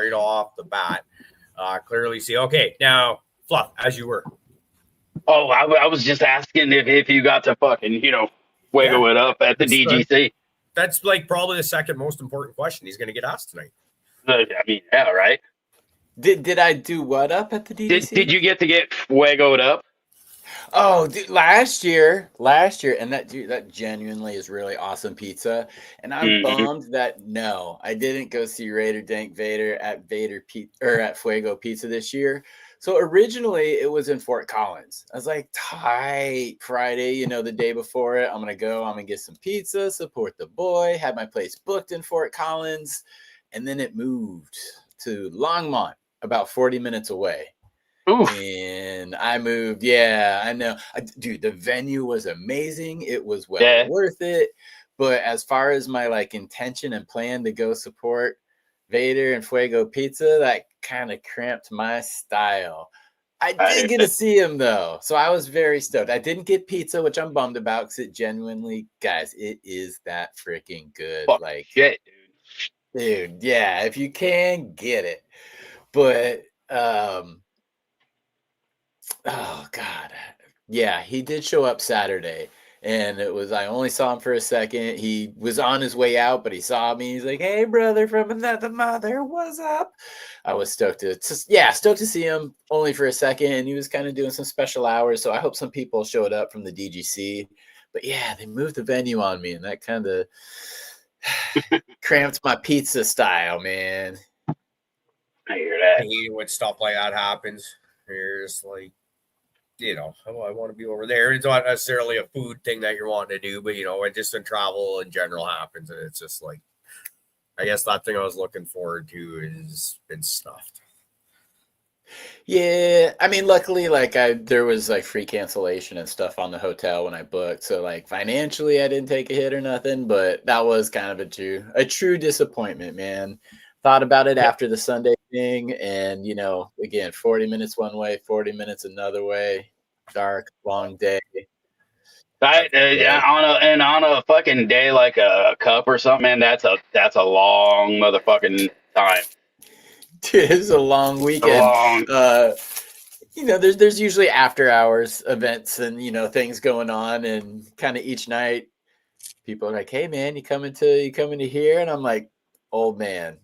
right off the bat. Clearly see. Okay, now Fluff, as you were. Oh, I was just asking if you got to fucking, wiggle it up at the DGC. That's like probably the second most important question he's going to get asked tonight. I mean, yeah, right? Did I do what up at the DGC? Did you get to get wiggled up? Oh, dude, last year, and that genuinely is really awesome pizza. And I'm bummed that I didn't go see Raider Dank Vader at at Fuego Pizza this year. So originally it was in Fort Collins. I was like, tight Friday, the day before it. I'm gonna get some pizza, support the boy. Had my place booked in Fort Collins, and then it moved to Longmont, about 40 minutes away. Oof. And I moved. Yeah, I know. Dude, the venue was amazing. It was worth it. But as far as my intention and plan to go support Vader and Fuego Pizza, that kind of cramped my style. I did get to see him though, so I was very stoked. I didn't get pizza, which I'm bummed about because it genuinely, guys, it is that freaking good. Fuck shit, dude. Yeah, if you can get it, but oh God. Yeah, he did show up Saturday. And I only saw him for a second. He was on his way out, but he saw me. He's like, "Hey, brother from another mother, what's up?" I was stoked to see him only for a second. And he was kind of doing some special hours. So I hope some people showed up from the DGC. But yeah, they moved the venue on me. And that kind of cramped my pizza style, man. I hear that. I hate when stuff like that happens. There's I want to be over there. It's not necessarily a food thing that you're wanting to do, but it just in travel in general happens, and it's just like, I guess that thing I was looking forward to has been stuffed. Yeah, I mean, luckily, there was free cancellation and stuff on the hotel when I booked, so financially, I didn't take a hit or nothing, but that was kind of a true disappointment, man. Thought about it after the Sunday thing, and again, 40 minutes one way, 40 minutes another way, dark, long day. On a fucking day like a cup or something, man, that's a long motherfucking time. Dude, it was a long weekend. There's usually after hours events and things going on, and kind of each night, people are like, "Hey, man, you coming to here?" And I'm like, "Old man."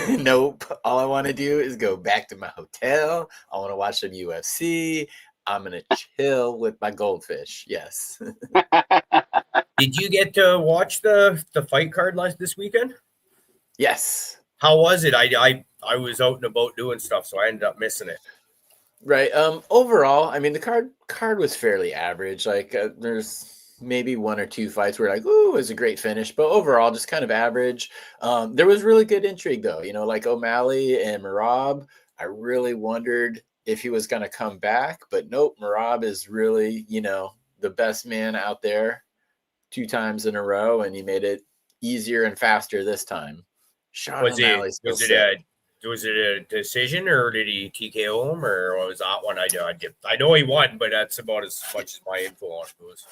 Nope. All I want to do is go back to my hotel. I want to watch some UFC. I'm going to chill with my goldfish. Yes. Did you get to watch the fight card this weekend? Yes. How was it? I was out and about doing stuff, so I ended up missing it. Right. Overall, I mean, the card was fairly average. There's maybe one or two fights where ooh, it was a great finish, but overall just kind of average. There was really good intrigue though, O'Malley and Merab. I really wondered if he was going to come back, but nope. Merab is really, the best man out there 2 times in a row, and he made it easier and faster this time. Was it a decision, or did he TKO him, or what was that one? I know he won, but that's about as much as my info on it was.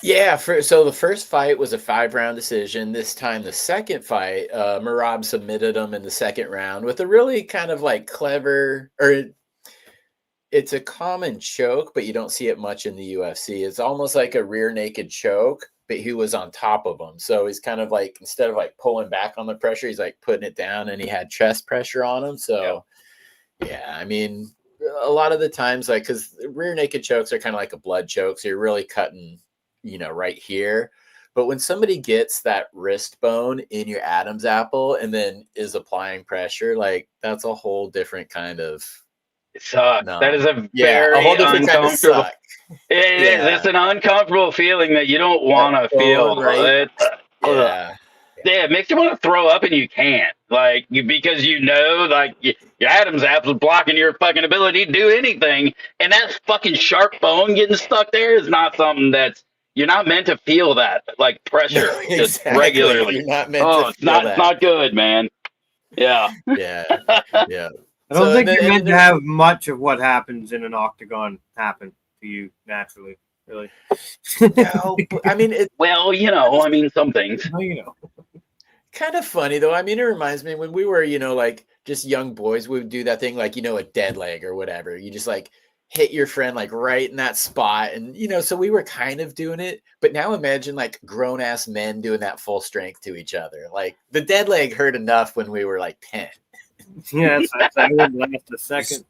Yeah, so the first fight was a 5-round decision. This time, the second fight, Merab submitted him in the second round with a really kind of clever, or it's a common choke, but you don't see it much in the UFC. It's almost like a rear naked choke, but he was on top of him. So he's kind of instead of pulling back on the pressure, he's putting it down, and he had chest pressure on him. So yeah, I mean, a lot of the times, because rear naked chokes are kind of like a blood choke. So you're really cutting right here. But when somebody gets that wrist bone in your Adam's apple and then is applying pressure, that's a whole different kind of suck. No. That is a whole different uncomfortable. Kind of it is. It's an uncomfortable feeling that you don't want to feel. Right? It makes you want to throw up, and you can't. Because your Adam's apple is blocking your fucking ability to do anything, and that fucking sharp bone getting stuck there is not something that's. You're not meant to feel that pressure just regularly. You're not meant to feel that. It's not good, man. Yeah. Yeah. I don't think you're meant to have much of what happens in an octagon happen to you naturally, really. No, I mean, some things. Well, Kind of funny though. I mean, it reminds me when we were, just young boys would do that thing, like, a dead leg or whatever. You just like hit your friend like right in that spot. And, so we were kind of doing it. But now imagine like grown ass men doing that full strength to each other. Like the dead leg hurt enough when we were like 10. Yeah, I wouldn't last a second.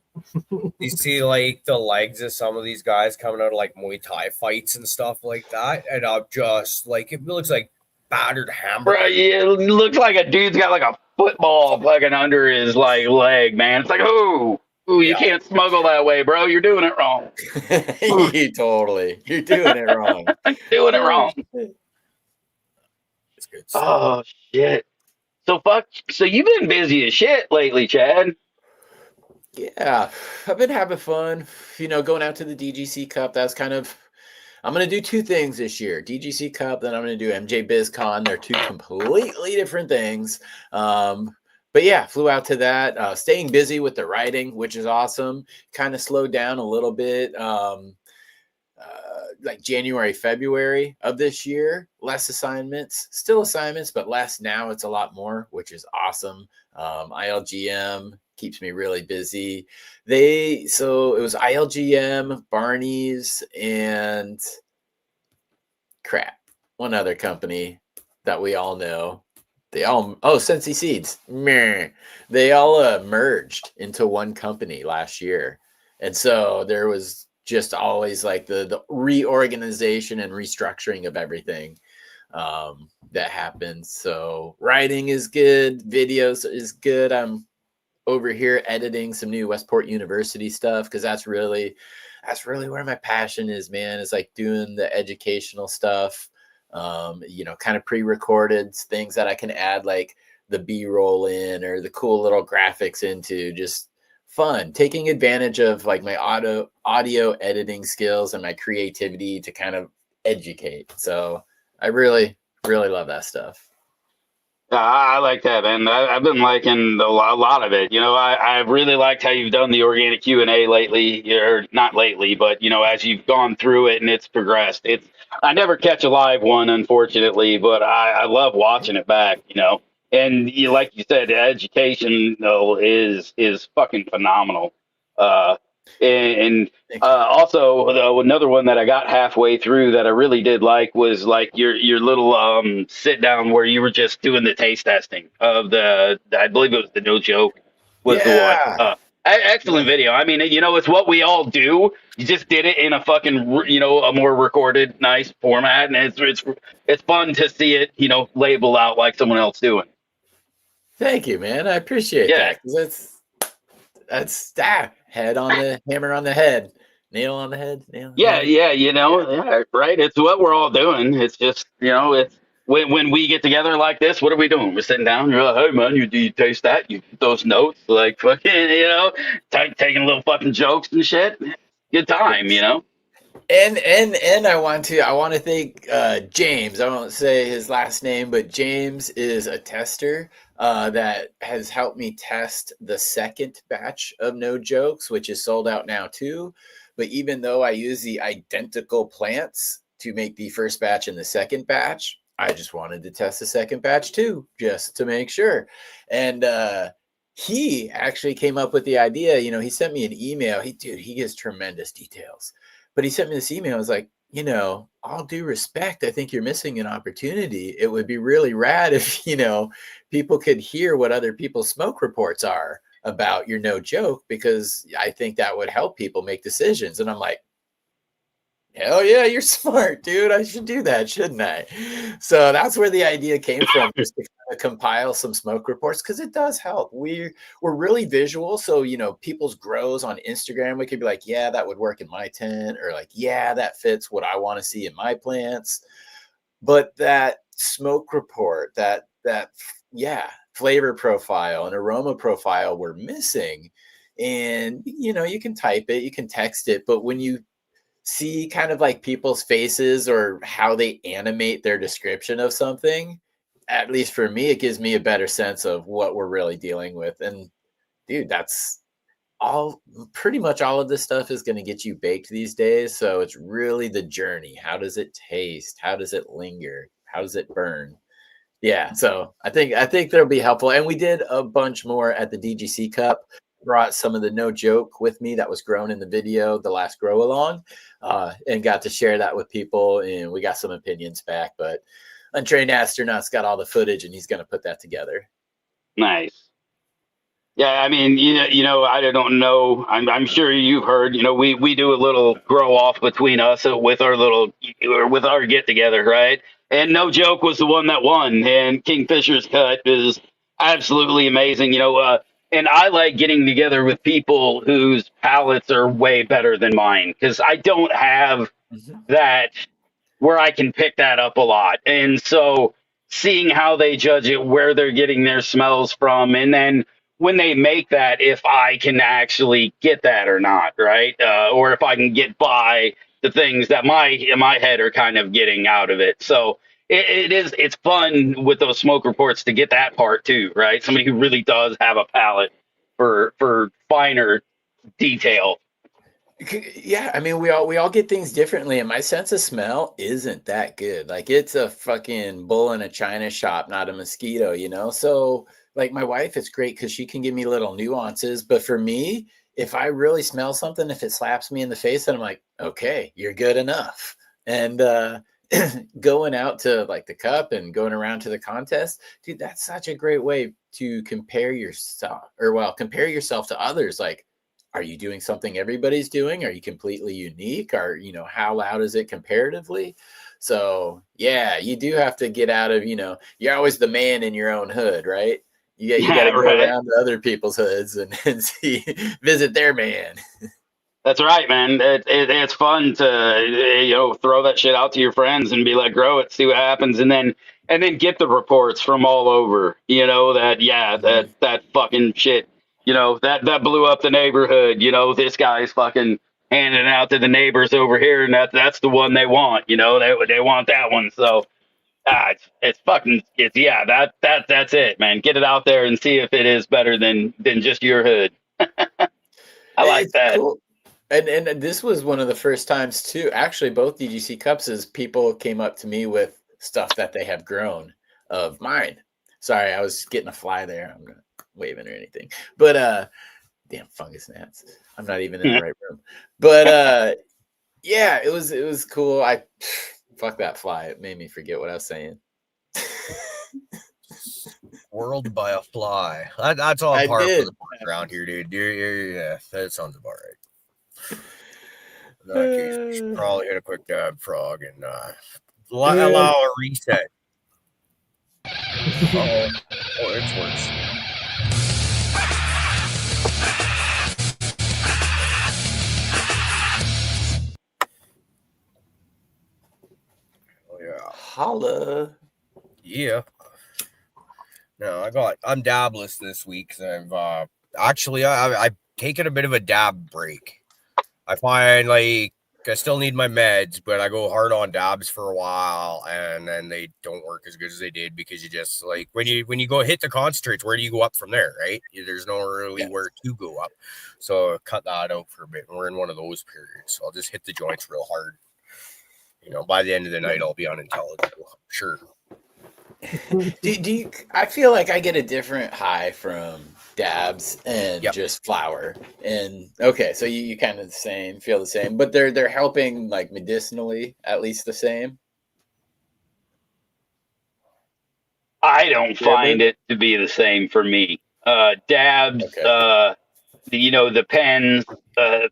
You see like the legs of some of these guys coming out of like Muay Thai fights and stuff like that. And I'm just like, it looks like battered hamburger. Bro, yeah, it looks like a dude's got like a football fucking under his like leg, man. It's like, ooh, you can't smuggle that way, bro. You're doing it wrong. You're doing it wrong. Doing it wrong. It's good stuff. Oh shit. So you've been busy as shit lately, Chad. Yeah, I've been having fun. Going out to the DGC Cup. That's kind of. I'm going to do two things this year. DGC Cup, then I'm going to do MJ BizCon. They're two completely different things. But yeah, flew out to that. Staying busy with the writing, which is awesome. Kind of slowed down a little bit. Like January, February of this year, less assignments, still assignments, but less now. It's a lot more, which is awesome. ILGM keeps me really busy. So it was ILGM, Barney's, and one other company that we all know. Sensi Seeds. Meh. They all merged into one company last year. And so there was just always like the reorganization and restructuring of everything that happens. So writing is good, videos is good. I'm over here editing some new Westport University stuff because that's really where my passion is, man. It's like doing the educational stuff, kind of pre-recorded things that I can add like the B-roll in or the cool little graphics into. Just fun, taking advantage of like my audio editing skills and my creativity to kind of educate. So I really, really love that stuff. I like that, man. I've been liking a lot of it. I've really liked how you've done the organic Q&A lately, or not lately, but as you've gone through it and it's progressed. I never catch a live one, unfortunately, but I love watching it back. And like you said, education is fucking phenomenal. Also, another one that I got halfway through that I really did like was like your little sit down where you were just doing the taste testing of I believe it was the No Joke was the one. Excellent video. I mean, it's what we all do. You just did it in a fucking a more recorded, nice format, and it's fun to see it labeled out like someone else doing. Thank you, man. I appreciate that because that's head on the hammer on the head, nail on the head. Right. It's what we're all doing. It's just it's when we get together like this, what are we doing? We're sitting down. You're like, hey man, you taste that? You put those notes, like fucking taking little fucking jokes and shit. Good time, And I want to thank James. I won't say his last name, but James is a tester that has helped me test the second batch of No Jokes, which is sold out now too. But even though I use the identical plants to make the first batch and the second batch, I just wanted to test the second batch too, just to make sure. And he actually came up with the idea. He sent me an email. He gives tremendous details. But he sent me this email. I was like, all due respect, I think you're missing an opportunity. It would be really rad if, people could hear what other people's smoke reports are about your No Joke, because I think that would help people make decisions. And I'm like, hell yeah, you're smart, dude. I should do that, shouldn't I? So that's where the idea came from, just to kind of compile some smoke reports, because it does help. We're really visual. So, people's grows on Instagram, we could be like, yeah, that would work in my tent, or like, yeah, that fits what I want to see in my plants. But that smoke report, that flavor profile and aroma profile we're missing. And, you can type it, you can text it, but when you see kind of like people's faces or how they animate their description of something, at least for me, it gives me a better sense of what we're really dealing with. And dude, that's pretty much all of this stuff is going to get you baked these days. So it's really the journey. How does it taste? How does it linger? How does it burn? Yeah, so I think that'll be helpful. And we did a bunch more at the DGC Cup. Brought some of the No Joke with me that was grown in the video, the last grow along, and got to share that with people. And we got some opinions back. But Untrained Astronaut's got all the footage, and he's going to put that together. Nice. Yeah, I mean, I don't know. I'm sure you've heard. We do a little grow off between us with our get together, right? And No Joke was the one that won, and Kingfisher's cut is absolutely amazing. And I like getting together with people whose palates are way better than mine because I don't have that where I can pick that up a lot. And so seeing how they judge it, where they're getting their smells from, and then when they make that, if I can actually get that or not, right? Or if I can get by the things that in my head are kind of getting out of it. So it's fun with those smoke reports to get that part too, right? Somebody who really does have a palate for finer detail. Yeah, I mean we all get things differently, and my sense of smell isn't that good. Like it's a fucking bull in a china shop, not a mosquito, So like my wife, it's great because she can give me little nuances. But for me, if I really smell something, if it slaps me in the face, then I'm like, okay, you're good enough. And going out to like the cup and going around to the contest, dude, that's such a great way to compare yourself to others. Like, are you doing something everybody's doing? Are you completely unique? Or, how loud is it comparatively? So yeah, you do have to get out of, you're always the man in your own hood, right? You got to go right. around to other people's hoods and visit their man. That's right, man. It's fun to throw that shit out to your friends and be like, grow it, see what happens, and then get the reports from all over. That fucking shit. That blew up the neighborhood. This guy's fucking handing it out to the neighbors over here, and that's the one they want. They want that one. So that's it, man. Get it out there and see if it is better than just your hood. I like It's that. cool. And this was one of the first times too. Actually, both DGC Cups is people came up to me with stuff that they have grown of mine. Sorry, I was getting a fly there. I'm not waving or anything. But damn fungus gnats. I'm not even in the right room. But yeah, it was cool. Fuck that fly. It made me forget what I was saying. Whirled by a fly. That's all part of the around here, dude. Yeah, that sounds about right. In that case, we should probably hit a quick dab frog and allow a reset. Oh, it's worse. Oh yeah. Holla. Yeah. No, I'm dabless this week because I've taken a bit of a dab break. I find like I still need my meds, but I go hard on dabs for a while, and then they don't work as good as they did because you just like when you go hit the concentrates, where do you go up from there, right? There's no really where to go up, so cut that out for a bit. We're in one of those periods, so I'll just hit the joints real hard. By the end of the night, I'll be unintelligible. Sure. Do you? I feel like I get a different high from dabs and just flower. And okay, so you kind of feel the same, but they're helping like medicinally at least the same. I don't find it to be the same for me. Dabs, the pens,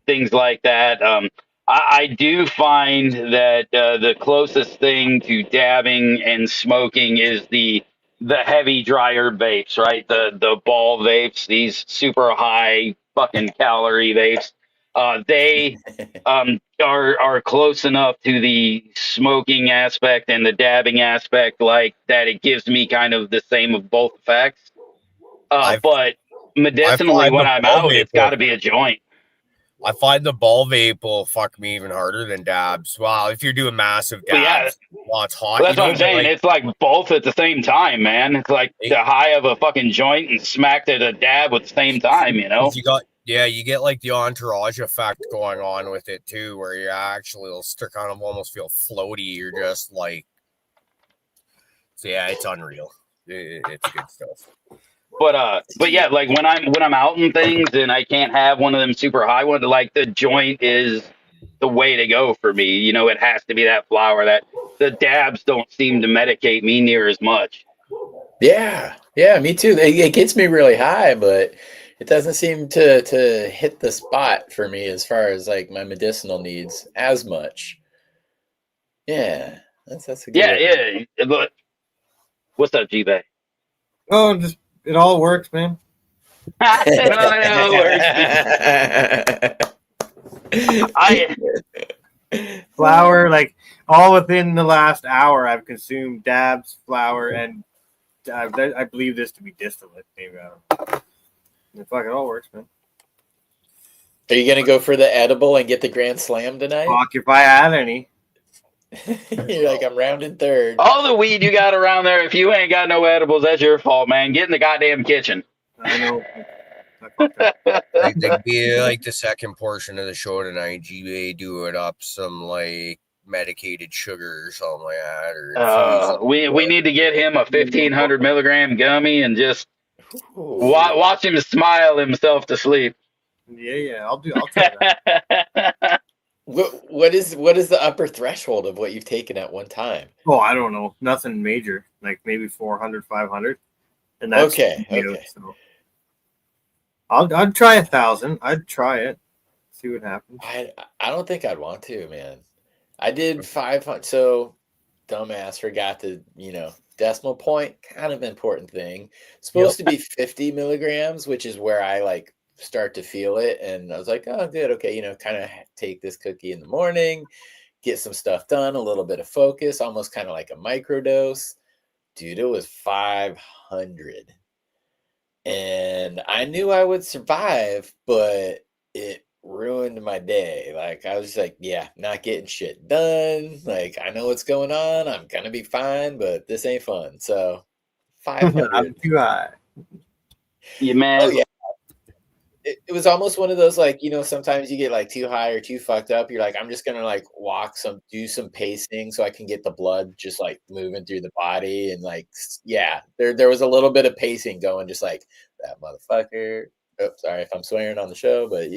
things like that. I do find that the closest thing to dabbing and smoking is the heavy dryer vapes, right? The ball vapes, these super high fucking calorie vapes. They are close enough to the smoking aspect and the dabbing aspect, like that it gives me kind of the same of both effects. But medicinally, when I'm out, it's got to be a joint. I find the ball vape will fuck me even harder than dabs. Wow, if you're doing massive dabs while it's hot. Well, that's what I'm saying. It's like both at the same time, man. It's like the high of a fucking joint and smacked at a dab at the same time, You get like the entourage effect going on with it too, where you actually will kind of almost feel floaty. You're just like So yeah, it's unreal. It's good stuff. But yeah, like when I'm out in things and I can't have one of them super high ones, like the joint is the way to go for me. You know, it has to be that flour. That the dabs don't seem to medicate me near as much. Yeah, me too. It gets me really high, but it doesn't seem to hit the spot for me as far as like my medicinal needs as much. Yeah, that's a good Yeah, one. yeah. But what's up, G-Bay? Oh, just it all works, man. I Flour, like all within the last hour, I've consumed dabs, flour, and I believe this to be distillate. Maybe I don't know. Fuck, it all works, man. Are you gonna go for the edible and get the Grand Slam tonight? Fuck, if I had any. You're like, I'm rounding third. all the weed you got around there, if you ain't got no edibles, that's your fault, man. Get in the goddamn kitchen. I know. Like be like the second portion of the show tonight, GBA doing up some like medicated sugar or something like that, or we need to get him a 1,500 milligram gummy and just watch him smile himself to sleep. Yeah, I'll try that. What is the upper threshold of what you've taken at one time? Oh, I don't know. Nothing major. Like maybe 400, 500. And that's okay. So I'd try 1,000. I'd try it. See what happens. I don't think I'd want to, man. I did 500. So dumbass forgot the decimal point. Kind of important thing. Supposed to be 50 milligrams, which is where I like start to feel it. And I was like, oh, good. Okay. Kind of take this cookie in the morning, get some stuff done, a little bit of focus, almost kind of like a microdose. Dude, it was 500. And I knew I would survive, but it ruined my day. Like, I was like, yeah, not getting shit done. Like, I know what's going on. I'm going to be fine, but this ain't fun. So 500. I'm too high. Yeah, man. Oh, yeah. It was almost one of those, like, sometimes you get like too high or too fucked up. You're like, I'm just going to like do some pacing so I can get the blood just like moving through the body. And like, yeah, there was a little bit of pacing going, just like that motherfucker. Oh, sorry if I'm swearing on the show, but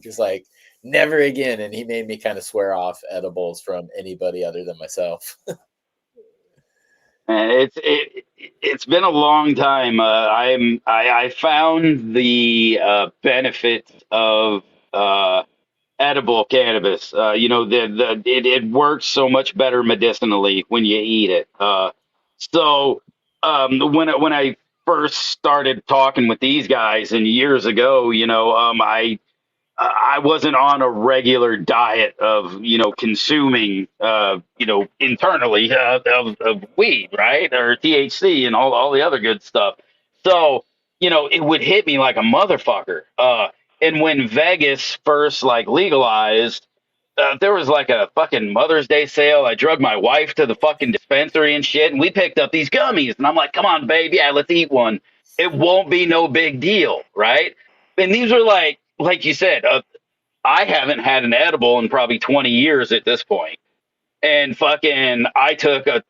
just like never again. And he made me kind of swear off edibles from anybody other than myself. It's been a long time. I found the benefits of edible cannabis. It works so much better medicinally when you eat it. When I first started talking with these guys and years ago, I wasn't on a regular diet of consuming internally of weed, right, or THC and all the other good stuff. So it would hit me like a motherfucker. And when Vegas first like legalized, there was like a fucking Mother's Day sale. I drug my wife to the fucking dispensary and shit, and we picked up these gummies. And I'm like, come on, baby, yeah, let's eat one. It won't be no big deal, right? And these are like you said, I haven't had an edible in probably 20 years at this point. And fucking, I took a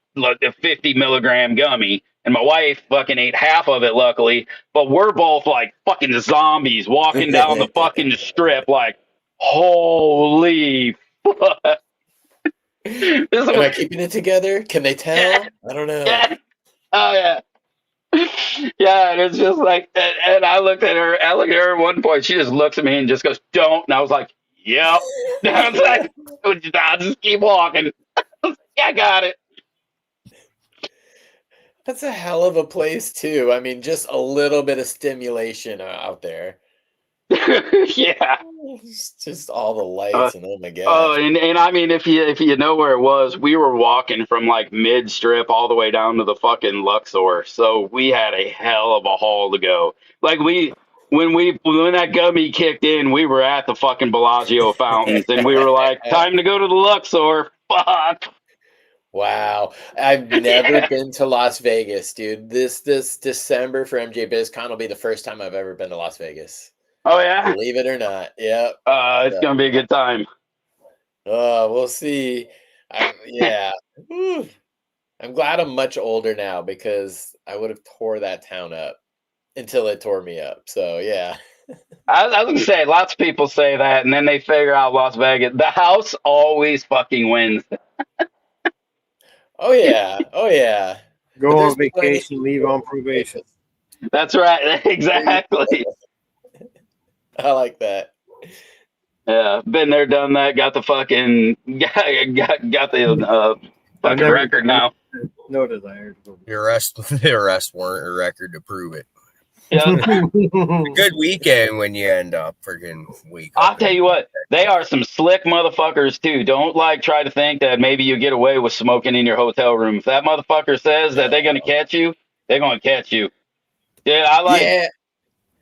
50 milligram gummy, and my wife fucking ate half of it, luckily. But we're both like fucking zombies walking down the fucking strip, like, holy fuck. Am I keeping it together? Can they tell? I don't know. Yeah. Oh, yeah. Yeah, and it's just like, and I looked at her at one point. She just looks at me and just goes, "Don't." And I was like, "Yep." I was like, "I'll just keep walking." I was like, "Yeah, I got it." That's a hell of a place too. I mean, just a little bit of stimulation out there. Yeah. It's just all the lights and oh my god. Oh, and I mean, if you know where it was, we were walking from like mid strip all the way down to the fucking Luxor, so we had a hell of a haul to go. Like when that gummy kicked in, we were at the fucking Bellagio fountains, and we were like, time to go to the Luxor. Fuck. Wow. I've never been to Las Vegas, dude. This December for MJ BizCon will be the first time I've ever been to Las Vegas. Oh yeah, believe it or not. Yep. It's gonna be a good time. We'll see. Yeah. I'm glad I'm much older now because I would have tore that town up until it tore me up. So yeah. I was gonna say, lots of people say that, and then they figure out Las Vegas. The house always fucking wins. Oh yeah. Oh yeah. But Go there's on vacation, leave on probation. That's right. Exactly. I like that. Yeah, been there, done that. Got the fucking got the fucking never- record now. No desire to go. The arrest warrant or record to prove it. Yeah, Good weekend when you end up freaking wake up. I'll tell you what, they are some slick motherfuckers too. Don't like try to think that maybe you get away with smoking in your hotel room. If that motherfucker says that they're gonna catch you, they're gonna catch you. Yeah,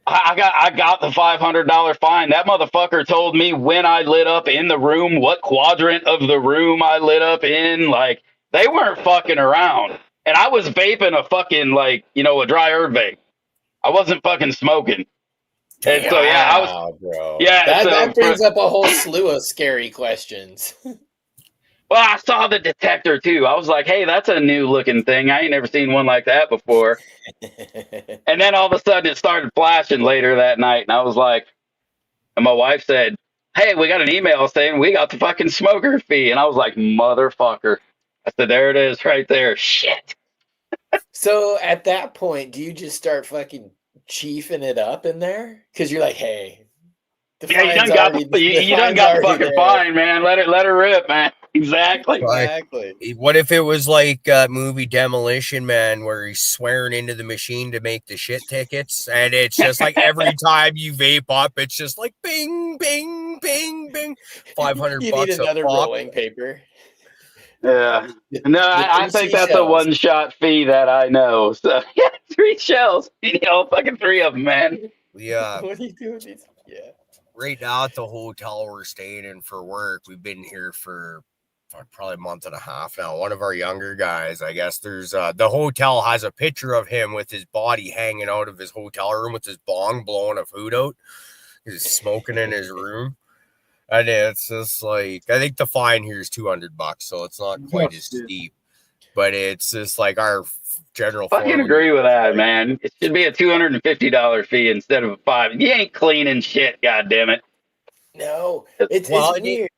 I got the $500 fine. That motherfucker told me when I lit up in the room, what quadrant of the room I lit up in. Like, they weren't fucking around. And I was vaping a fucking, like, a dry herb vape. I wasn't fucking smoking. And so, yeah, I was. Wow, bro. Yeah, that brings up a whole slew of scary questions. Well, I saw the detector too. I was like, hey, that's a new looking thing. I ain't never seen one like that before. And then all of a sudden it started flashing later that night. And I was like, and my wife said, hey, we got an email saying we got the fucking smoker fee. And I was like, motherfucker. I said, there it is right there. Shit. So at that point, do you just start fucking chiefing it up in there? Because you're like, hey, yeah, you done got the fucking fine, man. Let her rip, man. Exactly. What if it was like movie Demolition Man, where he's swearing into the machine to make the shit tickets, and it's just like every time you vape up, it's just like bing, bing, bing, bing. $500. You need another rolling paper. Yeah. No, I think that's a one-shot fee that I know. So yeah, 3 shells. Fucking 3 of them, man. Yeah. What do you do with these? Yeah. Right now at the hotel we're staying in for work, we've been here for probably a month and a half now. One of our younger guys, I guess there's the hotel has a picture of him with his body hanging out of his hotel room with his bong blowing a food out. He's smoking in his room. And it's just like, I think the fine here is $200, so it's not quite as steep. But it's just like our general. Fucking agree with that, man. It should be a $250 fee instead of a $5. You ain't cleaning shit, goddammit. No, it's weird.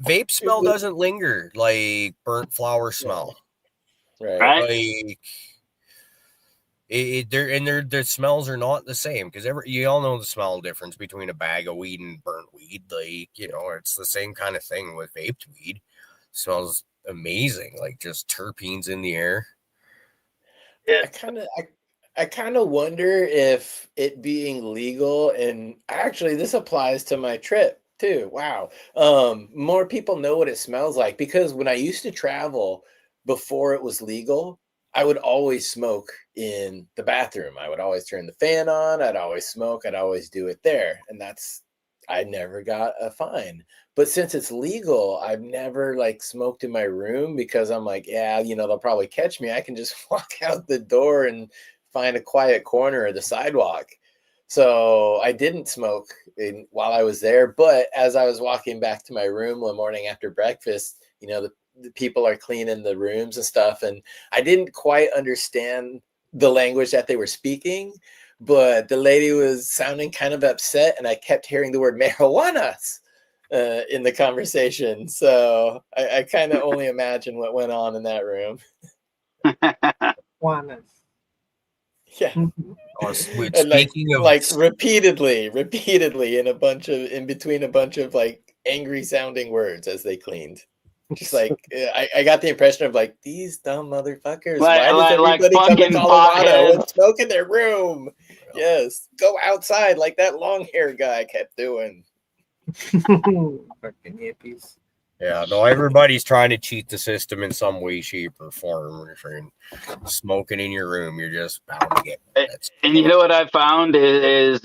Vape smell doesn't linger like burnt flower smell. Right. Like their smells are not the same, because you all know the smell difference between a bag of weed and burnt weed. Like, it's the same kind of thing with vaped weed. It smells amazing, like just terpenes in the air. Yeah. I kind of wonder if it being legal, and actually this applies to my trip too. Wow. More people know what it smells like, because when I used to travel before it was legal, I would always smoke in the bathroom. I would always turn the fan on. I'd always smoke. I'd always do it there. And I never got a fine. But since it's legal, I've never smoked in my room, because I'm like, yeah, they'll probably catch me. I can just walk out the door and find a quiet corner of the sidewalk. So I didn't smoke while I was there. But as I was walking back to my room one morning after breakfast, the people are cleaning the rooms and stuff. And I didn't quite understand the language that they were speaking, but the lady was sounding kind of upset, and I kept hearing the word marijuanas in the conversation. So I kind of only imagine what went on in that room. Marijuanas. Yeah. And repeatedly in between a bunch of angry sounding words as they cleaned. Just I got the impression of these dumb motherfuckers. Why does everybody come to Colorado and smoke in their room? Yes, go outside like that long hair guy kept doing. Fucking hippies. Yeah, no, everybody's trying to cheat the system in some way, shape, or form. Smoking in your room, you're just bound to get it. And you know what I found is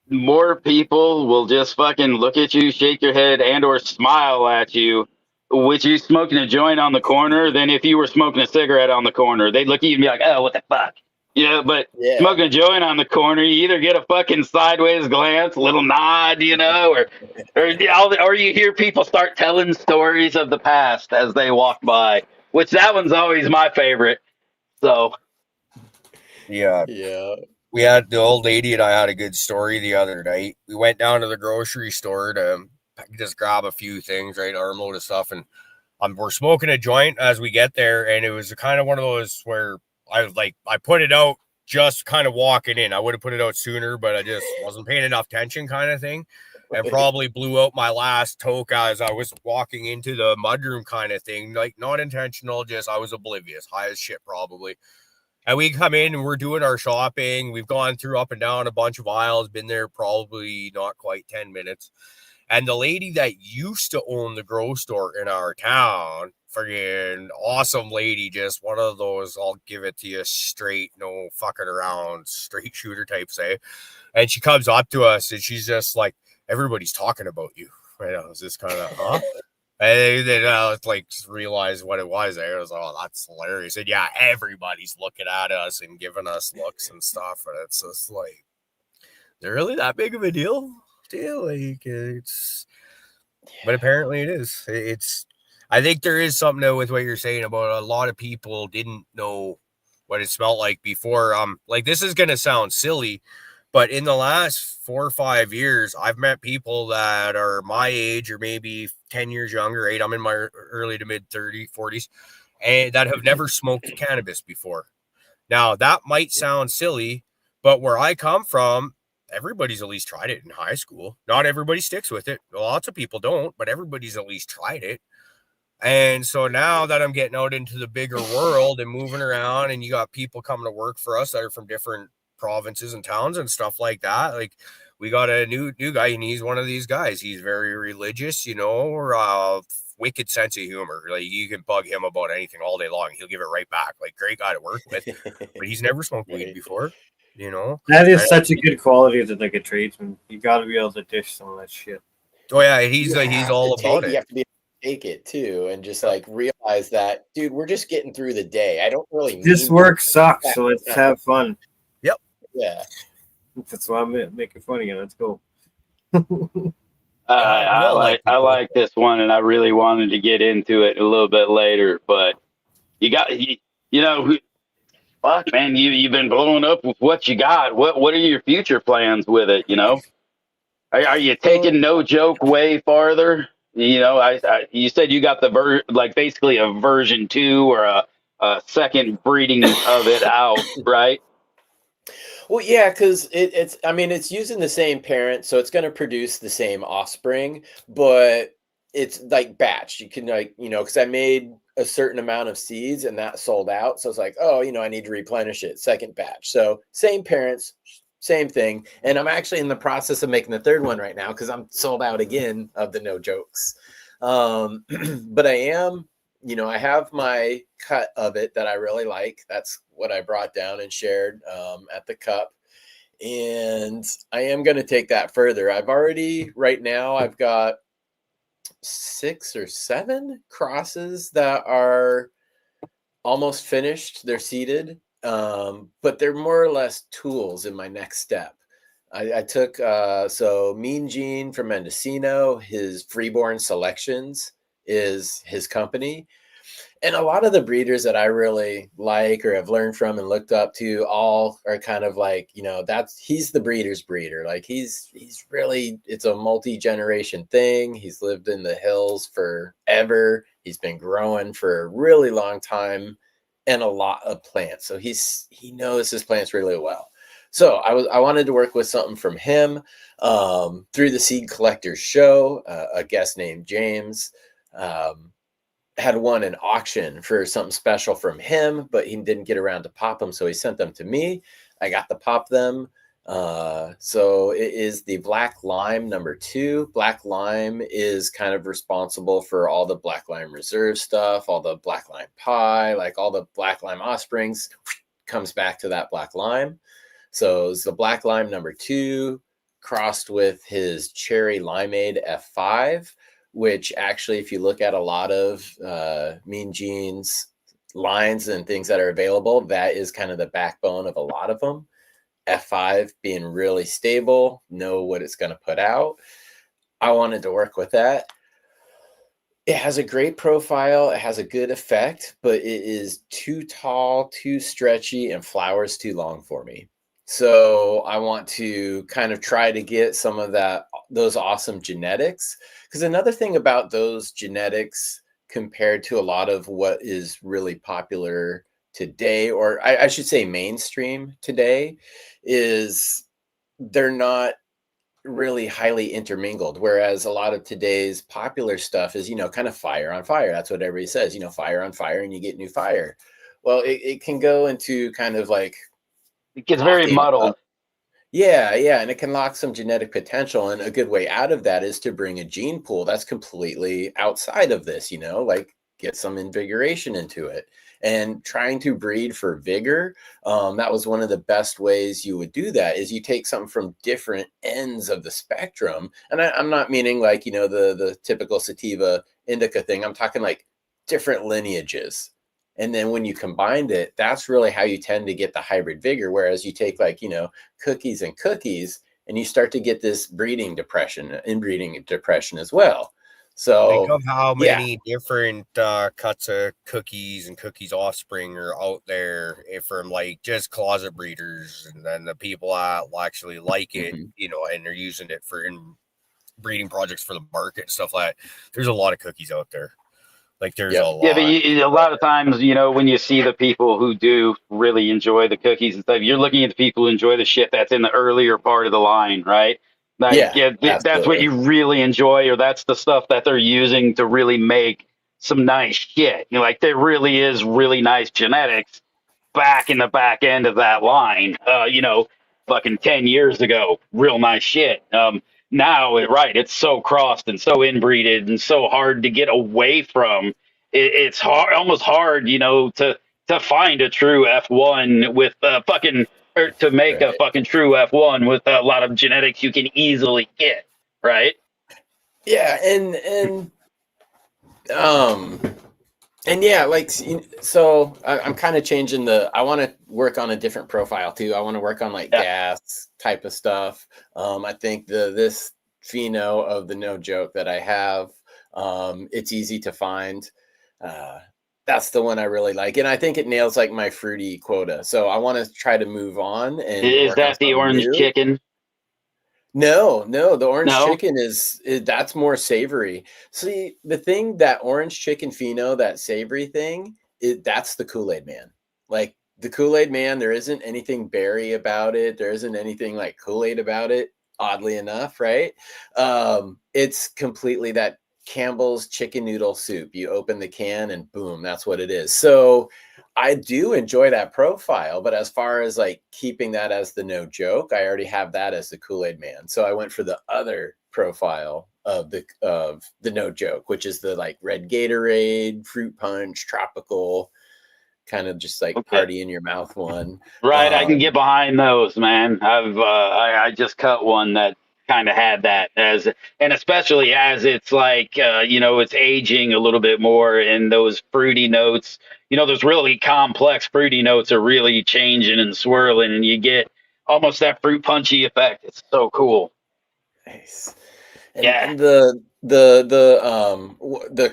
more people will just fucking look at you, shake your head, and or smile at you with you smoking a joint on the corner than if you were smoking a cigarette on the corner. They'd look at you and be like, oh, what the fuck? But smoking a joint on the corner, you either get a fucking sideways glance, a little nod, or you hear people start telling stories of the past as they walk by. which that one's always my favorite. So Yeah. Yeah. We had the old lady and I had a good story the other night. We went down to the grocery store to just grab a few things, right? Armload of stuff. And we're smoking a joint as we get there. And it was kind of one of those where I put it out just kind of walking in. I would have put it out sooner, but I just wasn't paying enough attention kind of thing. And probably blew out my last toke as I was walking into the mudroom kind of thing. Like not intentional, just I was oblivious, high as shit probably. And we come in and we're doing our shopping. We've gone through up and down a bunch of aisles, been there probably not quite 10 minutes. And the lady that used to own the grocery store in our town, friggin' awesome lady, just one of those, I'll give it to you straight, no fucking around, straight shooter type say. And she comes up to us and she's just like, everybody's talking about you. Right? I was just kind of, huh? And then I just realized what it was. I was, oh, that's hilarious. And yeah, everybody's looking at us and giving us looks and stuff. And it's just like, is it really that big of a deal? Like it's, but apparently it is. It's, I think there is something with what you're saying about a lot of people didn't know what it smelled like before. Like this is gonna sound silly, but in the last 4 or 5 years, I've met people that are my age or maybe 10 years younger, right? I'm in my early to mid 30s, 40s, and that have never smoked cannabis before. Now, that might sound silly, but where I come from, everybody's at least tried it in high school. Not everybody sticks with it. Lots of people don't, but everybody's at least tried it. And so now that I'm getting out into the bigger world and moving around, and you got people coming to work for us that are from different provinces and towns and stuff like that. Like we got a new guy, and he's one of these guys. He's very religious, wicked sense of humor. Like you can bug him about anything all day long, he'll give it right back. Like great guy to work with, but he's never smoked weed before. That is such a good quality as like a tradesman. You got to be able to dish some of that shit. Oh yeah, he's all about it. You have to be able to take it too, and just like realize that, dude, we're just getting through the day. I don't really. This work sucks, so let's have fun. Yep. Yeah. That's why I'm making fun of you. Let's go. I like this one, and I really wanted to get into it a little bit later, but fuck, man, you've been blowing up with what you got. What are your future plans with it? Are you taking No Joke way farther? You said you got basically a version 2 or a second breeding of it out, right? Well, yeah, because it's using the same parent, so it's going to produce the same offspring, but it's like batch. You can because I made a certain amount of seeds and that sold out. So it's like, I need to replenish it. Second batch. So same parents, same thing. And I'm actually in the process of making the third one right now because I'm sold out again of the No Jokes. But I am, I have my cut of it that I really like. That's what I brought down and shared at the cup. And I am going to take that further. Right now, I've got 6 or 7 crosses that are almost finished. They're seeded, but they're more or less tools in my next step. I took Mean Gene from Mendocino. His Freeborn Selections is his company. And a lot of the breeders that I really like or have learned from and looked up to all are kind of like, he's the breeder's breeder. Like he's really, it's a multi-generation thing. He's lived in the hills forever. He's been growing for a really long time and a lot of plants. So he knows his plants really well. So I wanted to work with something from him through the Seed Collectors Show, a guest named James, had won an auction for something special from him, but he didn't get around to pop them. So he sent them to me. I got to pop them. So it is the Black Lime number 2. Black Lime is kind of responsible for all the Black Lime Reserve stuff, all the Black Lime Pie, like all the Black Lime Offsprings comes back to that Black Lime. So it's the Black Lime number 2 crossed with his Cherry Limeade F5, which actually, if you look at a lot of Mean Gene's lines and things that are available, that is kind of the backbone of a lot of them. F5 being really stable, know what it's going to put out. I wanted to work with that. It has a great profile. It has a good effect, but it is too tall, too stretchy, and flowers too long for me. So I want to kind of try to get some of those awesome genetics. Because another thing about those genetics compared to a lot of what is really popular today, or I should say mainstream today, is they're not really highly intermingled, whereas a lot of today's popular stuff is, kind of fire on fire. That's what everybody says, fire on fire, and you get new fire. Well, it can go into kind of like It gets very locking muddled. up. Yeah, and it can lock some genetic potential, and a good way out of that is to bring a gene pool that's completely outside of this, like get some invigoration into it. And trying to breed for vigor, that was one of the best ways you would do that, is you take something from different ends of the spectrum. And I'm not meaning like, the typical sativa indica thing. I'm talking like different lineages. And then when you combined it, that's really how you tend to get the hybrid vigor. Whereas you take like, cookies and cookies, and you start to get this inbreeding depression as well. Think So of how yeah. many different cuts of cookies and cookies offspring are out there from like just closet breeders, and then the people that will actually like it, and they're using it for in breeding projects for the market and stuff like that. There's a lot of cookies out there. Like there's a Yeah, but lot. a lot of times, when you see the people who do really enjoy the cookies and stuff, you're looking at the people who enjoy the shit that's in the earlier part of the line, right? Like, Yeah, yeah, that's what absolutely. you really enjoy, or that's the stuff that they're using to really make some nice shit. Like there really is really nice genetics back in the back end of that line. Fucking 10 years ago, real nice shit. Now, right, it's so crossed and so inbreeded and so hard to get away from. It's hard, almost hard, to find a true F1 with fucking, or to make a Right. fucking true F1 with a lot of genetics you can easily get, right? Yeah, um and yeah, like so I'm kind of changing I want to work on a different profile too. I want to work on like Yeah. gas type of stuff. I think this pheno of the no joke that I have, it's easy to find. That's the one I really like, and I think it nails like my fruity quota. So I want to try to move on and Is work on that the something orange new. chicken? No, the orange No? chicken is that's more savory. See, the thing, that orange chicken pheno, that savory thing, that's the Kool-Aid man. Like the Kool-Aid man, there isn't anything berry about it. There isn't anything like Kool-Aid about it, oddly enough, right? It's completely that Campbell's chicken noodle soup. You open the can and boom, that's what it is. So I do enjoy that profile, but as far as like keeping that as the no joke, I already have that as the Kool-Aid man. So I went for the other profile of the no joke, which is the like red Gatorade, fruit punch, tropical, kind of just like Okay. party in your mouth one. Right, I can get behind those, man. I just cut one that kind of had that as, and especially as it's like it's aging a little bit more, and those fruity notes, those really complex fruity notes are really changing and swirling, and you get almost that fruit punchy effect. It's so cool. Nice. Yeah. And the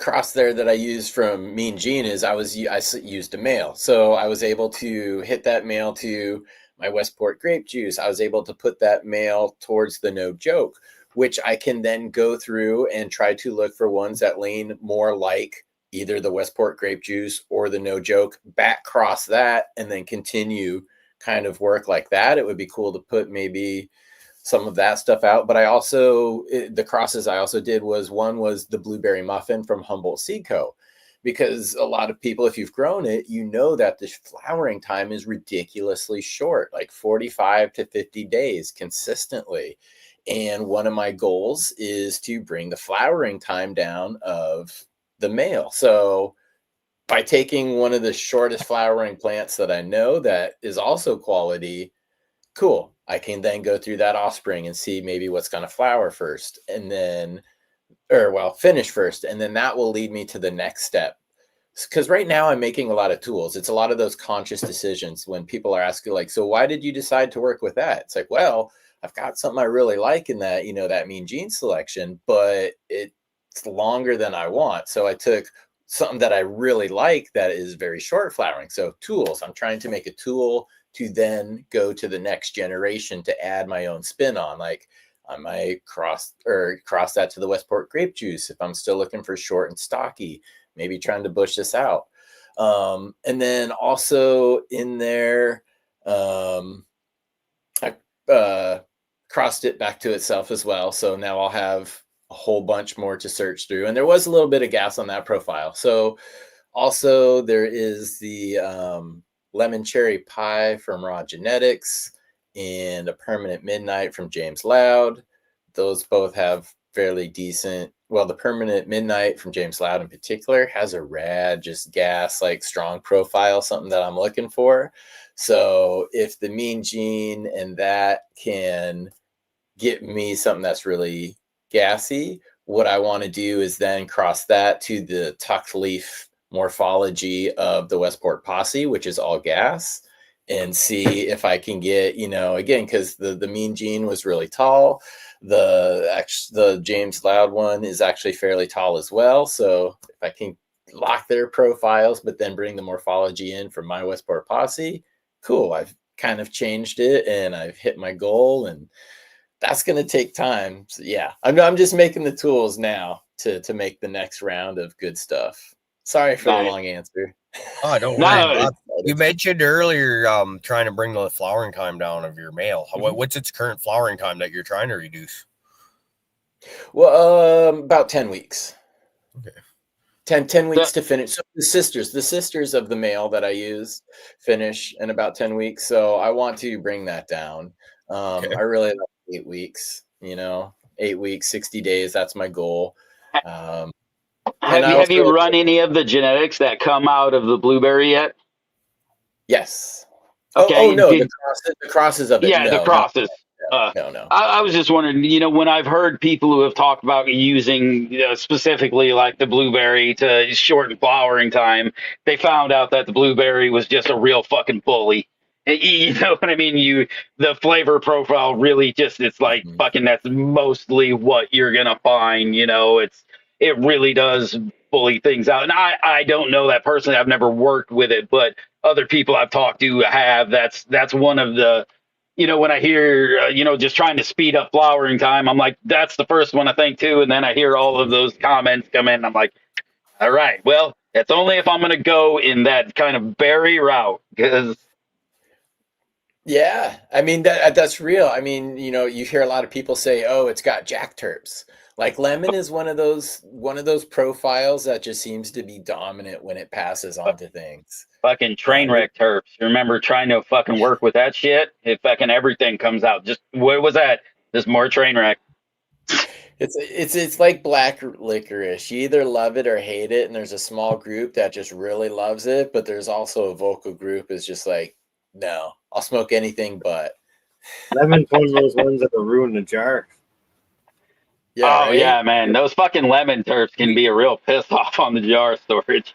cross there that I used from Mean Gene is I used a male, so I was able to hit that male to my Westport grape juice. I was able to put that male towards the no joke, which I can then go through and try to look for ones that lean more like either the Westport grape juice or the no joke, back cross that, and then continue kind of work like that. It would be cool to put maybe some of that stuff out. But the crosses I also did one was the blueberry muffin from Humboldt Seed Co. Because a lot of people, if you've grown it, that the flowering time is ridiculously short, like 45 to 50 days consistently. And one of my goals is to bring the flowering time down of the male. So by taking one of the shortest flowering plants that I know that is also quality, cool, I can then go through that offspring and see maybe what's going to flower first, and then, finish first. And then that will lead me to the next step. Because right now I'm making a lot of tools. It's a lot of those conscious decisions when people are asking like, so why did you decide to work with that? It's like, well, I've got something I really like in that, that Mean Gene selection, but it's longer than I want. So I took something that I really like that is very short flowering. So tools, I'm trying to make a tool to then go to the next generation to add my own spin on. Like I might cross that to the Westport grape juice if I'm still looking for short and stocky, maybe trying to bush this out. And then also in there, I crossed it back to itself as well. So now I'll have a whole bunch more to search through. And there was a little bit of gas on that profile. So also there is the lemon cherry pie from Raw Genetics and a permanent midnight from James Loud. Those both have fairly decent. Well, the permanent midnight from James Loud in particular has a rad, just gas, like strong profile, something that I'm looking for. So if the Mean Gene and that can get me something that's really gassy, what I want to do is then cross that to the tucked leaf morphology of the Westport Posse, which is all gas, and see if I can get, again, because the Mean Gene was really tall. The James Loud one is actually fairly tall as well. So if I can lock their profiles, but then bring the morphology in from my Westport Posse, cool. I've kind of changed it and I've hit my goal, and that's going to take time. So yeah, I'm just making the tools now to make the next round of good stuff. Sorry for the long answer. Oh, don't worry. You mentioned earlier trying to bring the flowering time down of your male. What's its current flowering time that you're trying to reduce? Well, about 10 weeks. Okay. 10 weeks to finish. So the sisters of the male that I use finish in about 10 weeks. So I want to bring that down. Okay. I really like 8 weeks, 8 weeks, 60 days. That's my goal. Have you run any of the genetics that come out of the blueberry yet? Yes. Okay. No, the crosses of it. Yeah, no, the crosses. No. I was just wondering, when I've heard people who have talked about using specifically like the blueberry to shorten flowering time, they found out that the blueberry was just a real fucking bully. You know what I mean? The flavor profile really it's like fucking, that's mostly what you're going to find, it really does bully things out. And I don't know that personally. I've never worked with it, but other people I've talked to have. That's one of the, when I hear, just trying to speed up flowering time, I'm like, that's the first one I think too. And then I hear all of those comments come in. And I'm like, all right, well, it's only if I'm going to go in that kind of berry route, because. Yeah, I mean that's real. I mean, you hear a lot of people say, "Oh, it's got jack terps." Like lemon is one of those profiles that just seems to be dominant when it passes on to things. Fucking train wreck terps. You remember trying to fucking work with that shit? It fucking everything comes out. Just what was that? Just more train wreck. It's like black licorice. You either love it or hate it, and there's a small group that just really loves it, but there's also a vocal group is just like, no, I'll smoke anything but. Lemon's one of those ones that will ruin the jar. Yeah, right? Yeah, man. Those fucking lemon terps can be a real piss off on the jar storage.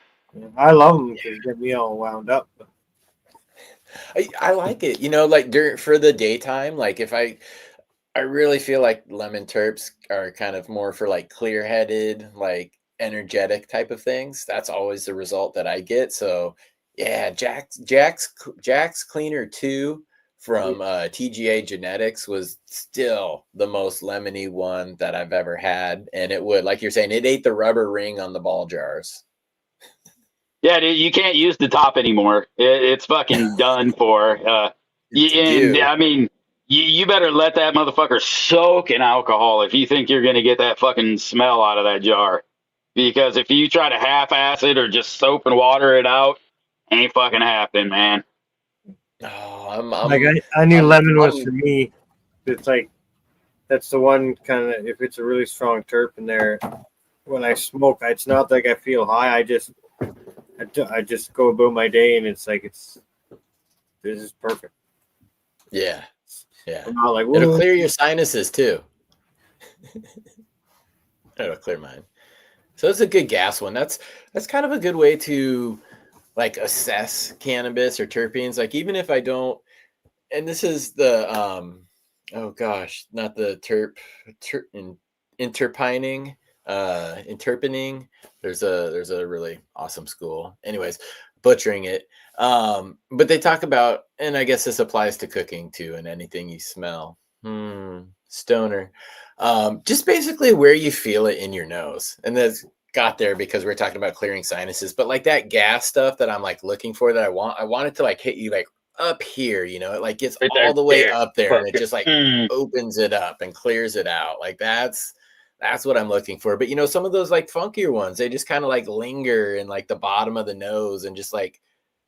I love them because they get me all wound up. I like it. Like for the daytime, like if I really feel like lemon terps are kind of more for like clear-headed, like energetic type of things. That's always the result that I get. So yeah, Jack's Cleaner 2 from TGA Genetics was still the most lemony one that I've ever had. And it would, like you're saying, it ate the rubber ring on the ball jars. Yeah, dude, you can't use the top anymore. It's fucking done for. I mean, you better let that motherfucker soak in alcohol if you think you're going to get that fucking smell out of that jar. Because if you try to half-ass it or just soap and water it out, ain't fucking happening, man. Oh, I knew lemon was for me. It's like, that's the one kind of, if it's a really strong terp in there, when I smoke, it's not like I feel high. I just go about my day, and it's like, this is perfect. Yeah. I'm not like, it'll clear your sinuses too. It'll clear mine. So it's a good gas one. That's kind of a good way to like assess cannabis or terpenes. Like even if I don't, and this is the not the interpining, Interpening. There's a really awesome school. Anyways, butchering it. But they talk about, and I guess this applies to cooking too, and anything you smell. Stoner. Just basically where you feel it in your nose. And that's got there because we're talking about clearing sinuses, but like that gas stuff that I'm like looking for that I want it to like hit you like up here, you know, it like gets Right all there, the way there. up there and it Fuck. just like opens it up and clears it out. Like that's what I'm looking for. But you know, some of those like funkier ones, they just kind of like linger in like the bottom of the nose and just like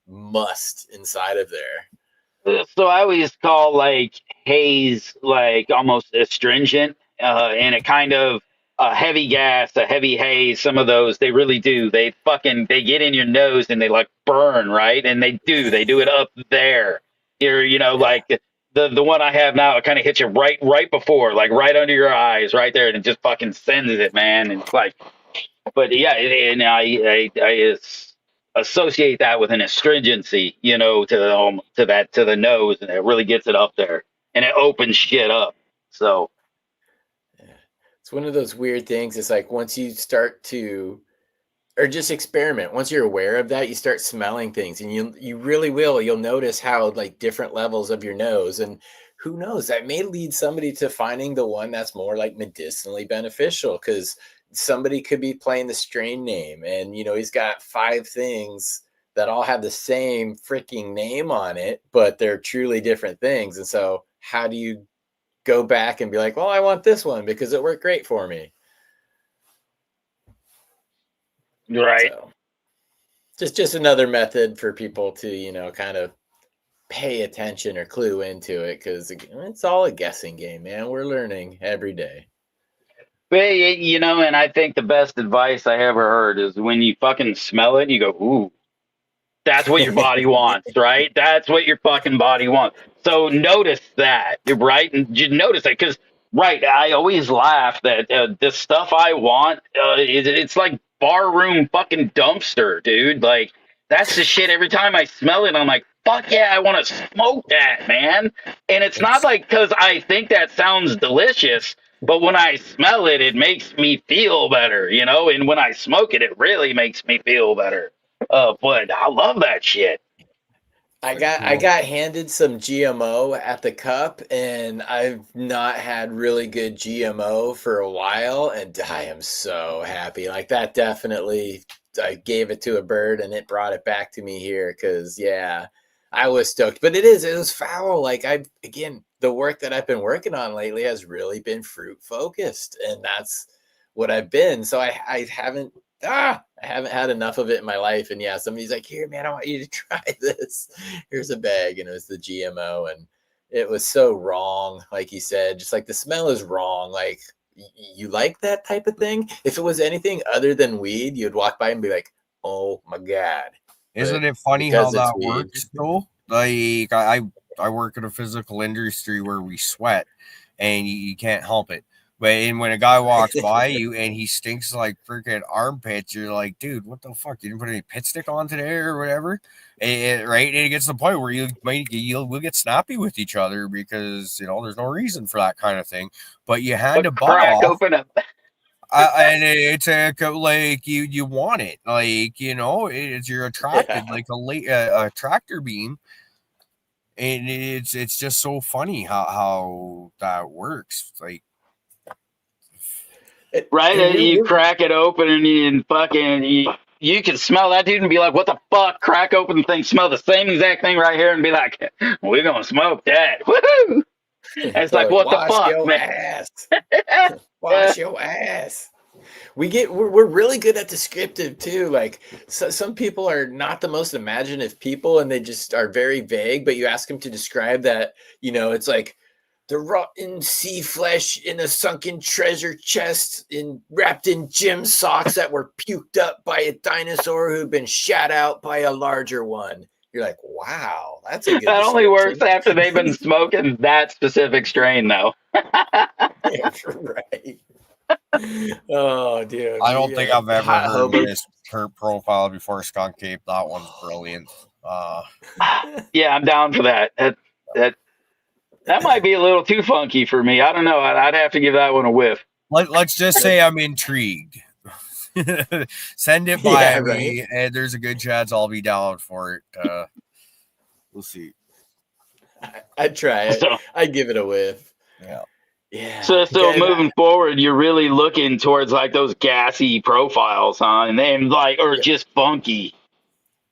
must inside of there. So I always call like haze like almost astringent, and a kind of a heavy gas, a heavy haze. Some of those they really do. They get in your nose and they like burn, right? And they do it up there. You know, Yeah. like the one I have now, it kind of hits you right before, like right under your eyes, right there, and it just fucking sends it, man. And it's like, but yeah, and I associate that with an astringency, you know, to the nose, and it really gets it up there, and it opens shit up. So Yeah. It's one of those weird things. It's like once you start to, or just experiment. Once you're aware of that, you start smelling things, and you really will. You'll notice how like different levels of your nose, and who knows, that may lead somebody to finding the one that's more like medicinally beneficial because somebody could be playing the strain name, and you know he's got 5 things that all have the same freaking name on it, but they're truly different things. And so, how do you go back and be like, well, I want this one because it worked great for me? right. So just another method for people to, you know, kind of pay attention or clue into it because it's all a guessing game, man. We're learning every day. But you know, and I think the best advice I ever heard is when you fucking smell it, you go, ooh. That's what your body wants, right? That's what your fucking body wants. So notice that, right? And you notice that because, right, I always laugh that the stuff I want, it's like barroom fucking dumpster, dude. Like, that's the shit. Every time I smell it, I'm like, fuck yeah, I want to smoke that, man. And it's not It's like because I think that sounds delicious, but when I smell it, it makes me feel better, you know? And when I smoke it, it really makes me feel better. But I love that shit. I like, got you I know, got handed some GMO at the cup, and I've not had really good GMO for a while, and I am so happy. Like that definitely, I gave it to a bird and it brought it back to me here because yeah, I was stoked. But it was foul. Like again, the work that I've been working on lately has really been fruit focused, and that's what I've been. So I haven't had enough of it in my life. And yeah, somebody's like, here, man, I want you to try this. Here's a bag. And it was the GMO. And it was so wrong. Like you said, just like the smell is wrong. Like you like that type of thing. If it was anything other than weed, you'd walk by and be like, oh my God. isn't But it funny how because it's that weed. works though? Like I work in a physical industry where we sweat and you can't help it. But and when a guy walks by you and he stinks like freaking armpits, you're like, dude, what the fuck? You didn't put any pit stick on today or whatever, right? And it gets to the point where we'll get snappy with each other because you know there's no reason for that kind of thing. But you hand But a butt crack off, open up. and it's like you want it, like you know, it's you're attracted Yeah. like a tractor beam, and it's just so funny how that works, like. Right? And You crack it open and fucking you can smell that dude and be like, what the fuck? Crack open the thing, smell the same exact thing right here and be like, we're gonna smoke that. Woohoo! And it's like, what the wash fuck, your man? ass. Yeah. Wash your ass. We're really good at descriptive too. Like some people are not the most imaginative people and they just are very vague, but you ask them to describe that, you know, it's like the rotten sea flesh in a sunken treasure chest wrapped in gym socks that were puked up by a dinosaur who'd been shat out by a larger one. You're like, wow, that's a good That only works description. after they've been smoking that specific strain, though. Yeah, right. Oh, dude. I don't think I've ever Hot heard hobo. this Kurt profile before Skunk Cape. That one's brilliant. Yeah, I'm down for that. That might be a little too funky for me. I don't know. I'd have to give that one a whiff. let's just say I'm intrigued. Send it by Yeah, me, right. and there's a good chance I'll be down for it. We'll see. I'd try it. So, I'd give it a whiff. Yeah. Yeah. so moving forward, you're really looking towards like those gassy profiles, huh? And then like, or just funky.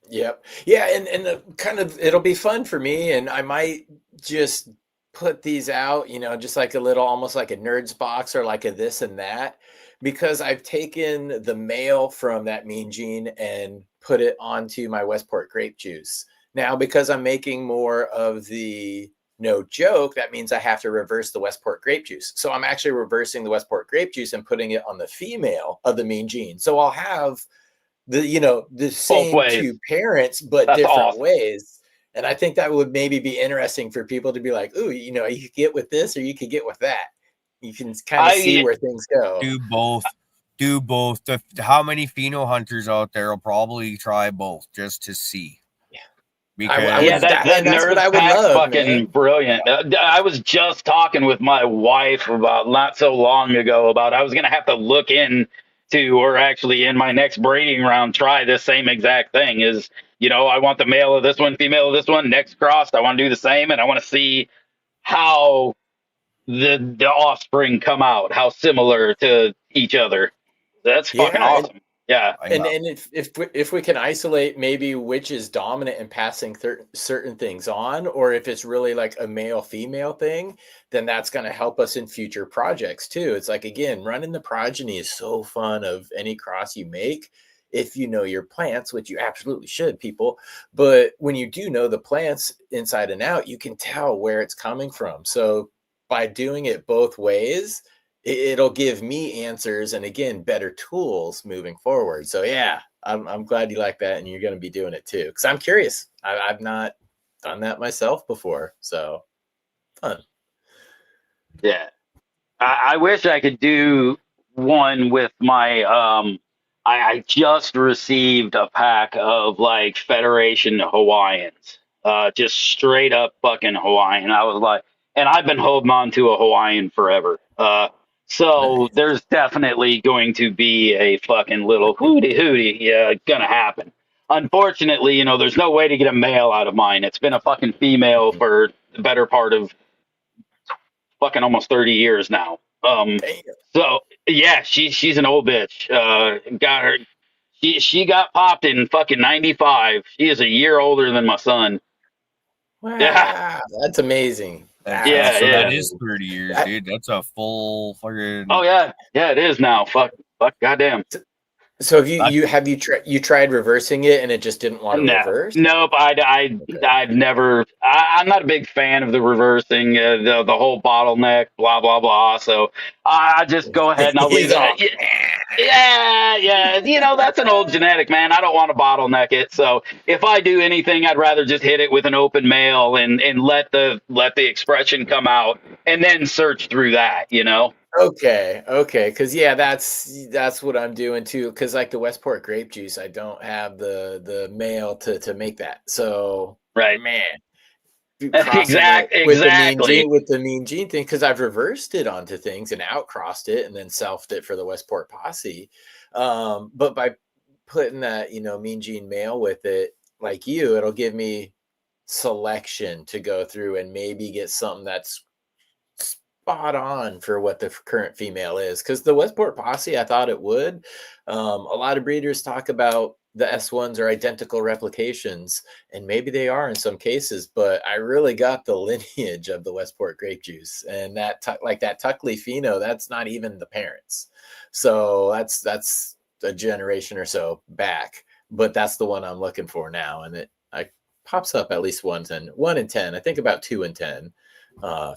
Yep. Yeah, and the kind of it'll be fun for me, and I might just put these out, just like a little, almost like a nerds box or like a this and that, because I've taken the male from that Mean Gene and put it onto my Westport grape juice. Now, because I'm making more of the no joke, that means I have to reverse the Westport grape juice. So I'm actually reversing the Westport grape juice and putting it on the female of the Mean Gene. So I'll have the Both same ways. two parents but That's different awesome. ways. And I think that would maybe be interesting for people to be like, ooh, you could get with this or you could get with that. You can kind of see where things go. Do both. How many pheno hunters out there will probably try both just to see? Yeah. Because that that's what I nerd would pack's love, fucking man. brilliant. I was just talking with my wife about not so long ago about I was gonna have to look into, or actually in my next breeding round try this same exact thing. Is I want the male of this one, female of this one, next crossed. I want to do the same, and I want to see how the offspring come out, how similar to each other. That's fucking Yeah, awesome. Yeah. and if we can isolate maybe which is dominant in passing certain things on, or if it's really like a male female thing, then that's going to help us in future projects too. It's like, again, running the progeny is so fun of any cross you make if you know your plants, which you absolutely should, people. But when you do know the plants inside and out, you can tell where it's coming from. So by doing it both ways, it'll give me answers and, again, better tools moving forward. So yeah, I'm glad you like that, and you're going to be doing it too, because I'm curious. I've not done that myself before, so fun. Yeah. I wish I could do one with my I just received a pack of like Federation Hawaiians. Just straight up fucking Hawaiian. I was like, and I've been holding on to a Hawaiian forever. So Nice. there's definitely going to be a fucking little hootie gonna happen. Unfortunately, there's no way to get a male out of mine. It's been a fucking female for the better part of fucking almost 30 years now. Damn. So yeah, she's an old bitch. Got her. She got popped in fucking 95. She is a year older than my son. Wow, Yeah. that's amazing. Yeah, so yeah. that is 30 years, dude. That's a full fucking. Oh yeah, it is now. Fuck, goddamn. So have you tried reversing it and it just didn't want to reverse? Nope. I've never. I'm not a big fan of the reversing, the whole bottleneck, blah blah blah. So I just go ahead and I'll leave it. Yeah. That's an old genetic, man. I don't want to bottleneck it. So if I do anything, I'd rather just hit it with an open male and let the expression come out and then search through that. Okay, because that's what I'm doing too. Because like the Westport grape juice, I don't have the male to make that. So Right. man, Exactly. with the Mean Gene thing, because I've reversed it onto things and outcrossed it and then selfed it for the Westport posse. But by putting that Mean Gene male with it, like it'll give me selection to go through and maybe get something that's spot on for what the current female is. Because the Westport posse, I thought it would. A lot of breeders talk about the S1s are identical replications, and maybe they are in some cases, but I really got the lineage of the Westport grape juice, and that that Tuckley pheno, that's not even the parents. So that's a generation or so back, but that's the one I'm looking for now, and it pops up at least 1 in 10. I think about 2 in 10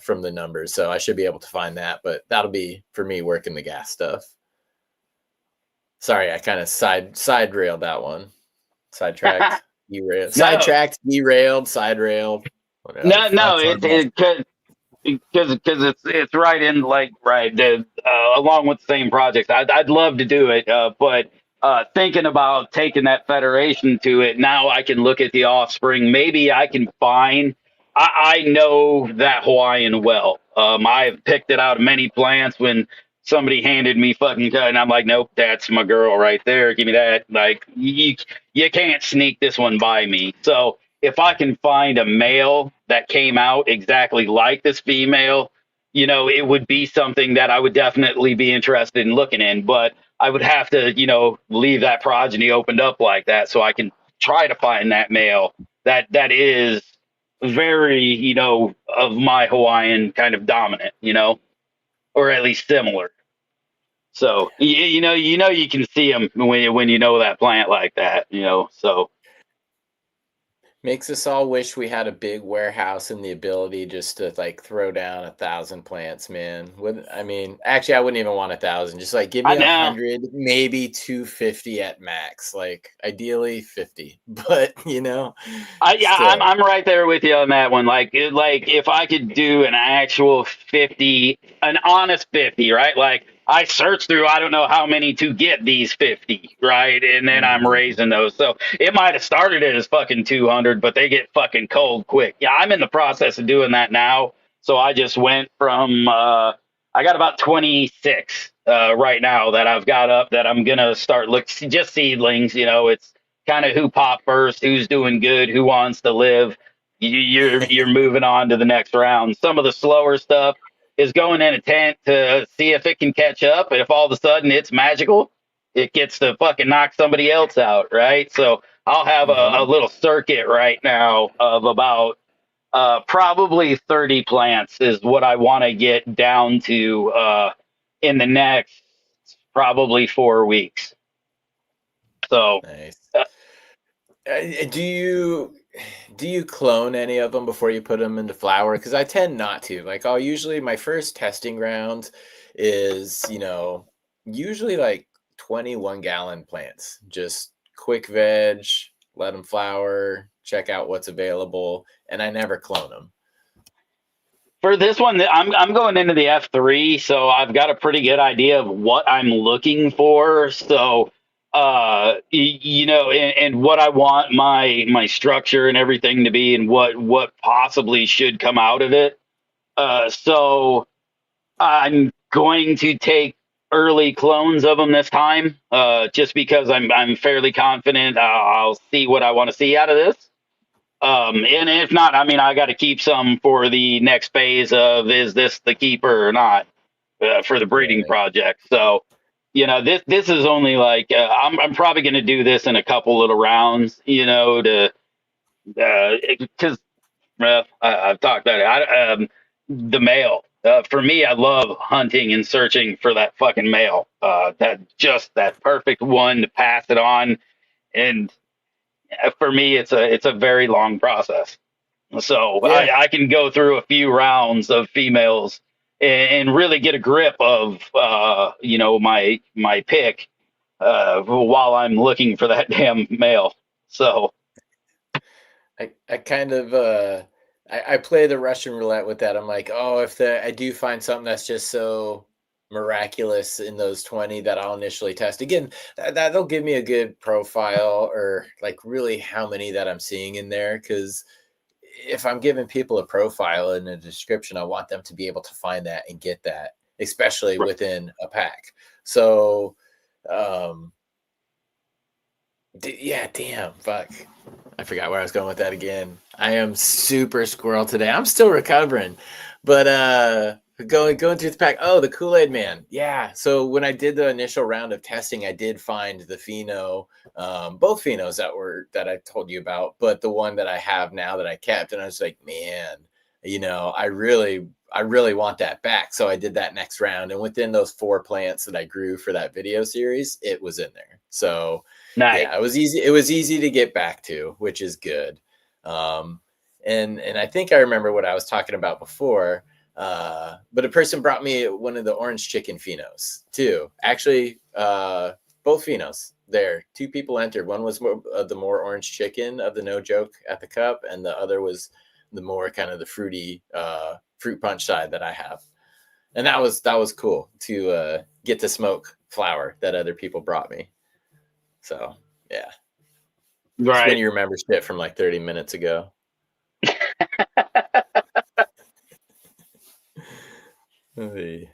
from the numbers, so I should be able to find that, but that'll be for me working the gas stuff. Sorry, I kind of side railed that one. Sidetracked, derailed. Sidetracked, derailed, side railed. Whatever. No, because it's right in along with the same project. I'd love to do it, but thinking about taking that federation to it, now I can look at the offspring. Maybe I can find. I know that Hawaiian well. I've picked it out of many plants when somebody handed me fucking cut, and I'm like, nope, that's my girl right there. Give me that. Like, you can't sneak this one by me. So if I can find a male that came out exactly like this female, it would be something that I would definitely be interested in looking in. But I would have to, leave that progeny opened up like that so I can try to find that male that is very, of my Hawaiian kind of dominant, or at least similar. So you can see them when you know that plant like that, So Makes us all wish we had a big warehouse and the ability just to like throw down 1,000 plants, man. Actually, I wouldn't even want 1,000. Just like give I me know. 100, maybe 250 at max. Like ideally 50, but I'm still. I'm right there with you on that one. Like if I could do an actual 50, an honest 50, right? Like I searched through I don't know how many to get these 50, right? And then I'm Mhm. raising those. So it might have started it as fucking 200, but they get fucking cold quick. Yeah, I'm in the process of doing that now. So I just went from I got about 26 right now that I've got up that I'm gonna start just seedlings. It's kind of who popped first, who's doing good, who wants to live. You're moving on to the next round. Some of the slower stuff is going in a tent to see if it can catch up. And if all of a sudden it's magical, it gets to fucking knock somebody else out, right? So I'll have a Mhm. little circuit right now of about probably 30 plants is what I want to get down to in the next probably 4 weeks. So Nice. uh, Do you clone any of them before you put them into flower? Because I tend not to. Like, I'll usually my first testing ground is usually like 21-gallon plants. Just quick veg, let them flower, check out what's available, and I never clone them. for this one, I'm going into the F3, so I've got a pretty good idea of what I'm looking for. So, and what I want my structure and everything to be, and what possibly should come out of it. So I'm going to take early clones of them this time, just because I'm fairly confident I'll see what I want to see out of this. And if not, I mean, I got to keep some for the next phase of is this the keeper or not for the breeding Right. project. So, this is only like I'm probably going to do this in a couple little rounds, to because I've talked about it. The male. For me, I love hunting and searching for that fucking male. That perfect one to pass it on. And for me, it's a very long process. So Yeah. I can go through a few rounds of females and really get a grip of my pick while I'm looking for that damn male. So I kind of I play the Russian roulette with that. I'm like, oh, if I do find something that's just so miraculous in those 20 that I'll initially test again, that'll give me a good profile or like really how many that I'm seeing in there. Because if I'm giving people a profile and a description, I want them to be able to find that and get that, especially within a pack. So, um, yeah, damn, fuck. I forgot where I was going with that again. I am super squirrel today. I'm still recovering, but going through the pack. Oh, the Kool-Aid Man. Yeah. So when I did the initial round of testing, I did find the pheno, both phenos that I told you about, but the one that I have now that I kept, and I was like, man, I really want that back. So I did that next round, and within those 4 plants that I grew for that video series, it was in there. So nice. yeah, it was easy. It was easy to get back to, which is good. Um, and I think I remember what I was talking about before. But a person brought me one of the orange chicken phenos too. Actually, both phenos. There, 2 people entered. One was the more orange chicken of the no joke at the cup, and the other was the more kind of the fruity fruit punch side that I have. And that was cool to get to smoke flower that other people brought me. So yeah, it's when Right. you remember shit from like 30 minutes ago. Hey.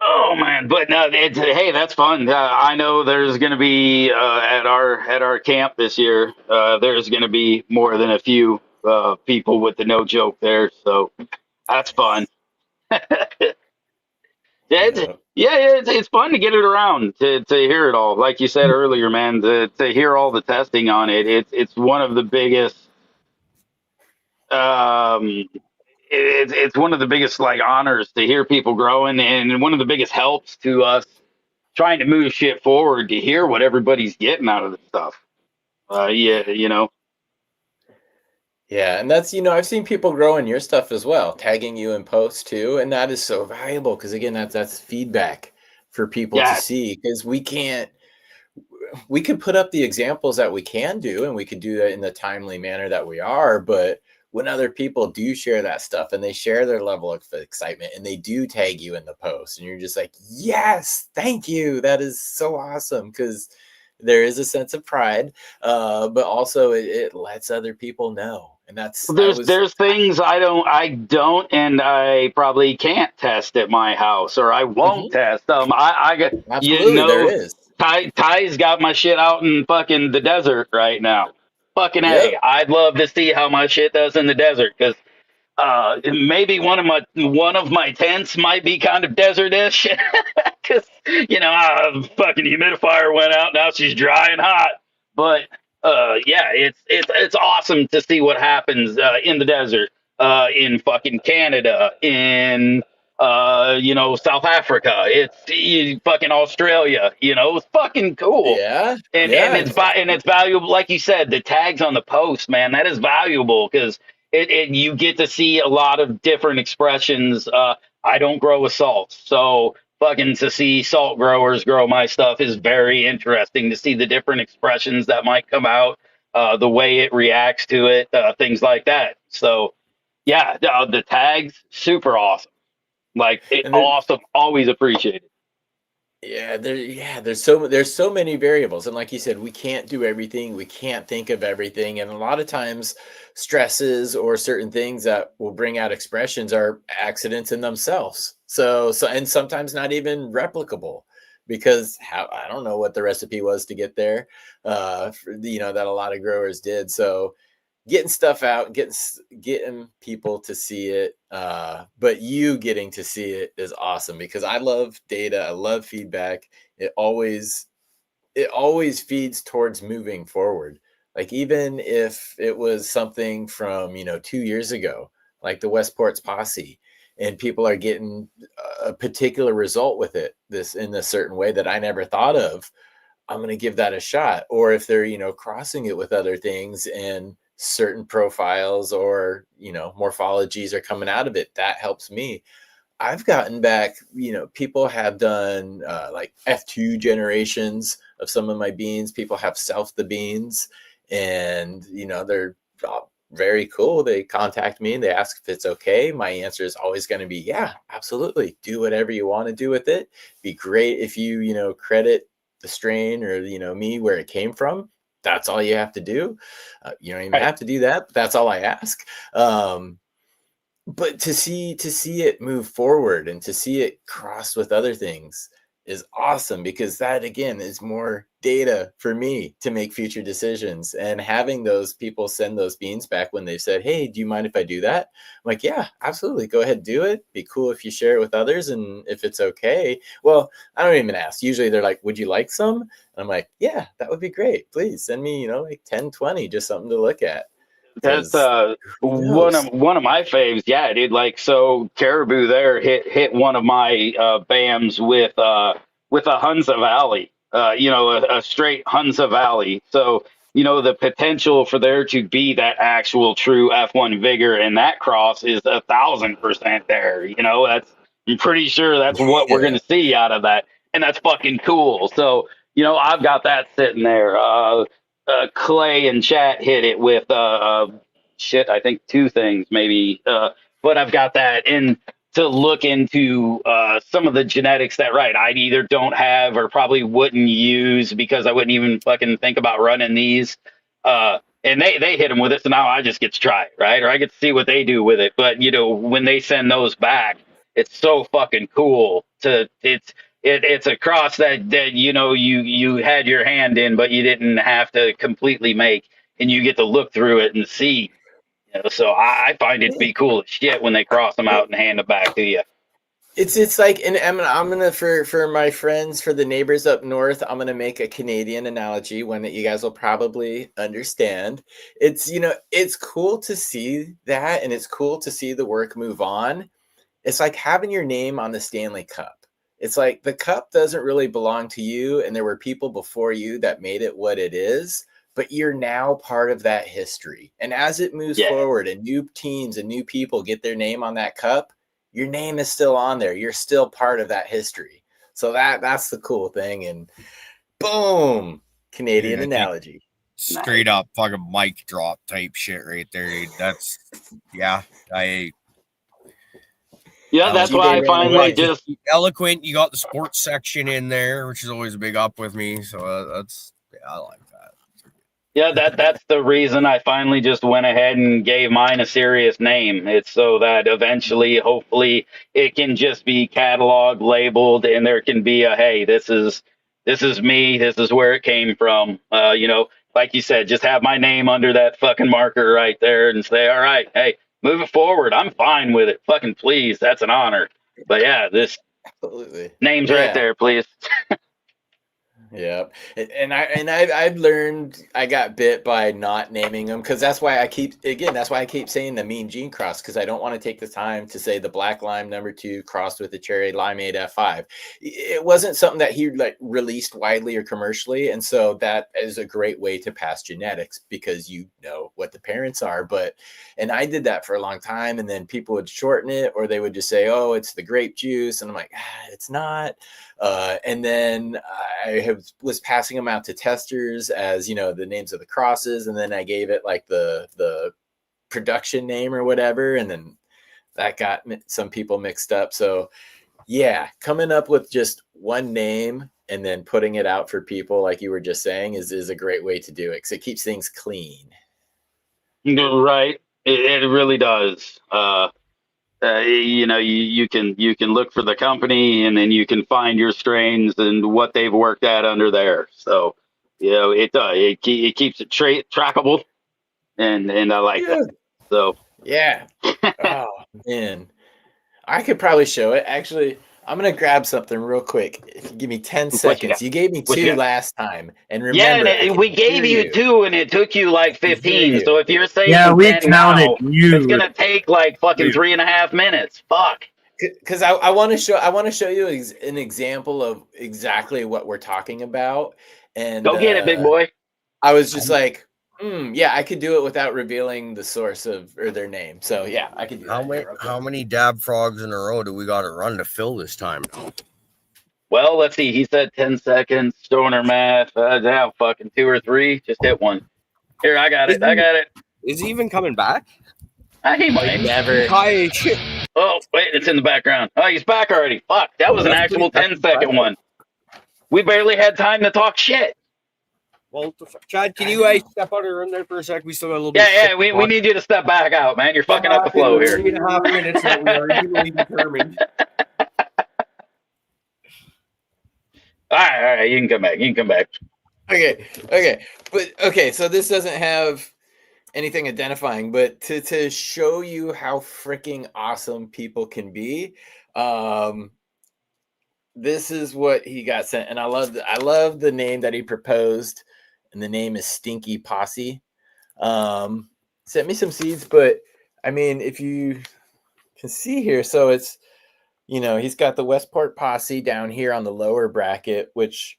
Oh man, but no, hey, that's fun. I know there's going to be at our camp this year. There's going to be more than a few people with the no joke there, so that's fun. Yeah. It's fun to get it around to hear it all. Like you said earlier, man, to hear all the testing on it. It's one of the biggest. Um, it's one of the biggest like honors to hear people growing, and one of the biggest helps to us trying to move shit forward to hear what everybody's getting out of this stuff. Yeah, you know. Yeah, and that's, I've seen people grow in your stuff as well, tagging you in posts too, and that is so valuable because again, that's feedback for people to Yeah, see because we could put up the examples that we can do and we could do that in the timely manner that we are, but when other people do share that stuff and they share their level of excitement and they do tag you in the post and you're just like, yes, thank you, that is so awesome, because there is a sense of pride, but also it lets other people know. And there's things and I probably can't test at my house, or I won't Mhm. test. I got, Absolutely, there is. Ty's got my shit out in fucking the desert right now. Fucking Yep. A, I'd love to see how my shit does in the desert, because maybe one of my tents might be kind of desert-ish, because fucking humidifier went out. Now she's dry and hot. But yeah, it's awesome to see what happens in the desert, in fucking Canada, in South Africa. Fucking Australia. It's fucking cool. Yeah. And Yeah. it's valuable, like you said, the tags on the post, man. That is valuable because you get to see a lot of different expressions. I don't grow with salt, so fucking to see salt growers grow my stuff is very interesting to see the different expressions that might come out, the way it reacts to it, things like that. So yeah, the tags super awesome, like And there, awesome, always appreciated. there's so many variables, and like you said, we can't do everything, we can't think of everything, and a lot of times stresses or certain things that will bring out expressions are accidents in themselves. So and sometimes not even replicable because how I don't know what the recipe was to get there, that a lot of growers did. So getting stuff out, getting people to see it, but you getting to see it is awesome because I love data, I love feedback. It always feeds towards moving forward. Like even if it was something from 2 years ago, like the Westport's posse, and people are getting a particular result with it, this in a certain way that I never thought of, I'm going to give that a shot. Or if they're, crossing it with other things and certain profiles or, morphologies are coming out of it, that helps me. I've gotten back, people have done like F2 generations of some of my beans. People have self the beans and, they're very cool. They contact me and they ask if it's okay. My answer is always going to be, yeah, absolutely. Do whatever you want to do with it. Be great if you, credit the strain or, me where it came from. That's all you have to do. You don't even have to do that. But that's all I ask. But to see it move forward and to see it cross with other things is awesome because that again is more data for me to make future decisions. And having those people send those beans back when they said, hey, do you mind if I do that? I'm like, yeah, absolutely, go ahead, do it. Be cool if you share it with others, and if it's okay, well, I don't even ask. Usually they're like, would you like some? And I'm like, yeah, that would be great, please send me like 10, 20, just something to look at, That's because who knows. one of my faves. Yeah, dude. Like, so Caribou there hit one of my BAMs with a Hunza Valley. A straight Hunza Valley. So the potential for there to be that actual true F1 vigor in that cross is 1,000% there. I'm pretty sure that's what we're Yeah. gonna see out of that, and that's fucking cool. So I've got that sitting there. Clay and chat hit it with shit. I think two things maybe, but I've got that in to look into some of the genetics that I either don't have or probably wouldn't use because I wouldn't even fucking think about running these. And they hit them with it, so now I just get to try it, right? Or I get to see what they do with it. But when they send those back, it's so fucking cool It's a cross that you had your hand in, but you didn't have to completely make, and you get to look through it and see. So I find it to be cool as shit when they cross them out and hand them back to you. It's like, and I'm gonna for my friends, for the neighbors up north, I'm gonna make a Canadian analogy, one that you guys will probably understand. It's it's cool to see that, and it's cool to see the work move on. It's like having your name on the Stanley Cup. It's like the cup doesn't really belong to you, and there were people before you that made it what it is, but you're now part of that history. And as it moves Yeah. forward and new teams and new people get their name on that cup, your name is still on there. You're still part of that history. So that's the cool thing. And boom, Canadian analogy. Straight up fucking mic drop type shit right there, dude. That's Yeah, that's why I finally just eloquent. You got the sports section in there, which is always a big up with me. So that's I like that. Yeah, that's the reason I finally just went ahead and gave mine a serious name. It's so that eventually, hopefully, it can just be cataloged, labeled, and there can be a, hey, this is me, this is where it came from. Like you said, just have my name under that fucking marker right there and say, all right, hey, move it forward. I'm fine with it. Fucking please, that's an honor. But yeah, this Absolutely. name's right there, please. Yeah, and I've learned I got bit by not naming them, because that's why I keep saying the Mean Gene cross, because I don't want to take the time to say the Black Lime #2 crossed with the Cherry Limeade F5. It wasn't something that he released widely or commercially, and so that is a great way to pass genetics, because you know what the parents are. And I did that for a long time, and then people would shorten it, or they would just say, oh, it's the grape juice, and I'm like, it's not. And then I was passing them out to testers as, the names of the crosses. And then I gave it like the production name or whatever. And then that got some people mixed up. So yeah, coming up with just one name and then putting it out for people, like you were just saying, is a great way to do it, because it keeps things clean. Right. It really does. You can look for the company, and then you can find your strains and what they've worked at under there. So, it keeps it trackable, and I like that. So yeah. Oh man, I could probably show it. Actually, I'm gonna grab something real quick. If you give me 10 seconds. You gave me 2 last time, and remember, we gave you 2, and it took you like 15. So if you're saying we 10 counted now, you. it's gonna take like fucking 3.5 minutes. Fuck. Because I want to show you an example of exactly what we're talking about. And go get it, big boy. I was just like, yeah, I could do it without revealing the source or their name. So yeah, I could do that. How many dab frogs in a row do we got to run to fill this time? Well, let's see. He said 10 seconds. Stoner math. Yeah, fucking 2 or 3. Just hit one. Here, I got it. Is he even coming back? He might. Never. Oh, wait, it's in the background. Oh, he's back already. Fuck, that was an actual 10-second one. We barely had time to talk shit. Well, Chad, can you step out of the room there for a sec? We still got a little bit. Yeah, we need you to step back out, man. You're fucking up the flow here. 3.5 minutes that we are evenly determined. All right, you can come back. Okay. So this doesn't have anything identifying, but to show you how freaking awesome people can be, this is what he got sent, and I love the name that he proposed, and the name is Stinky Posse. Sent me some seeds, but I mean, if you can see here, so it's, he's got the Westport Posse down here on the lower bracket, which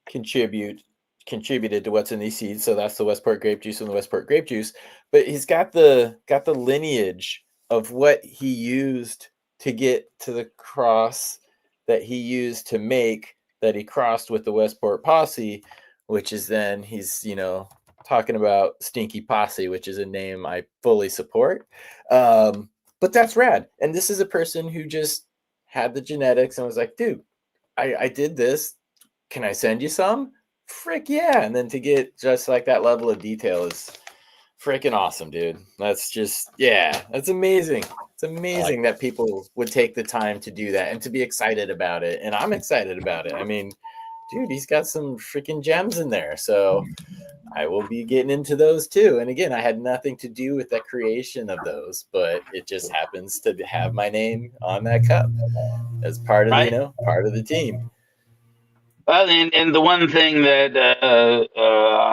contributed to what's in these seeds. So that's the Westport grape juice and the Westport grape juice. But he's got the lineage of what he used to get to the cross that he used to make, that he crossed with the Westport Posse, which is then he's, talking about Stinky Posse, which is a name I fully support. But that's rad. And this is a person who just had the genetics and was like, dude, I did this. Can I send you some? Frick yeah. And then to get just like that level of detail is freaking awesome, dude. That's just, yeah, that's amazing. It's amazing that people would take the time to do that and to be excited about it. And I'm excited about it. I mean, dude, he's got some freaking gems in there. So I will be getting into those too. And again, I had nothing to do with the creation of those, but it just happens to have my name on that cup as part of the, Right. part of the team. Well, and the one thing that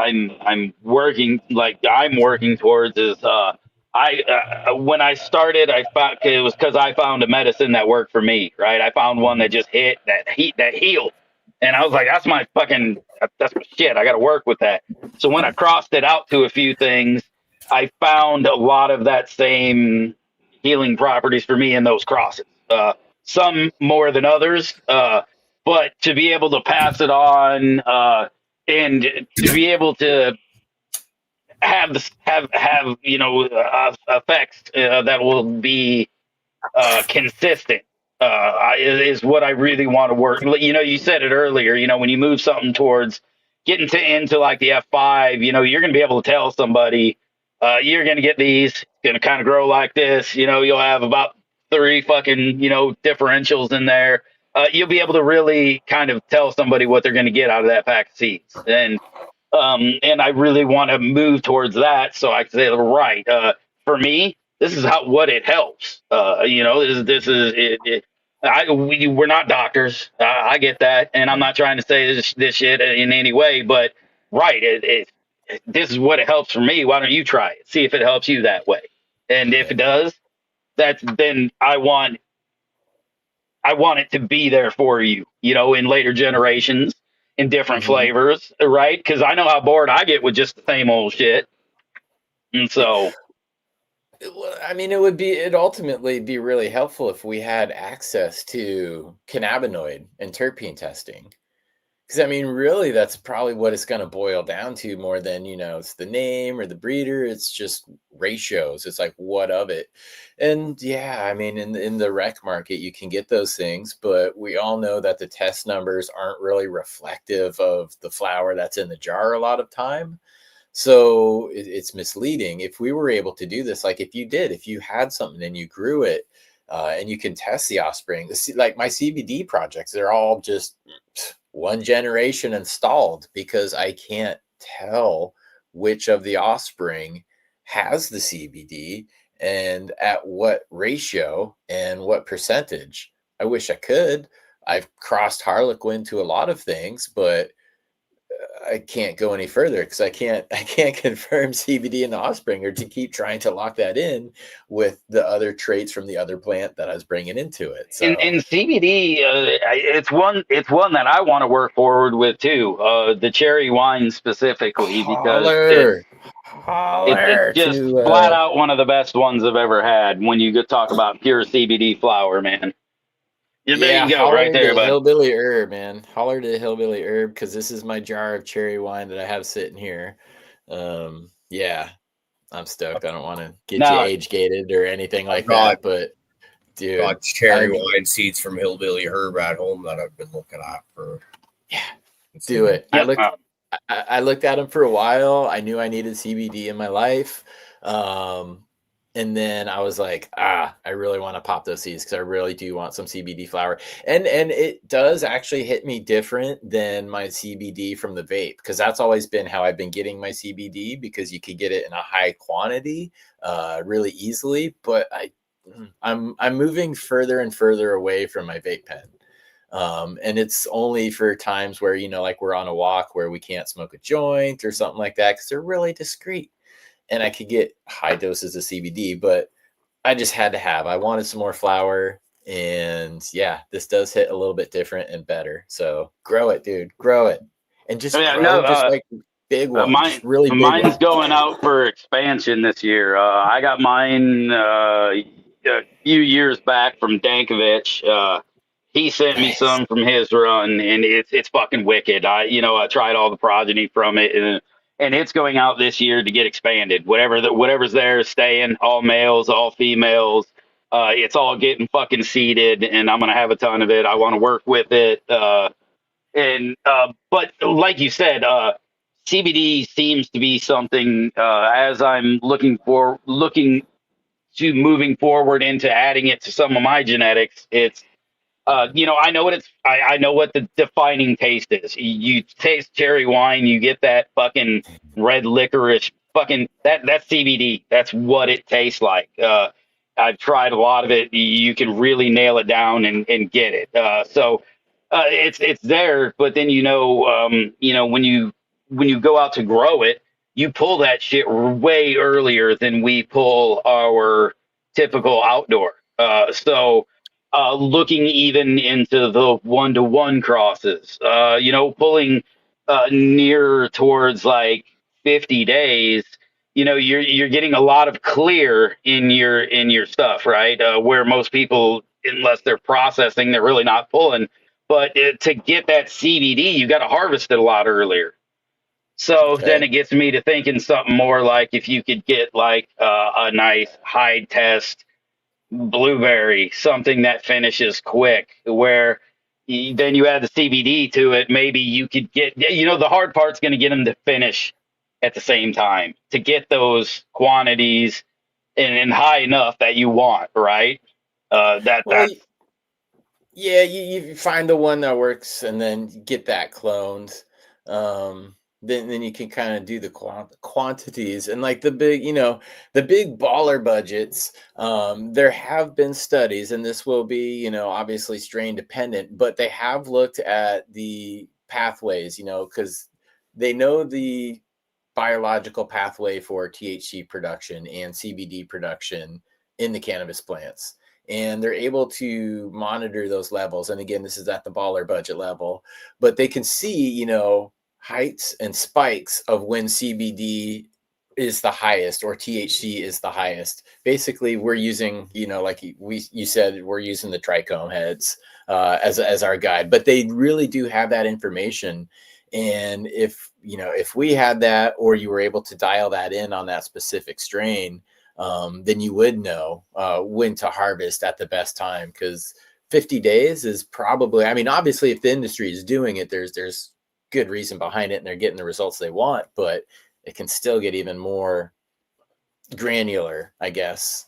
I'm working towards is when I started, I found it was because I found a medicine that worked for me. Right, I found one that just hit that healed, and I was like, that's my shit. I got to work with that. So when I crossed it out to a few things, I found a lot of that same healing properties for me in those crosses. Some more than others. But to be able to pass it on and to be able to have effects that will be consistent is what I really want to work. You said it earlier. When you move something towards getting into like the F5, you're going to be able to tell somebody you're going to get these. It's going to kind of grow like this. You'll have about 3 fucking differentials in there. You'll be able to really kind of tell somebody what they're going to get out of that pack of seeds. And I really want to move towards that. So I can say, right, for me, this is what it helps. This is it. We're not doctors. I get that. And I'm not trying to say this shit in any way, but right. This is what it helps for me. Why don't you try it? See if it helps you that way. And if it does, then I want it to be there for you, in later generations, in different flavors, right? Because I know how bored I get with just the same old shit. And so, I mean, it'd ultimately be really helpful if we had access to cannabinoid and terpene testing. Because, I mean, really, that's probably what it's going to boil down to more than, it's the name or the breeder. It's just ratios. It's like, what of it? And yeah, I mean, in the rec market, you can get those things, but we all know that the test numbers aren't really reflective of the flower that's in the jar a lot of time. So it's misleading. If we were able to do this, like if you had something and you grew it, and you can test the offspring, like my CBD projects, they're all just one generation installed because I can't tell which of the offspring has the CBD and at what ratio and what percentage. I wish I could. I've crossed Harlequin to a lot of things, but I can't go any further because I can't confirm CBD in the offspring or to keep trying to lock that in with the other traits from the other plant that I was bringing into it. So in CBD, it's one that I want to work forward with too. The cherry wine specifically, because it's just flat out one of the best ones I've ever had. When you talk about pure CBD flower, man. There you go, right there, bud. Hillbilly Herb, man. Holler to Hillbilly Herb because this is my jar of cherry wine that I have sitting here. Yeah, I'm stoked. I don't want to get you age gated or anything like that, but dude, got cherry wine seeds from Hillbilly Herb at home that I've been looking at for. Yeah, do it. I looked at them for a while. I knew I needed CBD in my life. And then I was like, I really want to pop those seeds because I really do want some CBD flower. And it does actually hit me different than my CBD from the vape because that's always been how I've been getting my CBD because you could get it in a high quantity really easily. But I'm moving further and further away from my vape pen. And it's only for times where, like we're on a walk where we can't smoke a joint or something like that because they're really discreet. And I could get high doses of CBD, but I just had to I wanted some more flower. And yeah, this does hit a little bit different and better. So grow it, dude. Grow it. And just like big ones. Really big mine's ones. going out for expansion this year. I got mine a few years back from Dankovich. He sent me some from his run, and it's fucking wicked. I tried all the progeny from it, and it's going out this year to get expanded. Whatever's there is staying. All males, all females. It's all getting fucking seeded, and I'm gonna have a ton of it. I want to work with it. But like you said, CBD seems to be something as I'm looking to moving forward into adding it to some of my genetics. It's I know what I know what the defining taste is. You taste cherry wine, you get that fucking red licorice, fucking that's CBD. That's what it tastes like. I've tried a lot of it. You can really nail it down and get it. It's there, but then when you go out to grow it, you pull that shit way earlier than we pull our typical outdoor. Looking even into the 1-to-1 crosses, pulling near towards like 50 days, you're getting a lot of clear in your stuff, right? Where most people, unless they're processing, they're really not pulling. But to get that CBD, you got to harvest it a lot earlier. So then Okay. it gets me to thinking something more like if you could get like a nice high test blueberry, something that finishes quick, where then you add the CBD to it. Maybe you could get, the hard part's going to get them to finish at the same time to get those quantities and high enough that you want, right? Well, yeah, you find the one that works and then get that cloned. Then you can kind of do the quantities and like the big, the big baller budgets. There have been studies, and this will be, obviously strain dependent, but they have looked at the pathways, because they know the biological pathway for THC production and CBD production in the cannabis plants. And they're able to monitor those levels. And again, this is at the baller budget level, but they can see, heights and spikes of when CBD is the highest or THC is the highest. Basically, we're using, like you said, we're using the trichome heads as our guide, but they really do have that information. And if we had that, or you were able to dial that in on that specific strain, then you would know when to harvest at the best time. Because 50 days is probably, obviously if the industry is doing it, there's good reason behind it and they're getting the results they want, but it can still get even more granular, I guess,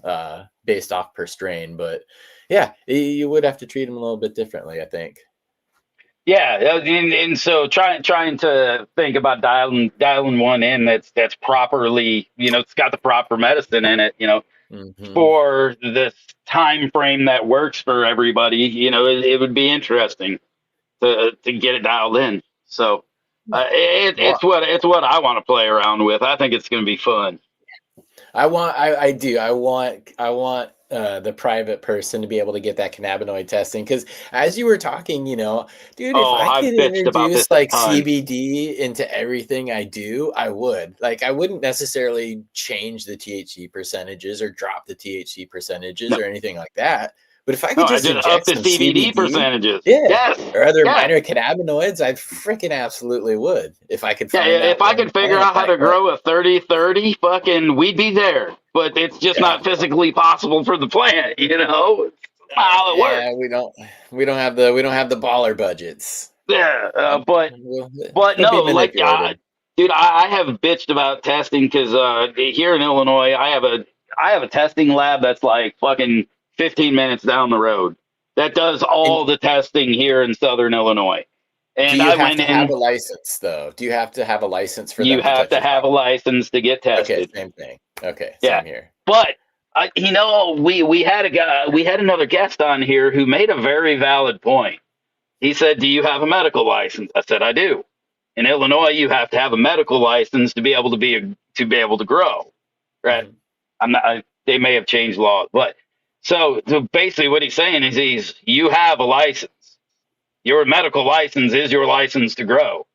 based off per strain. But yeah, you would have to treat them a little bit differently, I think. Yeah, and so trying to think about dialing one in that's properly, it's got the proper medicine in it, for this time frame that works for everybody. It would be interesting to get it dialed in. So it's what I want to play around with. I think it's going to be fun. I want the private person to be able to get that cannabinoid testing, because as you were talking, dude, if I I've could bitched about introduce this a like ton. CBD into everything I do, I would. Like, I wouldn't necessarily change the THC percentages or drop the THC percentages or anything like that. But if I could I just just up inject the some CBD CBD, percentages. yeah, Yes. or other Yeah. minor cannabinoids, I freaking absolutely would if I could find Yeah, that if I one could figure plant out how to grow a 30-30, fucking, we'd be there. But it's just not physically possible for the plant, It's not how it works. Yeah, we don't have the baller budgets. Yeah, but It'll be no, like, manipulated. dude, I have bitched about testing because here in Illinois, I have a testing lab that's like fucking 15 minutes down the road that does all And the testing here in Southern Illinois. do And you I have went to have in. a license though? Do you have to have a license for You them to have touch to your have a flower? license to get Okay, tested. same thing. Okay, Yeah, same here. but we had another guest on here who made a very valid point. He said, "Do you have a medical license?" I said, "I do." In Illinois, you have to have a medical license to be able to grow, right? Mhm. They may have changed laws, but so basically, what he's saying is you have a license. Your medical license is your license to grow.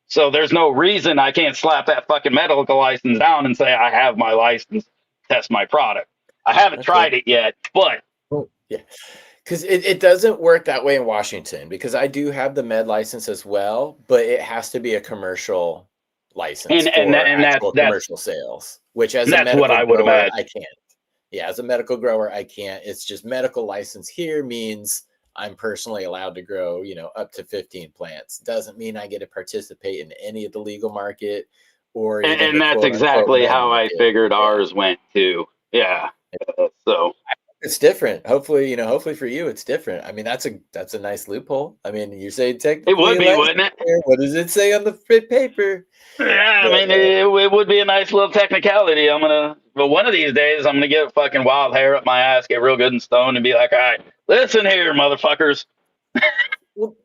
So there's no reason I can't slap that fucking medical license down and say I have my license, test my product. I haven't Okay. tried it yet, but Yeah. Because it doesn't work that way in Washington, because I do have the med license as well, but it has to be a commercial license for and actual commercial sales, which as a that's what medical I would grower, imagine. I can't. Yeah, as a medical grower, I can't. It's just medical license here means I'm personally allowed to grow, up to 15 plants. Doesn't mean I get to participate in any of the legal market or even And the that's quote unquote exactly med how I market. figured Yeah. ours went too. Yeah. So It's different. Hopefully for you, it's different. I mean, that's a nice loophole. I mean, you say it technically would be, less. wouldn't it? What does it say on the paper? Yeah, I But, mean, it would be a nice little technicality. But one of these days, I'm gonna get fucking wild hair up my ass, get real good and stoned, and be like, all right, listen here, motherfuckers.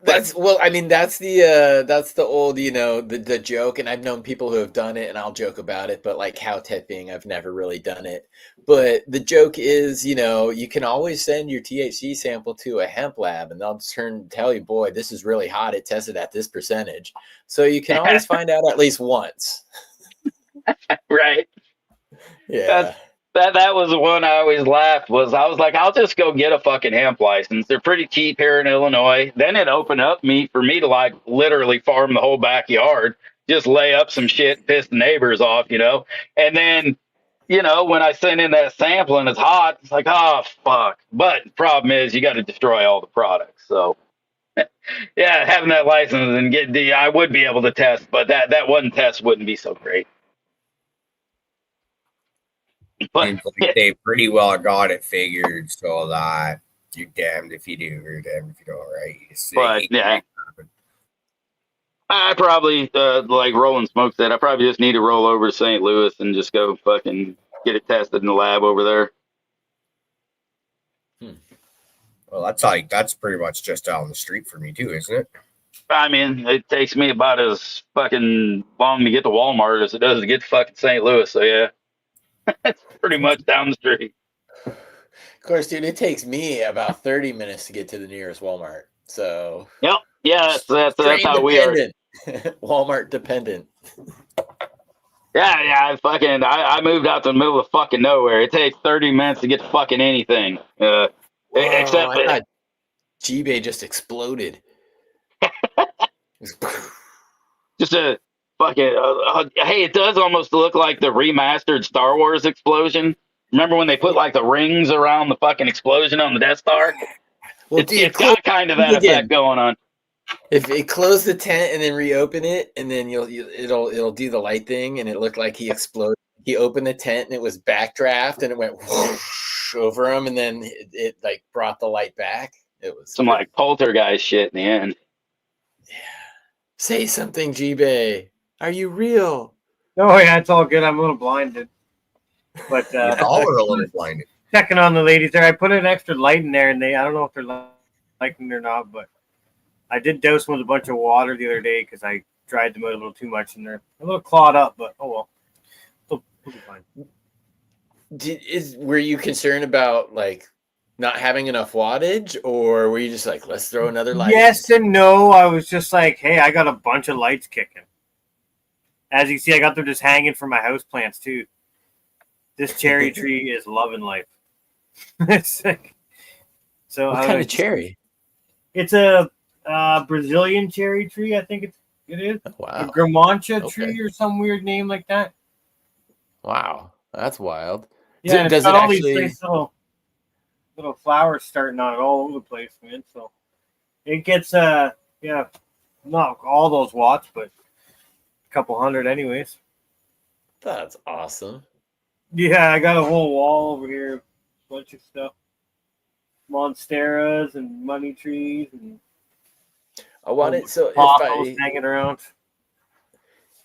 I mean, that's the old, the joke, and I've known people who have done it, and I'll joke about it, but like cow tipping, I've never really done it. But the joke is, you can always send your THC sample to a hemp lab, and they'll tell you, boy, this is really hot. It tested at this percentage, so you can always find out at least once. Right. Yeah. That was the one I always laughed was I was like, I'll just go get a fucking hemp license. They're pretty cheap here in Illinois. Then it opened up for me to like literally farm the whole backyard, just lay up some shit, piss the neighbors off, And then, when I send in that sample and it's hot, it's like, oh fuck. But the problem is you got to destroy all the products. So yeah, having that license and I would be able to test, but that one test wouldn't be so great. But Seems like they pretty well got it figured so that you're damned if you do or damned if you don't, right? but yeah, I probably like Rolling Smoke said, I probably just need to roll over to St. Louis and just go fucking get it tested in the lab over there. Well, that's pretty much just down the street for me too, isn't it? I mean, it takes me about as fucking long to get to Walmart as it does to get to fucking St. Louis. So yeah, it's pretty much down the street. Of course, dude, it takes me about 30 minutes to get to the nearest Walmart. So Yep, yeah, that's how we are. Walmart dependent. Yeah, I moved out to the middle of fucking nowhere. It takes 30 minutes to get to fucking anything. Except I thought G-Bay just exploded. Just a fucking hey, it does almost look like the remastered Star Wars explosion. Remember when they put like the rings around the fucking explosion on the Death Star? Well, it's got kind of that effect going on. If it close the tent and then reopen it, and then it'll do the light thing, and it looked like he exploded. He opened the tent and it was backdraft, and it went whoosh over him, and then it like brought the light back. It was some like poltergeist shit in the end. Yeah. Say something, G-Bay. Are you real? Oh yeah, it's all good. I'm a little blinded, but all are a little blinded. Checking on the ladies there. I put an extra light in there, and I don't know if they're liking it or not, but I did dose them with a bunch of water the other day because I dried them out a little too much, and they're a little clawed up. But oh well, they'll be fine. Were you concerned about like not having enough wattage, or were you just like, let's throw another light? Yes and no. I was just like, hey, I got a bunch of lights kicking. As you can see, I got them just hanging from my house plants too. This cherry tree is loving life. It's like, so what kind of cherry? It's a Brazilian cherry tree. I think it is. Oh, wow. A Gramantia tree or some weird name like that. Wow, that's wild. Yeah, does it all actually? These nice little flowers starting on it all over the place, man. So it gets not all those watts, but a couple hundred anyways. That's awesome. Yeah, I got a whole wall over here, a bunch of stuff. Monsteras and money trees and I want it so if hanging around.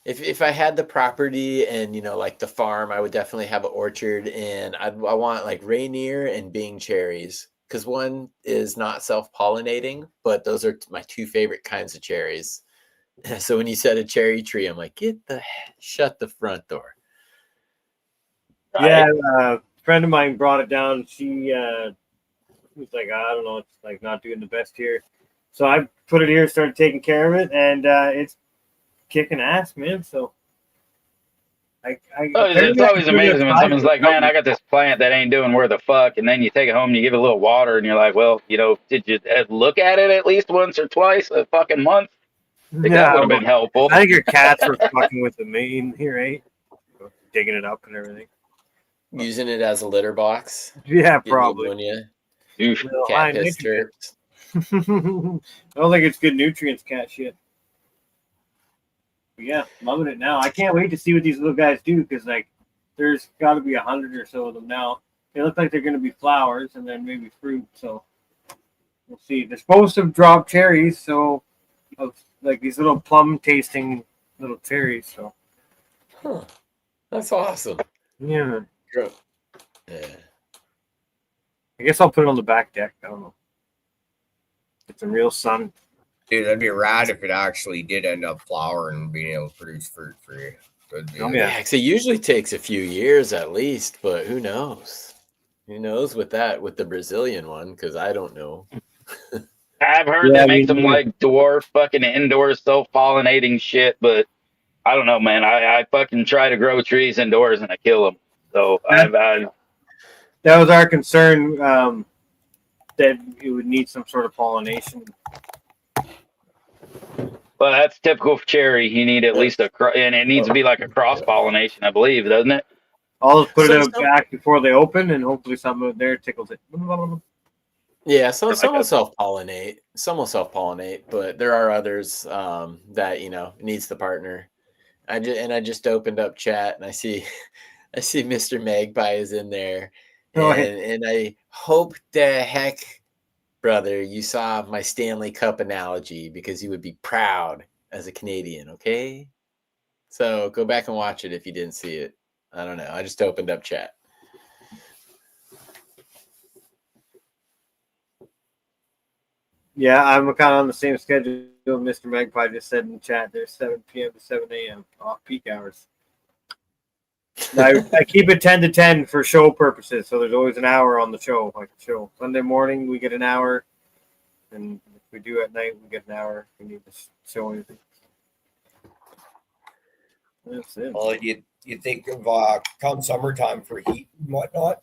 If I had the property and like the farm, I would definitely have an orchard, and I want like Rainier and Bing cherries, because one is not self-pollinating, but those are my two favorite kinds of cherries. So when you said a cherry tree, I'm like, shut the front door. Yeah, a friend of mine brought it down. She was like, I don't know, it's like not doing the best here. So I put it here, started taking care of it, and it's kicking ass, man. So it's always amazing when someone's like, man, I got this plant that ain't doing where the fuck, and then you take it home and you give it a little water, and you're like, well, did you look at it at least once or twice a fucking month? That would have been helpful. I think your cats were fucking with the main here, right? Digging it up and everything. Using it as a litter box. Yeah, probably. Cat piss chirps. I don't think it's good nutrients, cat shit. But yeah, loving it now. I can't wait to see what these little guys do because like there's got to be 100 or so of them now. They look like they're going to be flowers and then maybe fruit. So we'll see. They're supposed to drop cherries, so like these little plum tasting little cherries. So That's awesome. yeah, Yeah. I guess I'll put it on the back deck. I don't know. It's a real sun. Dude, that'd be rad if it actually did end up flowering and being able to produce fruit for you. Oh, Yeah, 'cause it usually takes a few years at least, but who knows? Who knows with the Brazilian one? Because I don't know. I've heard Yeah, they make some neither. like dwarf fucking indoor self pollinating shit, but I don't know, man. I fucking try to grow trees indoors and I kill them. So That was our concern, that it would need some sort of pollination. well, that's typical for cherry. You need at least and it needs to be like a cross pollination, I believe, doesn't it? I'll just put it So- out back before they open, and hopefully something out there tickles it. Yeah, some Like will a- self-pollinate. Some will self-pollinate, but there are others that needs the partner. I just opened up chat and I see Mr. Magpie is in there, Oh, and I hope the heck, brother, you saw my Stanley Cup analogy because you would be proud as a Canadian. Okay, so go back and watch it if you didn't see it. I don't know. I just opened up chat. Yeah, I'm kind of on the same schedule. Mr. Magpie just said in the chat there's 7 p.m. to 7 a.m. off peak hours. I keep it 10 to 10 for show purposes, so there's always an hour on the show. Like the show Sunday morning, we get an hour, and if we do at night, we get an hour. If we need to show anything. That's it. Well, you think of come summertime for heat and whatnot.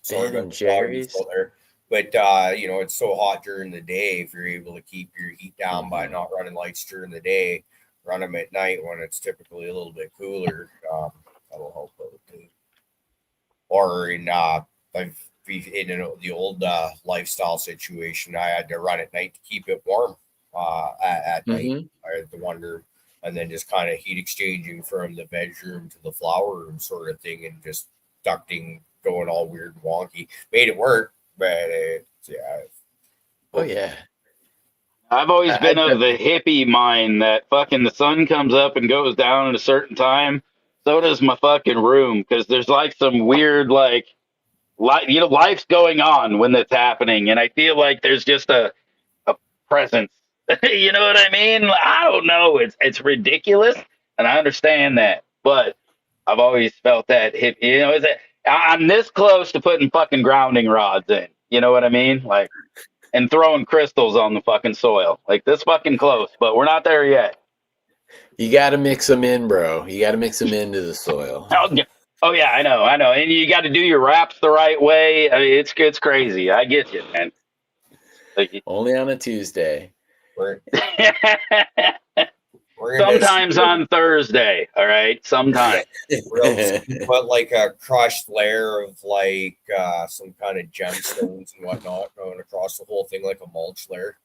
Ben and Jerry's. There. But it's so hot during the day. If you're able to keep your heat down by not running lights during the day, run them at night when it's typically a little bit cooler. That'll help out too. Or in the old lifestyle situation, I had to run at night to keep it warm at night. I had to wonder, and then just kind of heat exchanging from the bedroom to the flower room sort of thing, and just ducting going all weird and wonky. Made it work. But Oh yeah. I've always been of the hippie mind that fucking the sun comes up and goes down at a certain time. So does my fucking room, because there's like some weird life's going on when that's happening, and I feel like there's just a presence. You know what I mean? I don't know. It's ridiculous, and I understand that, but I've always felt that I'm this close to putting fucking grounding rods in. You know what I mean? Like, and throwing crystals on the fucking soil. Like, this fucking close, but we're not there yet. You got to mix them in, bro. You got to mix them into the soil. Oh yeah, I know. And you got to do your wraps the right way. I mean, it's crazy. I get you, man. Like, Only on a Tuesday. sometimes on Thursday. All right, sometimes. But like a crushed layer of some kind of gemstones and whatnot going across the whole thing like a mulch layer.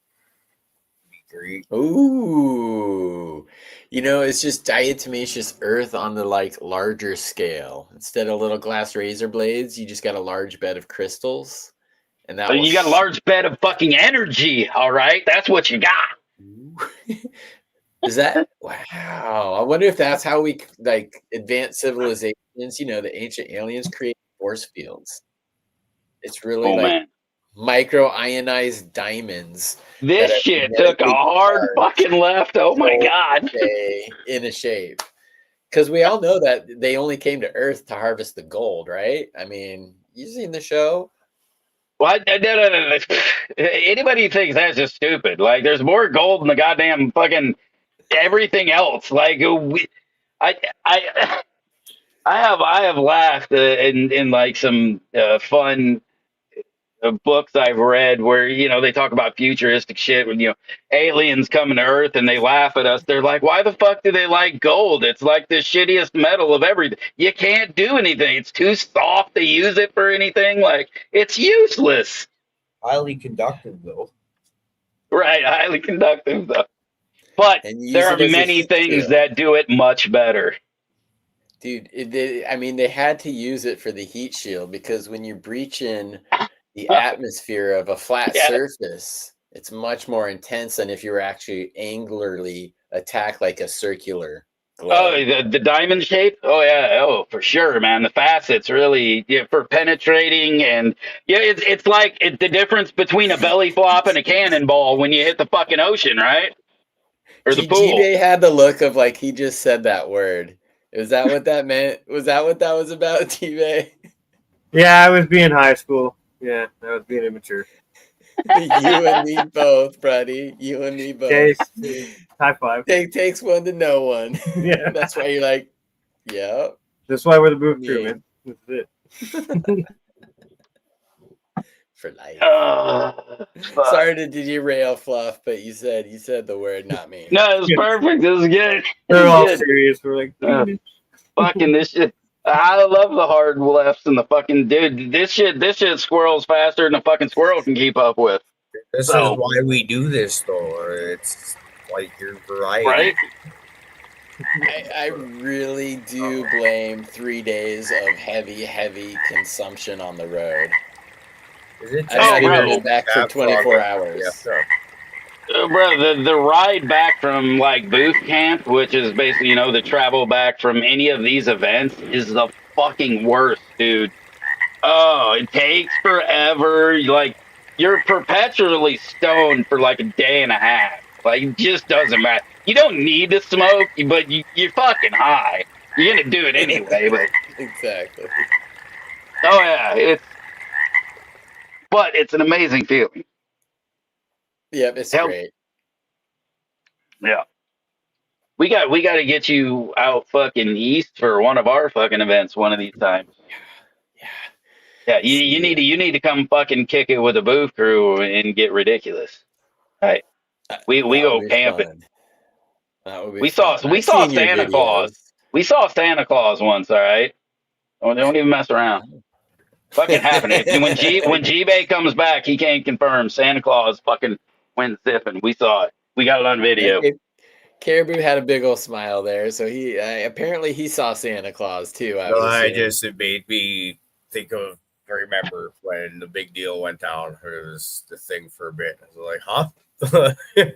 Be great. Ooh, it's just diatomaceous earth on the larger scale. Instead of little glass razor blades, you just got a large bed of crystals, and that You got a large bed of fucking energy. All right, that's what you got. Is that wow? I wonder if that's how we advanced civilizations. The ancient aliens create force fields. It's really micro ionized diamonds. This shit took a hard fucking left. Oh my god! In a shape, because we all know that they only came to Earth to harvest the gold, right? I mean, you seen the show? What? No. Anybody who thinks that's just stupid. Like, there's more gold in the goddamn fucking everything else. Like, I have laughed in like some fun books I've read where they talk about futuristic shit when aliens coming to Earth and they laugh at us. They're like, why the fuck do they like gold? It's like the shittiest metal of everything. You can't do anything. It's too soft to use it for anything. Like, it's useless. Highly conductive, though. Right, highly conductive though. But And you use there are it as a many heat things shield. that do it much better. Dude, they had to use it for the heat shield because when you breach in the atmosphere of a flat Yeah. surface, it's much more intense than if you were actually angularly attacked like a circular Oh, globe. the diamond shape? Oh yeah, oh for sure, man. The facets really for penetrating and it's like the difference between a belly flop and a cannonball when you hit the fucking ocean, right? Or the pool. G-Bay had the look of like he just said that word. Is that what that meant? Was that what that was about, T-Bay? Yeah, I was being high school. Yeah, I was being immature. You and me both, buddy. You and me both. Case, high five. Takes one to know one. Yeah. That's why you're like, yeah. That's why we're the booth Me. crew, man. That's it. For life. Fuck. Sorry to derail Fluff, but you said the word, not me. No, it's perfect. This is good. They're all Good. serious. We're like, Fucking this shit. I love the hard lefts and the fucking dude. This shit squirrels faster than a fucking squirrel can keep up with. This So- is why we do this, though. It's like your variety. Right? I really do blame 3 days of heavy consumption on the road. Is it I've not bro. even been back for 24 hours. Yeah. Bro, the ride back from like boot camp, which is basically the travel back from any of these events, is the fucking worst, dude. Oh, it takes forever. Like you're perpetually stoned for like a day and a half. Like it just doesn't matter. You don't need to smoke, but you're fucking high. You're gonna do it anyway. But Exactly. oh yeah, but it's an amazing feeling. Yep, it's Hell- great. Yeah. We got to get you out fucking east for one of our fucking events one of these times. Yeah, you need to come fucking kick it with a booth crew and get ridiculous. Right. We That go would be camping. fun. That would be We saw fun. we I've saw seen your Santa Claus. videos. We saw Santa Claus once, all right? Don't even mess around. Fucking happening. When G-Bay comes back, he can't confirm Santa Claus fucking went zipping. We saw it. We got it on video. Caribou had a big old smile there, so he apparently he saw Santa Claus too. It made me think of. I remember when the big deal went down. It was the thing for a bit. I was like, huh?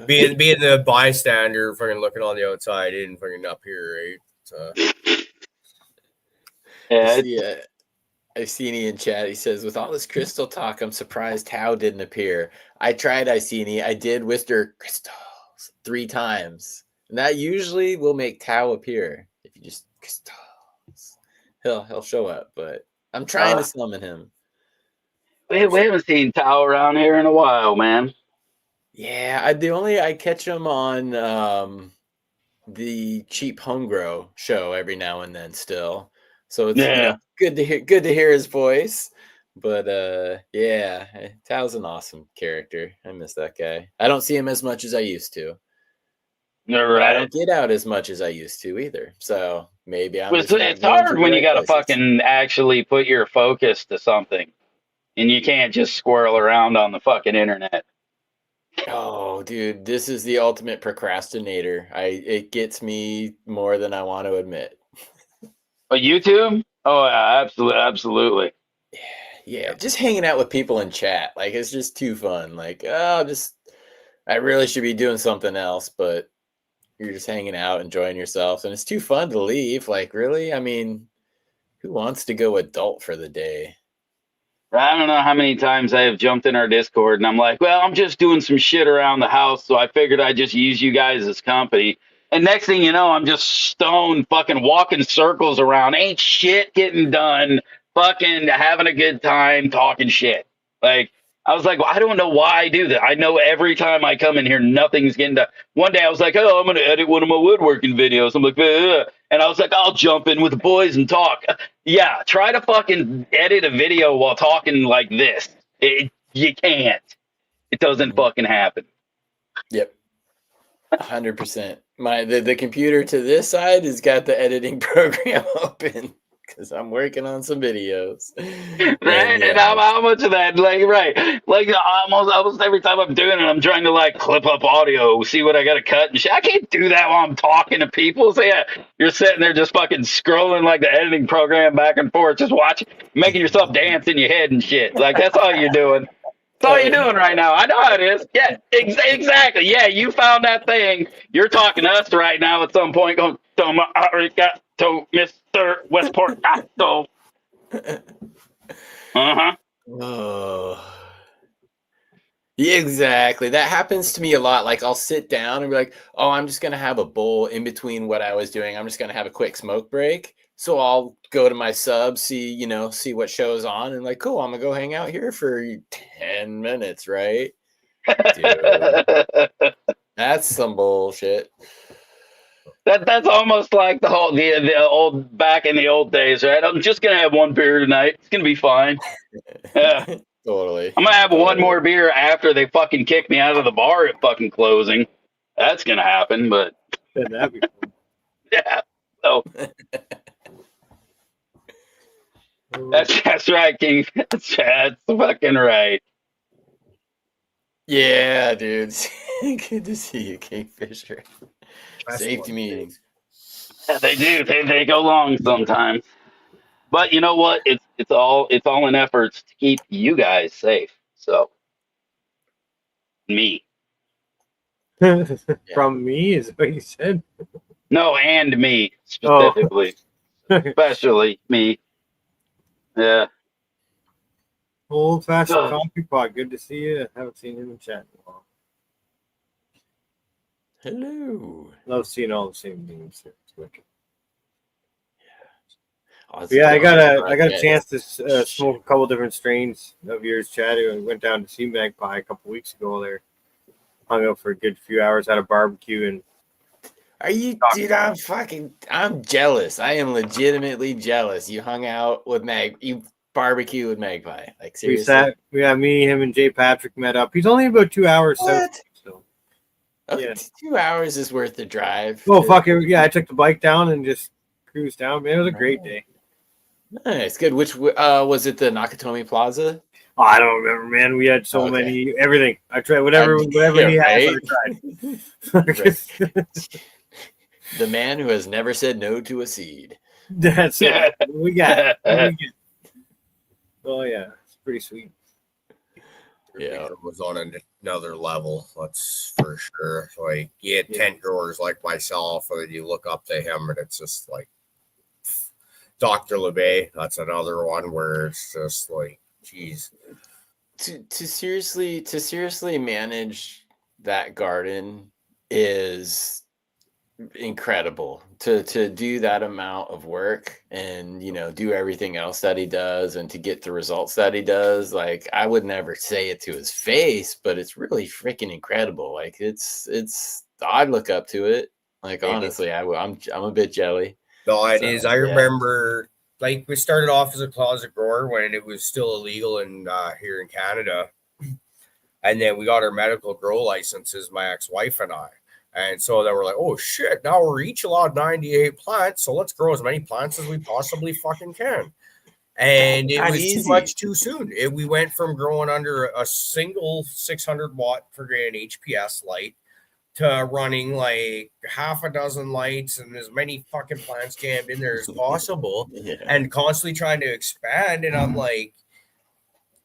being the bystander, fucking looking on the outside and fucking up here, right? So. Yeah, I've seen he in chat. He says, with all this crystal talk, I'm surprised Tao didn't appear. I tried Iceni. I did whisper crystals 3 times. And that usually will make Tao appear. If you just crystals. He'll show up, but I'm trying to summon him. we haven't seen Tao around here in a while, man. Yeah, I catch him on the Cheap Homegrow show every now and then still. So it's good to hear his voice. But yeah, Tao's an awesome character. I miss that guy. I don't see him as much as I used to. But I don't get out as much as I used to either. So maybe it's hard when you gotta fucking actually put your focus to something. And you can't just squirrel around on the fucking internet. Oh, dude, this is the ultimate procrastinator. It gets me more than I want to admit. But YouTube? Oh, yeah, absolutely. Yeah, just hanging out with people in chat. Like, it's just too fun. Like, I really should be doing something else, but you're just hanging out, enjoying yourself, and it's too fun to leave. Like, really? I mean, who wants to go adult for the day? I don't know how many times I have jumped in our Discord and I'm like, well, I'm just doing some shit around the house, so I figured I'd just use you guys as company. And next thing you know, I'm just stoned, fucking walking circles around, ain't shit getting done, fucking having a good time, talking shit. Like, I was like, well, I don't know why I do that. I know every time I come in here, nothing's getting done. One day I was like, oh, I'm going to edit one of my woodworking videos. I'm like, ugh. And I was like, I'll jump in with the boys and talk. Yeah, try to fucking edit a video while talking like this. You can't. It doesn't fucking happen. Yep. 100%. The computer to this side has got the editing program open because I'm working on some videos. Right, And and yeah, how much of that, like, right, like almost every time I'm doing it, I'm trying to like clip up audio, see what I got to cut and shit. I can't do that while I'm talking to people. So yeah, you're sitting there just fucking scrolling like the editing program back and forth, just watching, making yourself dance in your head and shit. Like that's all you're doing. That's all you're doing right now. I know how it is. Yeah, exactly. Yeah, you found that thing. You're talking to us right now at some point, going, "Toma arigato, Mr. Westport." Uh-huh. oh. Yeah, exactly. That happens to me a lot. Like I'll sit down and be like, "Oh, I'm just gonna have a bowl in between what I was doing. I'm just gonna have a quick smoke break." So I'll go to my sub, see what show's on, and like, cool, I'm gonna go hang out here for 10 minutes, right? Dude, that's some bullshit. That's almost like the old back in the old days, right? I'm just gonna have one beer tonight. It's gonna be fine. Yeah. Totally. I'm gonna have one Totally. more beer after they fucking kick me out of the bar at fucking closing. That's gonna happen, but That'd be cool. yeah. So that's right, King. That's fucking right. Yeah, dude. Good to see you, Kingfisher. Best Safety one. meetings. Yeah, they do. They go long sometimes. But you know what? It's all in efforts to keep you guys safe. So me. From me is what you said. No, and me Oh, specifically. Especially me. Yeah. old fashioned Oh. coffee pot. Good to see you. Haven't seen him in chat in a while. Hello. Love seeing all the same names. It's wicked. Oh, But yeah, I got a Yeah, chance to smoke a couple different strains of yours, Chad. I went down to see Magpie a couple weeks ago. There, hung out for a good few hours, had a barbecue, and Are you, dude? I'm jealous. I am legitimately jealous. You hung out with you barbecue with Magpie. Like we seriously? sat. Yeah, me, him, and Jay Patrick met up. He's only about 2 hours south. What? So Okay, yeah. 2 hours is worth the drive. Oh fuck it! Yeah, I took the bike down and just cruised down. Man, it was a great day. Nice, good. Which was it? The Nakatomi Plaza? Oh, I don't remember, man. We had so many everything. I tried whatever Yeah, he right? has. I tried. Right. The man who has never said no to a seed. That's it. We got. Oh yeah, it's pretty sweet. Yeah, It was on another level. That's for sure. Like you had tent growers like myself, and then you look up to him, and it's just like Dr. LeBay. That's another one where it's just like, geez. to seriously manage that garden is incredible. To do that amount of work and do everything else that he does and to get the results that he does, like I would never say it to his face, but it's really freaking incredible. Like it's I'd look up to it. Like honestly, I'm a bit jelly. No, it is. I Yeah. remember, like, we started off as a closet grower when it was still illegal in here in Canada, and then we got our medical grow licenses, my ex-wife and I, and so then we're like, oh shit, now we're each allowed 98 plants, so let's grow as many plants as we possibly fucking can. And it Not was easy. too much too soon. We went from growing under a single 600 watt per grain HPS light to running like half a dozen lights and as many fucking plants jammed in there as possible, and constantly trying to expand. And I'm like,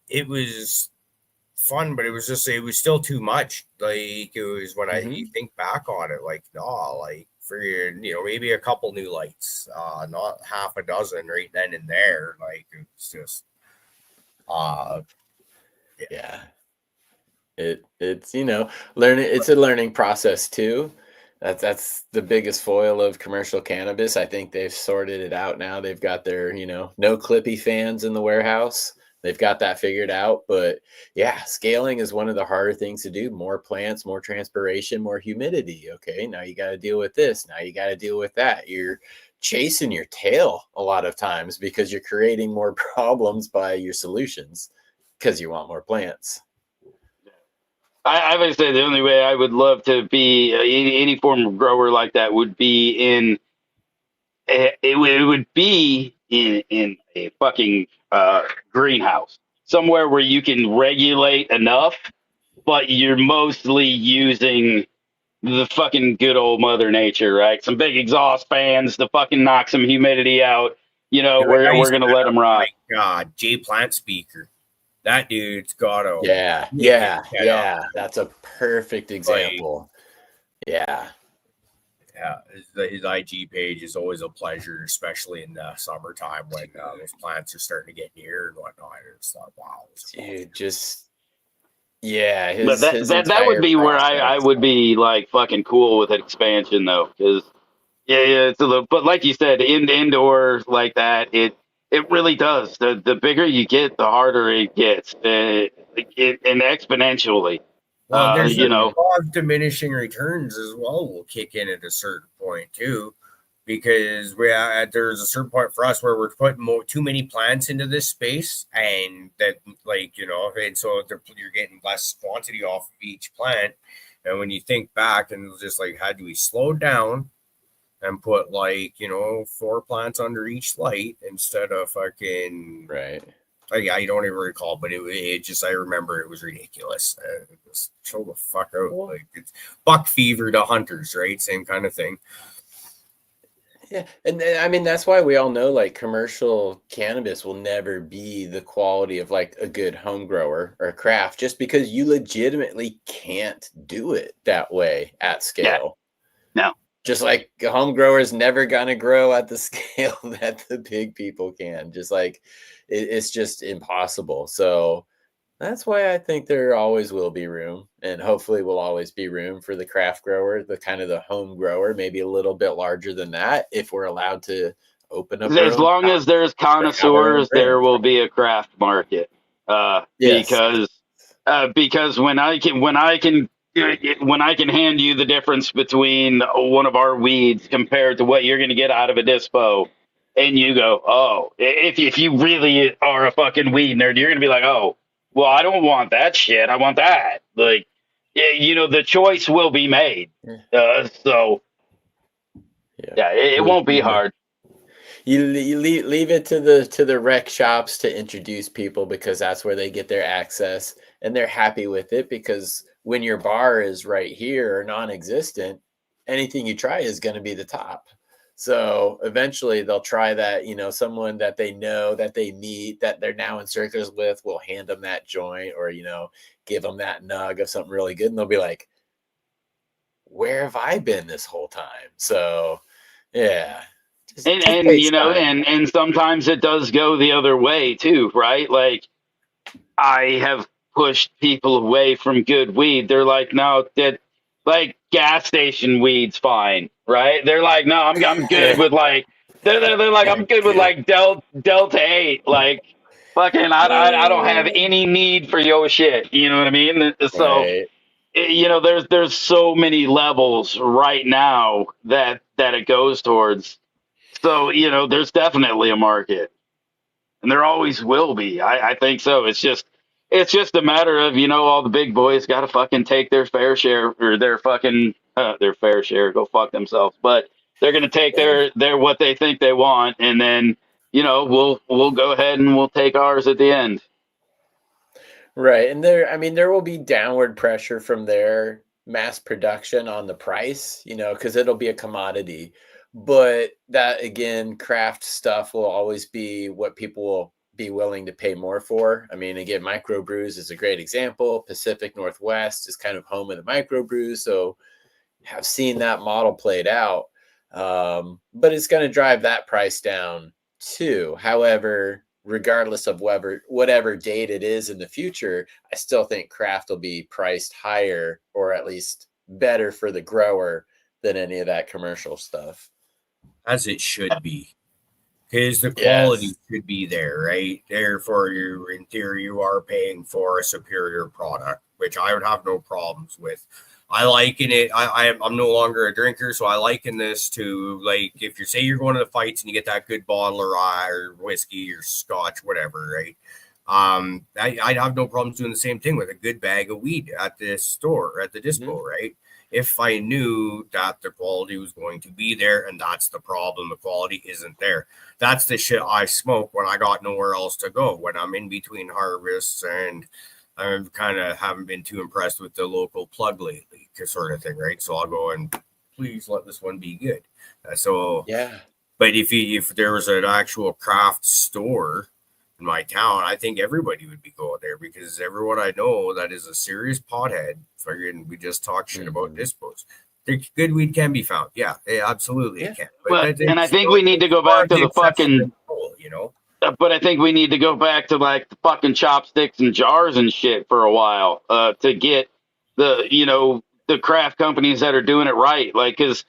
it was fun, but it was still too much. Like it was when you think back on it, like, no, like for your, maybe a couple new lights, not half a dozen right then and there. Like it's just, yeah. It's learning. It's a learning process too. That's the biggest foil of commercial cannabis. I think they've sorted it out now. They've got their no clippy fans in the warehouse. They've got that figured out. But yeah, scaling is one of the harder things to do. More plants, more transpiration, more humidity. Okay, now you got to deal with this. Now you got to deal with that. You're chasing your tail a lot of times because you're creating more problems by your solutions because you want more plants. I would say the only way I would love to be any form of grower like that would be it would be in a fucking greenhouse, somewhere where you can regulate enough, but you're mostly using the fucking good old Mother Nature, right? Some big exhaust fans to fucking knock some humidity out. You know, Like I we're used to gonna let them rock. like J Plant speaker. That dude's got a Yeah, wicked yeah, setup. yeah. That's a perfect example. Yeah. Yeah, his IG page is always a pleasure, especially in the summertime when those plants are starting to get near and whatnot. It's like, wow, Dude, just yeah, But his that would entire be where I process. would be like fucking cool with an expansion though, because yeah, it's a little. But like you said, indoor like that, it really does. The bigger you get, the harder it gets, and exponentially. well, there's You a know, law of diminishing returns as well. Will kick in at a certain point too, because there's a certain point for us where we're putting too many plants into this space, and that and so you're getting less quantity off of each plant. And when you think back, and it's just like, how do we slow down and put 4 plants under each light instead of fucking Right. I don't even recall, but it just I remember it was ridiculous. Just chill the fuck out. Like it's buck fever to hunters, right? Same kind of thing. Yeah, and I mean that's why we all know like commercial cannabis will never be the quality of like a good home grower or craft, just because you legitimately can't do it that way at yeah, scale. no. Just like a home grower is never gonna grow at the scale that the big people can. Just like it's just impossible. So that's why I think there always will be room, and hopefully will always be room for the craft grower, the kind of the home grower, maybe a little bit larger than that, if we're allowed to open up our As own long shop as there's or have our own connoisseurs, there brand. will be a craft market. Yes. Because when I can hand you the difference between one of our weeds compared to what you're going to get out of a dispo, and you go, oh, if you really are a fucking weed nerd, you're going to be like, oh, well, I don't want that shit. I want that. Like, the choice will be made. Yeah. So yeah, it won't be hard. You leave it to the rec shops to introduce people, because that's where they get their access, and they're happy with it, because when your bar is right here or non-existent, anything you try is going to be the top. So eventually they'll try that, someone that they know, that they meet, that they're now in circles with, will hand them that joint, or give them that nug of something really good, and they'll be like, where have I been this whole time? So yeah. Just And takes time. and sometimes it does go the other way too, right? Like I have pushed people away from good weed. They're like, no, that like gas station weed's fine, right? They're like, no, I'm good with like they're like, I'm good with like Delta 8, like fucking I don't have any need for your shit. You know what I mean? So Right. there's so many levels right now that it goes towards. So, there's definitely a market, and there always will be. I think so. It's just a matter of, all the big boys got to fucking take their fair share, or their fair share, go fuck themselves. But they're going to take their what they think they want, and then, we'll go ahead and we'll take ours at the end. Right. And there will be downward pressure from their mass production on the price, because it'll be a commodity. But that, again, craft stuff will always be what people will be willing to pay more for. I mean, again, microbrews is a great example. Pacific Northwest is kind of home of the microbrews. So have seen that model played out. But it's going to drive that price down too. However, regardless of whatever date it is in the future, I still think craft will be priced higher, or at least better for the grower, than any of that commercial stuff. As it should be. Because the quality Yes. should be there, right? Therefore, in theory, you are paying for a superior product, which I would have no problems with. I liken it. I'm no longer a drinker, so I liken this to, like, if you say you're going to the fights and you get that good bottle of rye or whiskey or scotch, whatever, right? I'd have no problems doing the same thing with a good bag of weed at the store, at the dispo, right? If I knew that the quality was going to be there, and that's the problem, the quality isn't there. That's the shit I smoke when I got nowhere else to go, when I'm in between harvests and I kind of haven't been too impressed with the local plug lately, sort of thing, right? So I'll go and please let this one be good. Yeah. But if there was an actual craft store in my town, I think everybody would be going there, because everyone I know that is a serious pothead, figuring we just talk shit about dispos. Good weed can be found. Yeah, absolutely it can. But and I think we need to go back to the fucking, you know. But I think we need to go back to like the fucking chopsticks and jars and shit for a while to get the craft companies that are doing it right. Like, because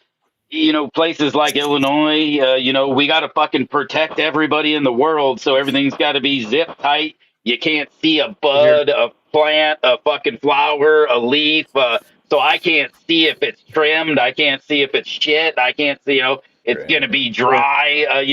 places like Illinois, we got to fucking protect everybody in the world. So everything's got to be zip tight. You can't see a bud, a plant, a fucking flower, a leaf. So I can't see if it's trimmed. I can't see if it's shit. I can't see, it's going to be dry. I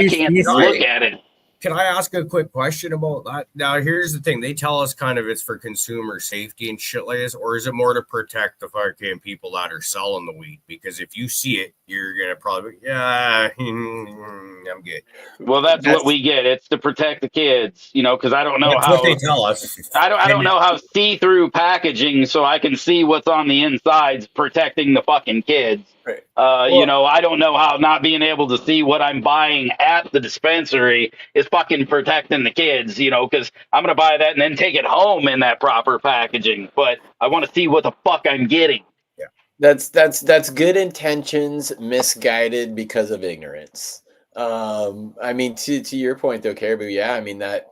can't look at it. Can I ask a quick question about that? Now, here's the thing. They tell us kind of it's for consumer safety and shit like this, or is it more to protect the fucking people that are selling the weed? Because if you see it, you're going to probably, I'm good. Well, that's what we get. It's to protect the kids, because I don't know that's how. What they tell us. I don't know how see-through packaging, so I can see what's on the insides protecting the fucking kids. Right. I don't know how not being able to see what I'm buying at the dispensary is fucking protecting the kids, because I'm going to buy that and then take it home in that proper packaging. But I want to see what the fuck I'm getting. Yeah. That's good intentions, misguided because of ignorance. I mean, to your point though, Caribou, yeah, I mean that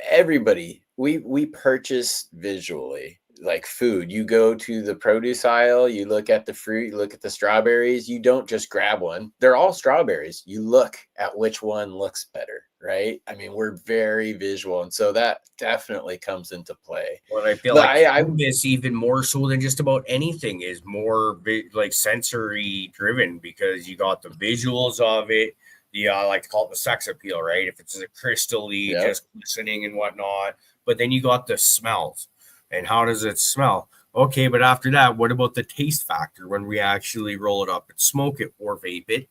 everybody, we purchase visually. Like food, you go to the produce aisle, you look at the fruit, you look at the strawberries, you don't just grab one. They're all strawberries. You look at which one looks better, right? I mean, we're very visual, and so that definitely comes into play. Well, I feel I miss even more so than just about anything is more like sensory driven, because you got the visuals of it. I like to call it the sex appeal, right? If it's a crystally, just listening and whatnot, but then you got the smells. And how does it smell? Okay, but after that, what about the taste factor when we actually roll it up and smoke it or vape it?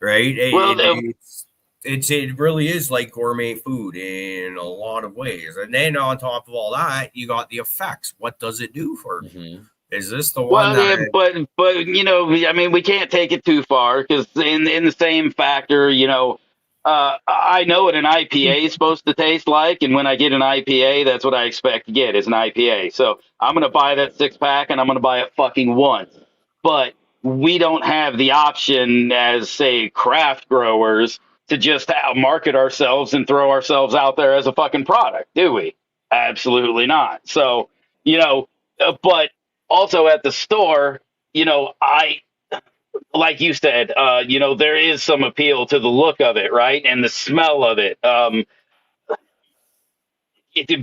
Right? It really is like gourmet food in a lot of ways. And then on top of all that, you got the effects. What does it do for you? Is this the one that... but I mean, we can't take it too far, because in the same factor, I know what an IPA is supposed to taste like, and when I get an IPA, that's what I expect to get, is an IPA. So I'm going to buy that 6-pack, and I'm going to buy it fucking once. But we don't have the option as, say, craft growers to just market ourselves and throw ourselves out there as a fucking product, do we? Absolutely not. So, but also at the store, like you said, there is some appeal to the look of it, right? And the smell of it.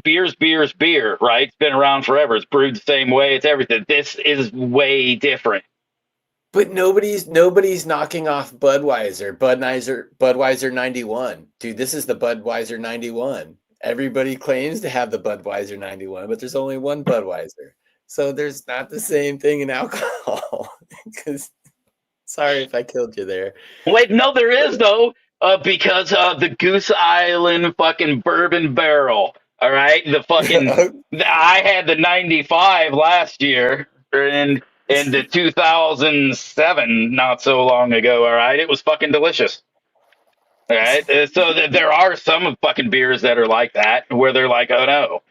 Beer's beer, right? It's been around forever. It's brewed the same way. It's everything. This is way different. But nobody's knocking off Budweiser 91. Dude, this is the Budweiser 91. Everybody claims to have the Budweiser 91, but there's only one Budweiser. So there's not the same thing in alcohol. Because sorry if I killed you there. Wait, no, there is though, because of the Goose Island fucking bourbon barrel. All right, I had the 95 last year, and the 2007 not so long ago. All right, it was fucking delicious. All right, so there are some fucking beers that are like that, where they're like, oh no.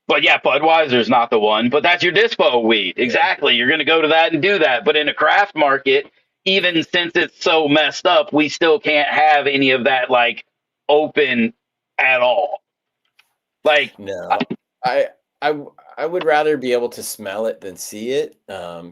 But yeah, Budweiser's not the one, but that's your dispo weed. Exactly. You're going to go to that and do that. But in a craft market, even since it's so messed up, we still can't have any of that like open at all. Like, no, I would rather be able to smell it than see it,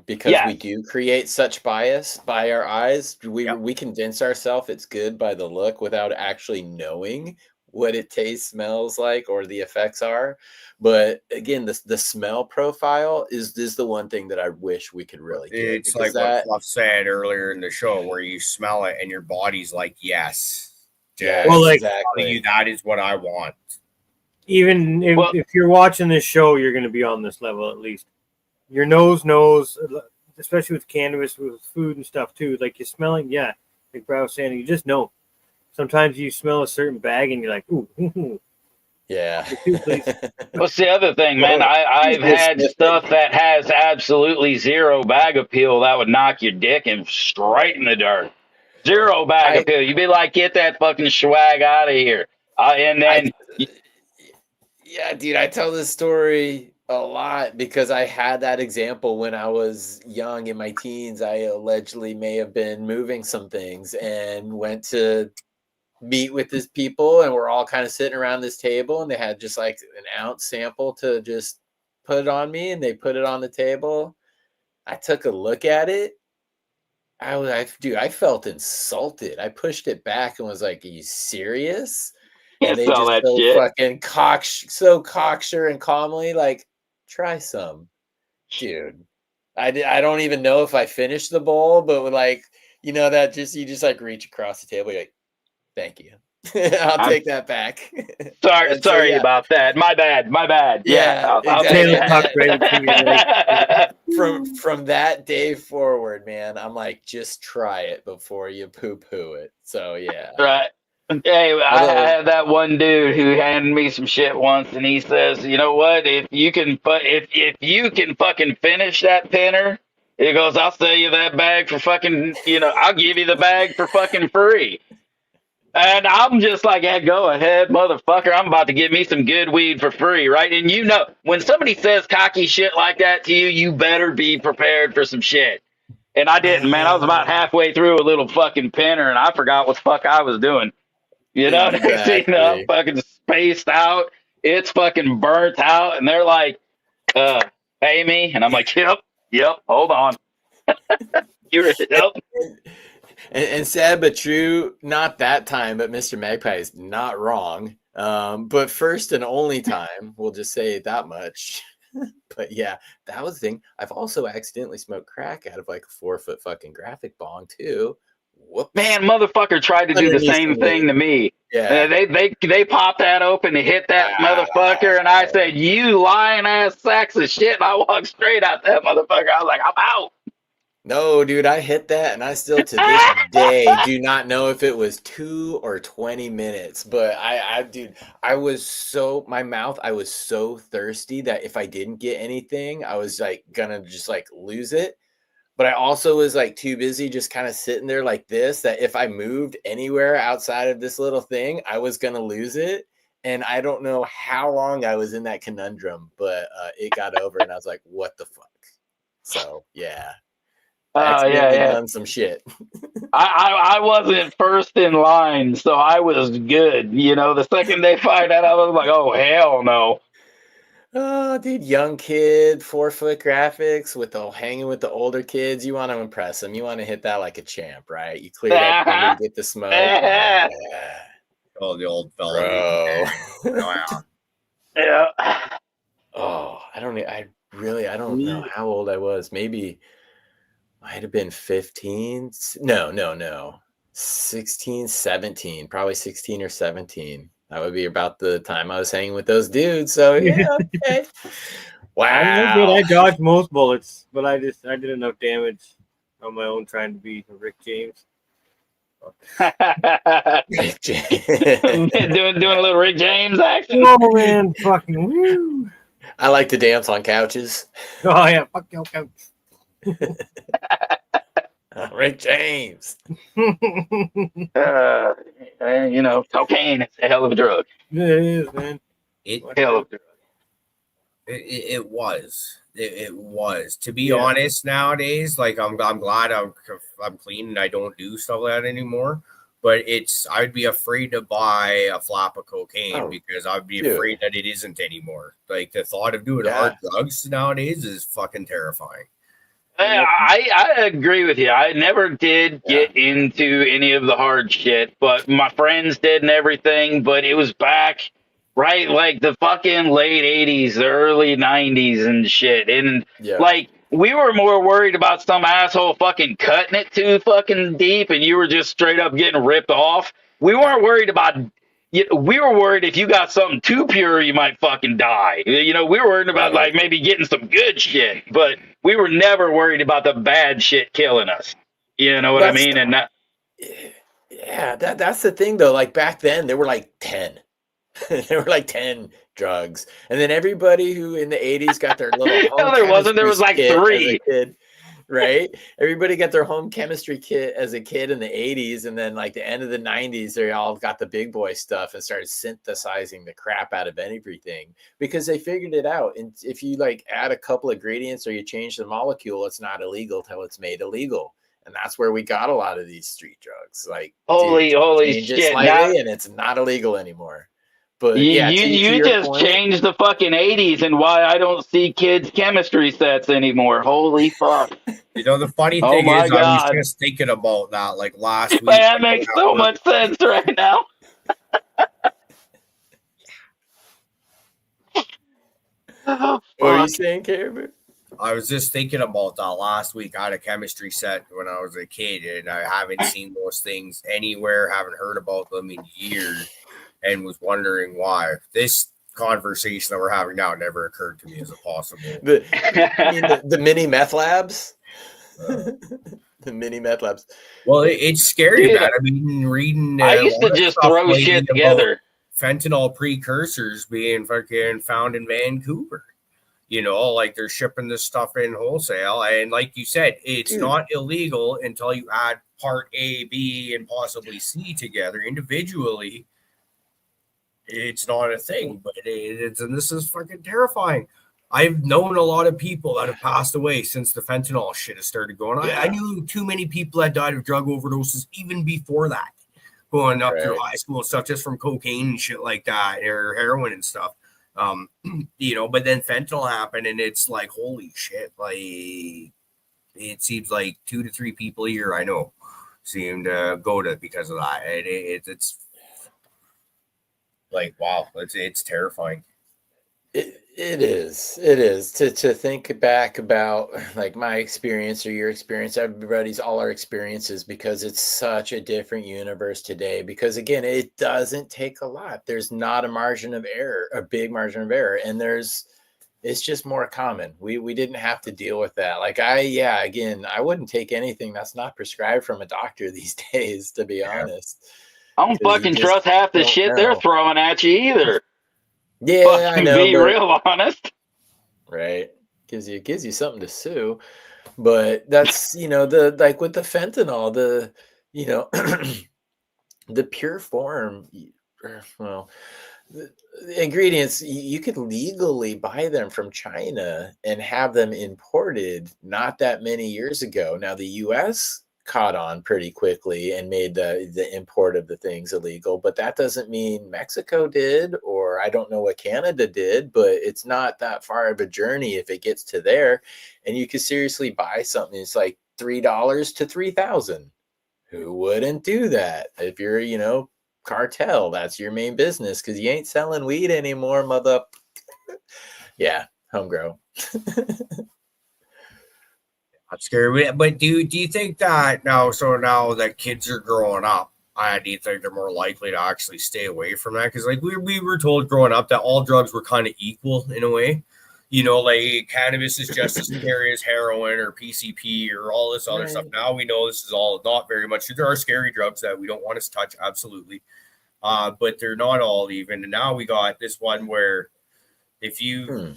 because we do create such bias by our eyes. We convince ourselves it's good by the look without actually knowing what it tastes, smells like, or the effects are. But again, the smell profile is the one thing that I wish we could really get. It's like what Fluff said earlier in the show, where you smell it and your body's like, yes. Yeah, well, exactly. That is what I want. Even Well, if you're watching this show, you're going to be on this level at least. Your nose knows, especially with cannabis, with food and stuff too. Like you're smelling, yeah. Like Brad was saying, you just know. Sometimes you smell a certain bag and you're like, ooh. Yeah. what's the other thing, man? I've had stuff that has absolutely zero bag appeal that would knock your dick in straight in the dirt. Zero bag appeal. You'd be like, get that fucking swag out of here. And then, Yeah, dude, I tell this story a lot because I had that example when I was young in my teens. I allegedly may have been moving some things and went to meet with these people, and we're all kind of sitting around this table, and they had just like an ounce sample to just put it on me, and they put it on the table. I took a look at it. I felt insulted. I pushed it back and was like, "Are you serious?" And they just so cocksure and calmly like, "Try some, dude." I don't even know if I finished the bowl, but like, that you just like reach across the table, you're like, "Thank you, I'll take that back." Sorry about that. My bad. Yeah, I'll take that. From that day forward, man, I'm like, just try it before you poo-poo it. So yeah. Right. Hey, I had that one dude who handed me some shit once, and he says, "You know what? If you can fucking finish that pinner," he goes, "I'll sell you that bag for fucking, I'll give you the bag for fucking free." And I'm just like, "Yeah, go ahead, motherfucker. I'm about to give me some good weed for free, right?" And when somebody says cocky shit like that to you, you better be prepared for some shit. And I didn't, man. I was about halfway through a little fucking pinner, and I forgot what the fuck I was doing. Exactly. I'm fucking spaced out. It's fucking burnt out, and they're like, "Pay me," and I'm like, "Yep, hold on." And sad but true, not that time, but Mr. Magpie is not wrong. But first and only time, we'll just say that much. But yeah, that was the thing. I've also accidentally smoked crack out of like a 4-foot fucking graphic bong too. Whoop. Man, motherfucker tried to do the same thing to me. Yeah. They popped that open to hit that motherfucker, and I said, "You lying ass sacks of shit." And I walked straight out that motherfucker. I was like, "I'm out." No, dude, I hit that, and I still to this day do not know if it was 2 or 20 minutes. But I was so thirsty that if I didn't get anything, I was like gonna just like lose it. But I also was like too busy just kind of sitting there like this, that if I moved anywhere outside of this little thing, I was going to lose it. And I don't know how long I was in that conundrum, but it got over and I was like, what the fuck? So, yeah. Accidentally done some shit. I wasn't first in line, so I was good. The second they find out, I was like, "Oh, hell no." Oh, dude, young kid, 4-foot graphics hanging with the older kids. You want to impress them. You want to hit that like a champ, right? You clear up and you get the smoke. Yeah. Oh, the old fella. Bro. Yeah. Oh, I don't know how old I was. Maybe might have been 15. No. 16, 17. Probably 16 or 17. That would be about the time I was hanging with those dudes. So yeah, okay. Wow. I dodged most bullets, but I did enough damage on my own trying to be Rick James. Rick James. doing a little Rick James action. Oh man, fucking woo! I like to dance on couches. Oh yeah, fuck your couch. Rick James. Cocaine is a hell of a drug. It is, man. Hell of a drug. It was. It was. To be honest, nowadays, like I'm glad I'm clean and I don't do stuff like that anymore. But I'd be afraid to buy a flap of cocaine because I'd be afraid that it isn't anymore. Like the thought of doing hard drugs nowadays is fucking terrifying. I agree with you. I never did get into any of the hard shit, but my friends did and everything. But it was back, right, like the fucking late 80s, the early 90s and shit. And like we were more worried about some asshole fucking cutting it too fucking deep and you were just straight up getting ripped off. We weren't worried about we were worried if you got something too pure, you might fucking die. We were worried about Right. like maybe getting some good shit, but we were never worried about the bad shit killing us. You know what I That's mean? And that, yeah, that's the thing though. Like back then, there were like 10. There were like 10 drugs, and then everybody who in the 80s got their little no, home there wasn't. There chemistry was like kit as a 3. kid, right? Everybody got their home chemistry kit as a kid in the 80s, and then like the end of the 90s, they all got the big boy stuff and started synthesizing the crap out of everything because they figured it out. And if you like add a couple ingredients or you change the molecule, it's not illegal till it's made illegal. And that's where we got a lot of these street drugs. Like, dude, Holy change it shit! Now slightly and it's not illegal anymore. But you yeah, you, to you your just point, changed the fucking 80s and why I don't see kids chemistry sets anymore. Holy fuck! The funny Oh thing my is, I was god, just thinking about that like last week. that makes so much sense right now. Oh, what are you fuck. saying, Caribou? I was just thinking about that last week. I had a chemistry set when I was a kid, and I haven't seen those things anywhere, haven't heard about them in years, and was wondering why. This conversation that we're having now never occurred to me as a possible. The mini meth labs? The mini meth labs. Well, it's scary, Dude, man. I mean, reading. I used to just throw shit together. Fentanyl precursors being fucking found in Vancouver. Like they're shipping this stuff in wholesale. And like you said, it's not illegal until you add part A, B, and possibly C together individually. It's not a thing, but and this is fucking terrifying. I've known a lot of people that have passed away since the fentanyl shit has started going. Yeah. I knew too many people that died of drug overdoses even before that, going up through high school and stuff, just from cocaine and shit like that, or heroin and stuff. But then fentanyl happened, and it's like, holy shit! Like, it seems like 2 to 3 people a year I know seem to go to because of that. It's like, wow, it's terrifying. It is to think back about like my experience or your experience, all our experiences, because it's such a different universe today. Because again, it doesn't take a lot. There's not a margin of error, a big margin of error, and it's just more common. We didn't have to deal with that. Like I wouldn't take anything that's not prescribed from a doctor these days, to be honest. I don't fucking trust half the shit they're throwing at you either. Yeah, I know. Be real honest. Right. Gives you something to sue. But that's, the like with the fentanyl, the the pure form, well, the ingredients, you could legally buy them from China and have them imported not that many years ago. Now the US caught on pretty quickly and made the import of the things illegal, but that doesn't mean Mexico did, or I don't know what Canada did, but it's not that far of a journey if it gets to there. And you could seriously buy something, it's like $3 to $3,000. Who wouldn't do that? If you're, cartel, that's your main business, because you ain't selling weed anymore, mother. Yeah, homegrown. That's scary. But do you think that now that kids are growing up, do you think they're more likely to actually stay away from that? Because like we were told growing up that all drugs were kind of equal in a way. Like cannabis is just as scary as heroin or PCP or all this other stuff. Now we know this is all not very much. There are scary drugs that we don't want to touch, absolutely. But they're not all even. And now we got this one where if you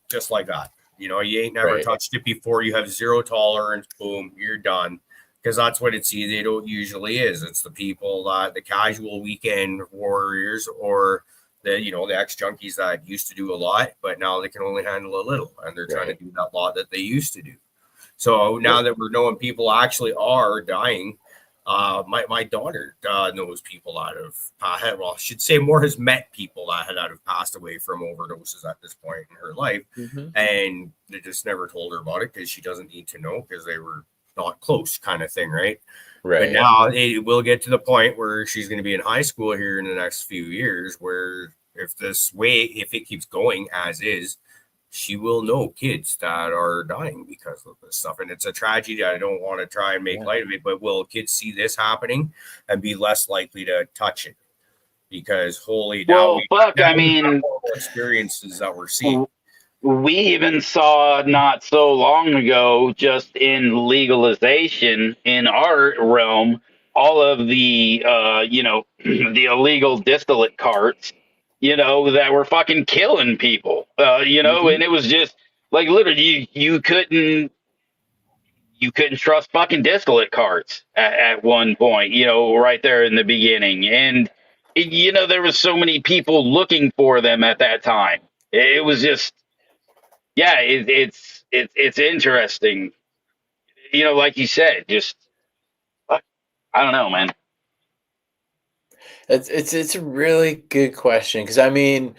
just like that. You ain't never touched it before. You have zero tolerance. Boom, you're done. Because that's what it usually is. It's the people that the casual weekend warriors or the ex-junkies that used to do a lot, but now they can only handle a little, and they're trying to do that lot that they used to do. So now that we're knowing people actually are dying, my daughter knows people that have, I should say more has met people that have passed away from overdoses at this point in her life. And they just never told her about it because she doesn't need to know because they were not close kind of thing. Right. But now it will get to the point where she's going to be in high school here in the next few years, where if it keeps going as is, she will know kids that are dying because of this stuff. And it's a tragedy. I don't want to try and make light of it, but will kids see this happening and be less likely to touch it? because holy Well, fuck, now I we have mean, horrible experiences that we're seeing. we even saw not so long ago, just in legalization in our realm, all of the, the illegal distillate carts, that were fucking killing people, and it was just like literally you couldn't trust fucking distillate carts at one point, right there in the beginning. And, there was so many people looking for them at that time. It was just, yeah, it's interesting. Like you said, just, I don't know, man. It's a really good question because I mean,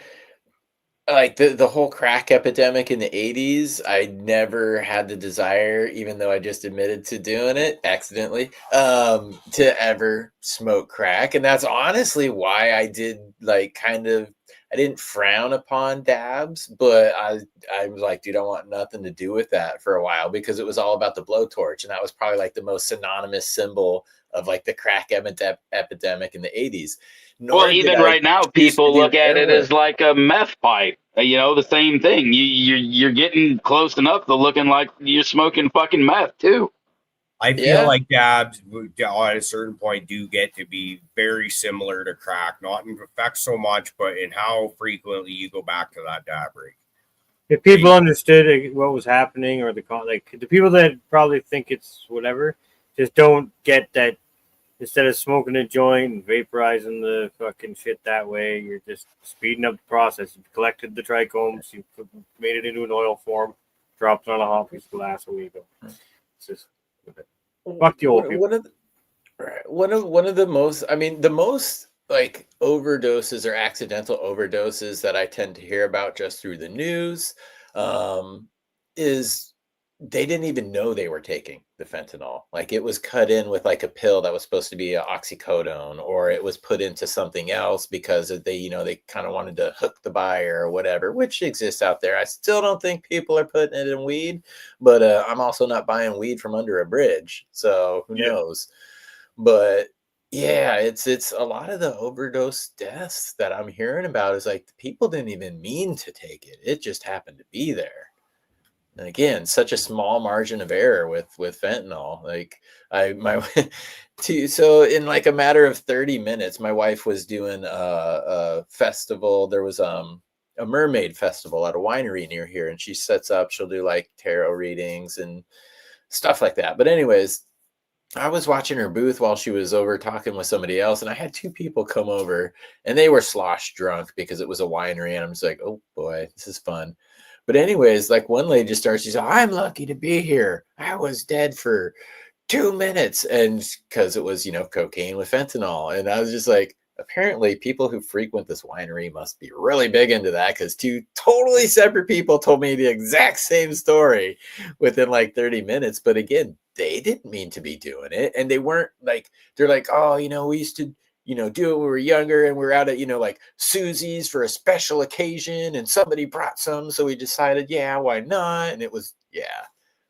like the whole crack epidemic in the 80s, I never had the desire, even though I just admitted to doing it accidentally, to ever smoke crack. And that's honestly why I did like kind of I didn't frown upon dabs, but I was like, dude, I want nothing to do with that for a while because it was all about the blowtorch, and that was probably like the most synonymous symbol of like the crack epidemic in the 80s. Well, Nor did even I right now, choose to people do look at it heroin. as like a meth pipe. The same thing. You're getting close enough to looking like you're smoking fucking meth too. I feel Yeah. like dabs at a certain point do get to be very similar to crack, not in effect so much, but in how frequently you go back to that dab rig. If people understood what was happening, or the people that probably think it's whatever, just don't get that. Instead of smoking a joint and vaporizing the fucking shit that way, you're just speeding up the process. You've collected the trichomes, you made it into an oil form, dropped it on a hot piece of glass, away you go. It's just fuck the old people. One of the most, I mean, the most like overdoses or accidental overdoses that I tend to hear about just through the news, is they didn't even know they were taking the fentanyl. Like it was cut in with like a pill that was supposed to be a oxycodone, or it was put into something else because they kind of wanted to hook the buyer or whatever, which exists out there. I still don't think people are putting it in weed, but I'm also not buying weed from under a bridge, so who knows? But yeah, it's a lot of the overdose deaths that I'm hearing about is like people didn't even mean to take it. It just happened to be there. And again, such a small margin of error with fentanyl. Like so in like a matter of 30 minutes, my wife was doing a festival. There was a mermaid festival at a winery near here, and she sets up, she'll do like tarot readings and stuff like that. But anyways, I was watching her booth while she was over talking with somebody else, and I had two people come over, and they were slosh drunk because it was a winery, and I'm just like, oh boy, this is fun. But anyways, like one lady just starts, she's like, I'm lucky to be here. I was dead for 2 minutes, and because it was cocaine with fentanyl, and I was just like, apparently people who frequent this winery must be really big into that, because two totally separate people told me the exact same story within like 30 minutes. But again, they didn't mean to be doing it, and they weren't like, they're like, oh, we used to do it when we were younger, and we were out at like Susie's for a special occasion, and somebody brought some, so we decided, yeah, why not? And it was, yeah,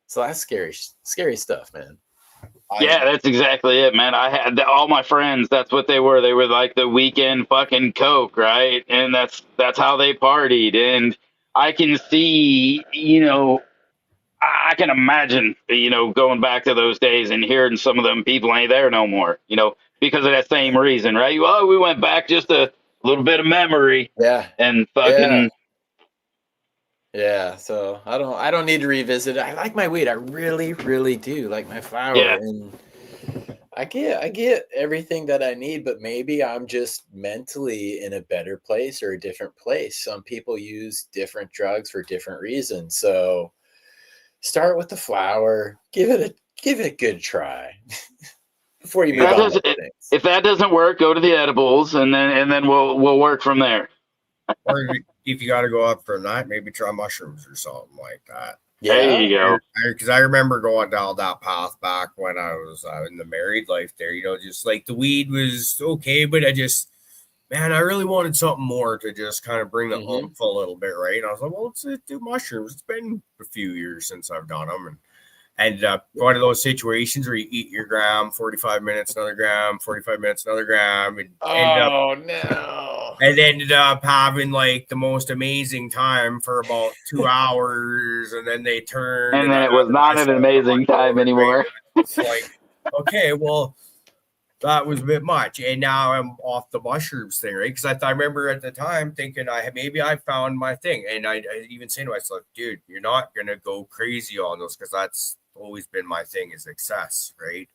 so that's scary stuff, man. Yeah, that's exactly it, man. I had all my friends. That's what they were. They were like the weekend fucking coke, right? And that's how they partied. And I can see, I can imagine, going back to those days and hearing some of them people ain't there no more, because of that same reason, right? Well, we went back just a little bit of memory, Yeah, and yeah, fucking yeah. So I don't need to revisit it. I like my weed. I really, really do like my flower, yeah. and I get everything that I need, but maybe I'm just mentally in a better place or a different place. Some people use different drugs for different reasons. So start with the flower, give it a good try before you If move that on Yeah. to doesn't other things. if that doesn't work, go to the edibles, and then we'll work from there. Or if you got to go up for a night, maybe try mushrooms or something like that. There Yeah. you go. Because I remember going down that path back when I was in the married life there, just like the weed was okay, but man, I really wanted something more to just kind of bring the Hmm. oomph a little bit, right? And I was like, well, let's do mushrooms. It's been a few years since I've done them. ended up one of those situations where you eat your gram, 45 minutes, another gram, 45 minutes, another gram, and ended up having like the most amazing time for about 2 hours, and then they turned, And then it was not an amazing time anymore. It's like, okay, well, that was a bit much, and now I'm off the mushrooms thing, right? Because I remember at the time thinking maybe I found my thing, and I even say to myself, dude, you're not gonna go crazy on those because that's always been my thing is excess, right?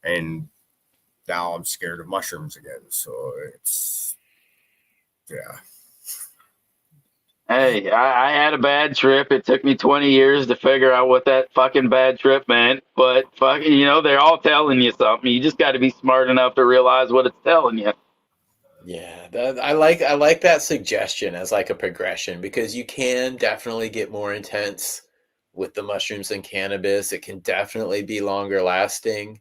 And now I'm scared of mushrooms again, so it's yeah. Hey, I had a bad trip. It took me 20 years to figure out what that fucking bad trip meant. But fucking, they're all telling you something. You just got to be smart enough to realize what it's telling you. Yeah, I like that suggestion as like a progression, because you can definitely get more intense with the mushrooms and cannabis. It can definitely be longer lasting,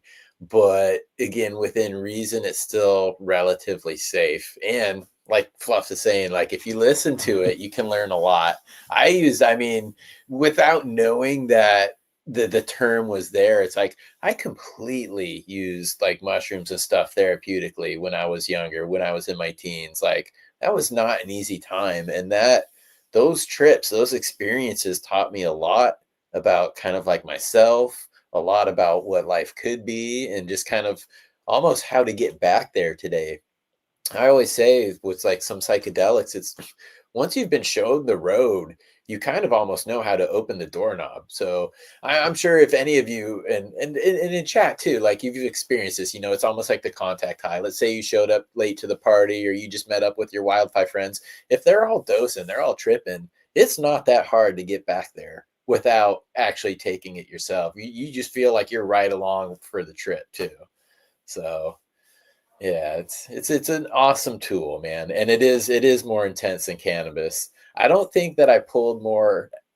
but again, within reason, it's still relatively safe. And like Fluff is saying, like if you listen to it, you can learn a lot. I mean, without knowing that the term was there, it's like I completely used like mushrooms and stuff therapeutically when I was younger, when I was in my teens. Like that was not an easy time, and that those trips, those experiences taught me a lot about kind of like myself, a lot about what life could be, and just kind of almost how to get back there today. I always say with like some psychedelics, it's once you've been shown the road, you kind of almost know how to open the doorknob. So I'm sure if any of you and in chat too, like you've experienced this, it's almost like the contact high. Let's say you showed up late to the party or you just met up with your wildfire friends. If they're all dosing, they're all tripping, it's not that hard to get back there without actually taking it yourself. You just feel like you're right along for the trip too. So yeah, it's an awesome tool, man, and it is more intense than cannabis. I don't think that I pulled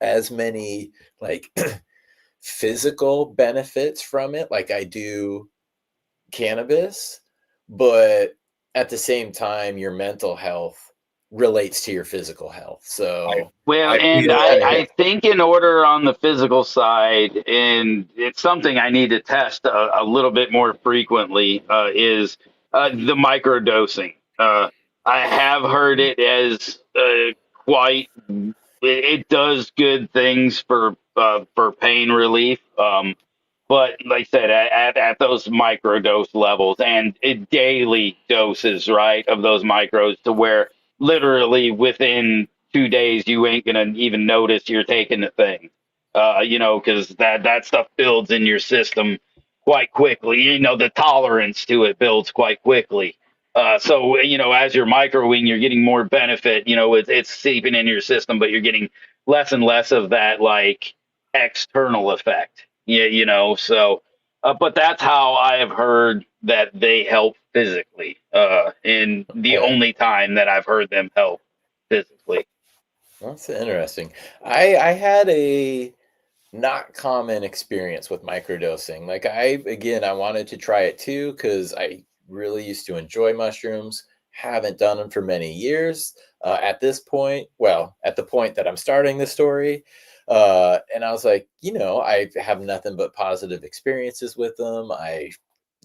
as many like physical benefits from it like I do cannabis, but at the same time, your mental health relates to your physical health. So Well, and I think in order on the physical side, and it's something I need to test a little bit more frequently, is the microdosing. I have heard it as quite. It does good things for pain relief. But like I said, at those micro dose levels and daily doses, right, of those micros to where literally within 2 days you ain't gonna even notice you're taking the thing, because that stuff builds in your system quite quickly. The tolerance to it builds quite quickly. So as you're microing, you're getting more benefit. It's seeping in your system, but you're getting less and less of that like external effect. Yeah, so but that's how I have heard that they help physically. And the only time that I've heard them help physically. That's interesting. I had a not common experience with microdosing. Like I wanted to try it too because I really used to enjoy mushrooms. Haven't done them for many years. At this point, at the point that I'm starting the story, and I was like, I have nothing but positive experiences with them. I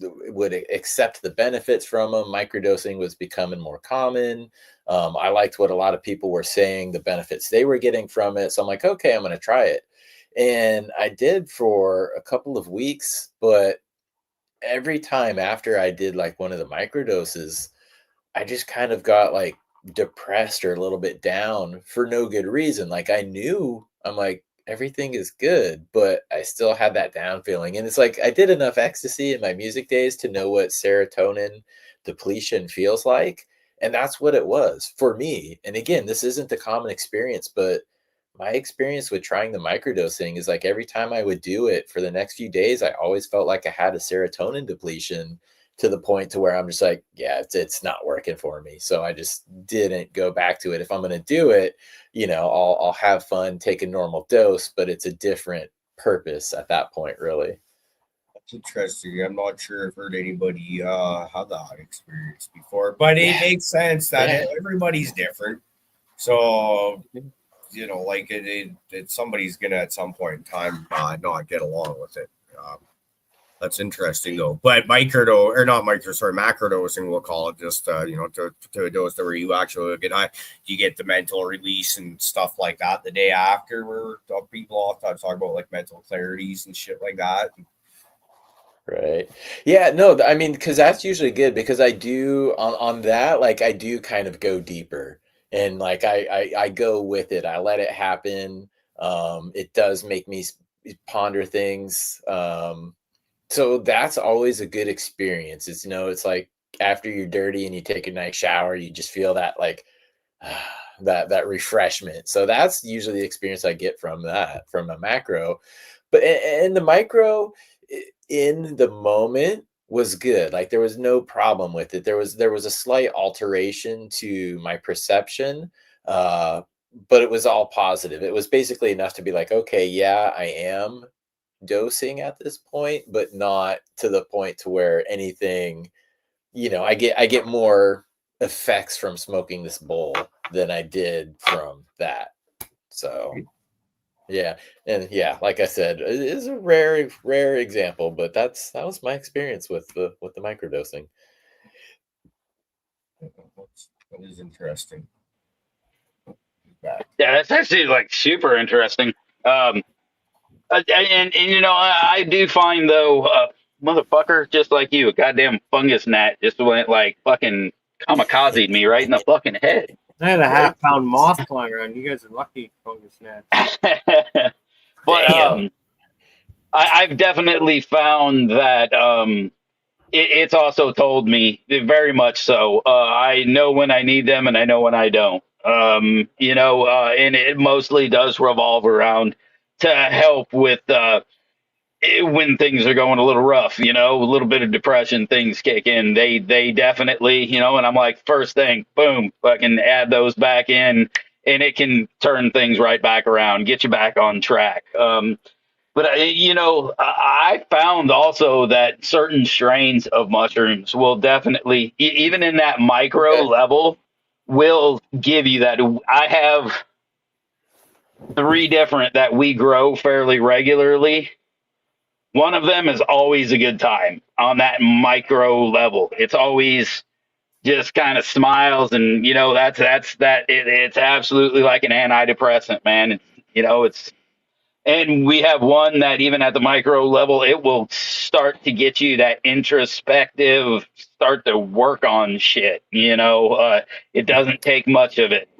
would accept the benefits from them. Microdosing was becoming more common. I liked what a lot of people were saying, the benefits they were getting from it. So I'm like, okay, I'm going to try it. And I did for a couple of weeks, but every time after I did like one of the microdoses, I just kind of got like depressed or a little bit down for no good reason. Like I'm like, everything is good, but I still had that down feeling. And it's like, I did enough ecstasy in my music days to know what serotonin depletion feels like. And that's what it was for me. And again, this isn't the common experience, but my experience with trying the microdosing is like every time I would do it for the next few days, I always felt like I had a serotonin depletion to the point to where I'm just like, yeah, it's not working for me. So I just didn't go back to it. If I'm going to do it, I'll have fun, take a normal dose, but it's a different purpose at that point, really. That's interesting. I'm not sure I've heard anybody have that experience before, but it makes sense that everybody's different. So like somebody's gonna at some point in time not get along with it. That's interesting though. But microdose or not micro, sorry, macrodosing, we'll call it, just to a dose where you actually get high, you get the mental release and stuff like that the day after. Where people often talk about like mental clarities and shit like that. Right. Yeah, no, I mean, because that's usually good because I do on that, like I do kind of go deeper and like I go with it. I let it happen. It does make me ponder things. So that's always a good experience. It's it's like after you're dirty and you take a nice shower, you just feel that like that refreshment. So that's usually the experience I get from that, from a macro. But and the micro in the moment was good. Like there was no problem with it. There was a slight alteration to my perception, but it was all positive. It was basically enough to be like, okay, yeah, I am dosing at this point, but not to the point to where anything, I get more effects from smoking this bowl than I did from that. So yeah, and yeah, like I said, it is a rare example, but that was my experience with the microdosing. That is interesting. Yeah, that's actually like super interesting. And I do find though, motherfucker, just like you, a goddamn fungus gnat just went like fucking kamikaze me right in the fucking head. I had a half-pound moth flying around. You guys are lucky, fungus gnats. But Damn. I've definitely found that it's also told me very much so. I know when I need them and I know when I don't. And it mostly does revolve around to help with when things are going a little rough, a little bit of depression, things kick in. They definitely, and I'm like, first thing, boom, fucking add those back in, and it can turn things right back around, get you back on track. But I found also that certain strains of mushrooms will definitely, even in that micro level, will give you that. I have 3 different that we grow fairly regularly. One of them is always a good time on that micro level. It's always just kind of smiles, and it's absolutely like an antidepressant, man. It's and we have one that even at the micro level, it will start to get you that introspective, start to work on shit. It doesn't take much of it.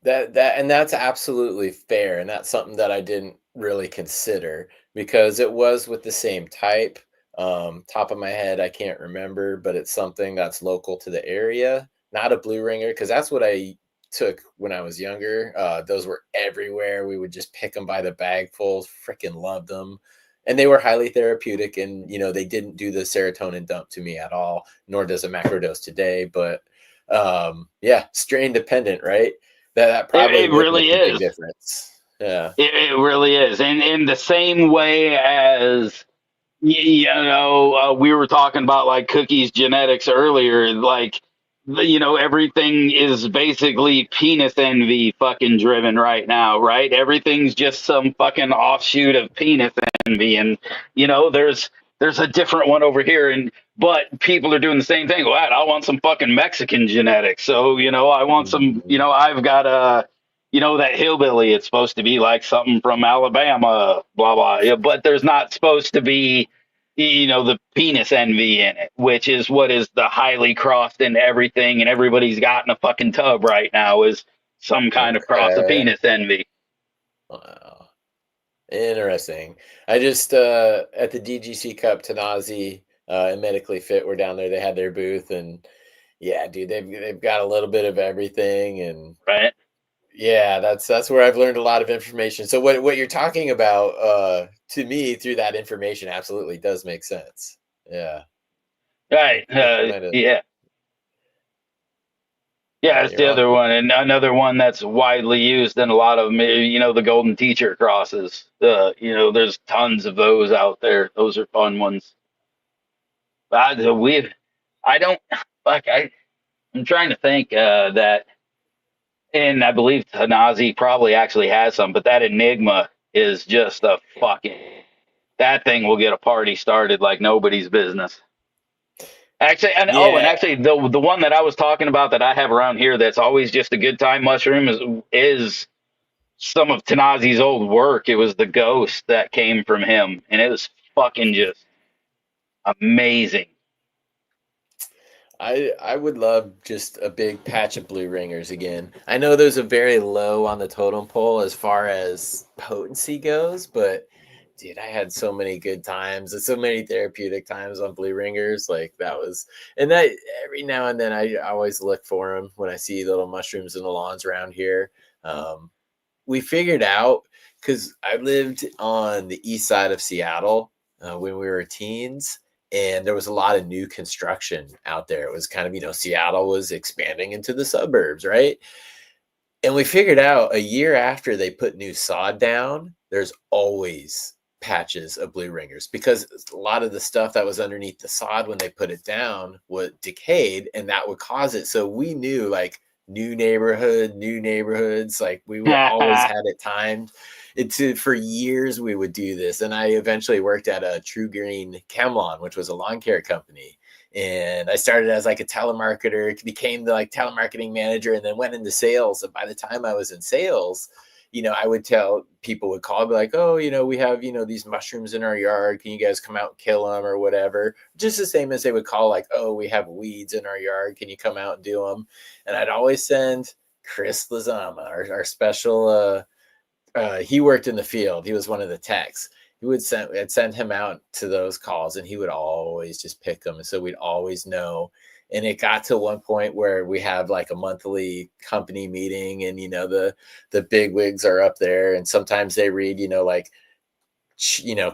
That's absolutely fair, and that's something that I didn't really consider because it was with the same type. Top of my head, I can't remember, but it's something that's local to the area, not a blue ringer, because that's what I took when I was younger. Those were everywhere. We would just pick them by the bagfuls. Freaking loved them, and they were highly therapeutic. And they didn't do the serotonin dump to me at all, nor does a macrodose today. But yeah, strain dependent, right? That probably It would really make a big is. difference. Yeah. It really is. And in the same way as, we were talking about like cookies genetics earlier, like, everything is basically penis envy fucking driven right now, right? Everything's just some fucking offshoot of penis envy. And, there's a different one over here. But people are doing the same thing. Well, I want some fucking Mexican genetics. So, I want some, I've got that hillbilly. It's supposed to be like something from Alabama, blah, blah. Yeah, but there's not supposed to be, the penis envy in it, which is what is the highly crossed in everything. And everybody's got in a fucking tub right now is some kind of cross of Okay. penis envy. Wow. Interesting. I just at the DGC Cup, Tanazi and Medically Fit were down there. They had their booth, and yeah, dude, they've got a little bit of everything, and Right. yeah, that's where I've learned a lot of information. So what you're talking about to me through that information absolutely does make sense. Yeah. Right. Might have, Yeah. Yeah, yeah, it's you're the on. other one. And another one that's widely used in a lot of them, the golden teacher crosses. There's tons of those out there. Those are fun ones. I don't, like, I'm trying to think that And I believe Tanazi probably actually has some, but that Enigma is just a fucking. That thing will get a party started like nobody's business. Actually, and Yeah, actually, the one that I was talking about that I have around here that's always just a good time mushroom is some of Tanazi's old work. It was the ghost that came from him, and it was fucking just amazing. I would love just a big patch of blue ringers again. I know those are very low on the totem pole as far as potency goes, but dude, I had so many good times and so many therapeutic times on blue ringers. Like that was, and that every now and then I always look for them when I see little mushrooms in the lawns around here. We figured out because I lived on the east side of Seattle when we were teens, and there was a lot of new construction out there. It was kind of, Seattle was expanding into the suburbs, right? And we figured out a year after they put new sod down, there's always patches of blue ringers because a lot of the stuff that was underneath the sod when they put it down was decayed, and that would cause it. So we knew like new neighborhoods, like we would always had it timed. For years we would do this, and I eventually worked at a True Green Chemlawn, which was a lawn care company. And I started as like a telemarketer, became the like telemarketing manager, and then went into sales. And by the time I was in sales, I would tell people would call, be like, oh, we have, these mushrooms in our yard. Can you guys come out and kill them or whatever? Just the same as they would call like, oh, we have weeds in our yard. Can you come out and do them? And I'd always send Chris Lazama, our special, he worked in the field. He was one of the techs. I'd send him out to those calls, and he would always just pick them. And so we'd always know. And it got to one point where we have like a monthly company meeting, and the big wigs are up there, and sometimes they read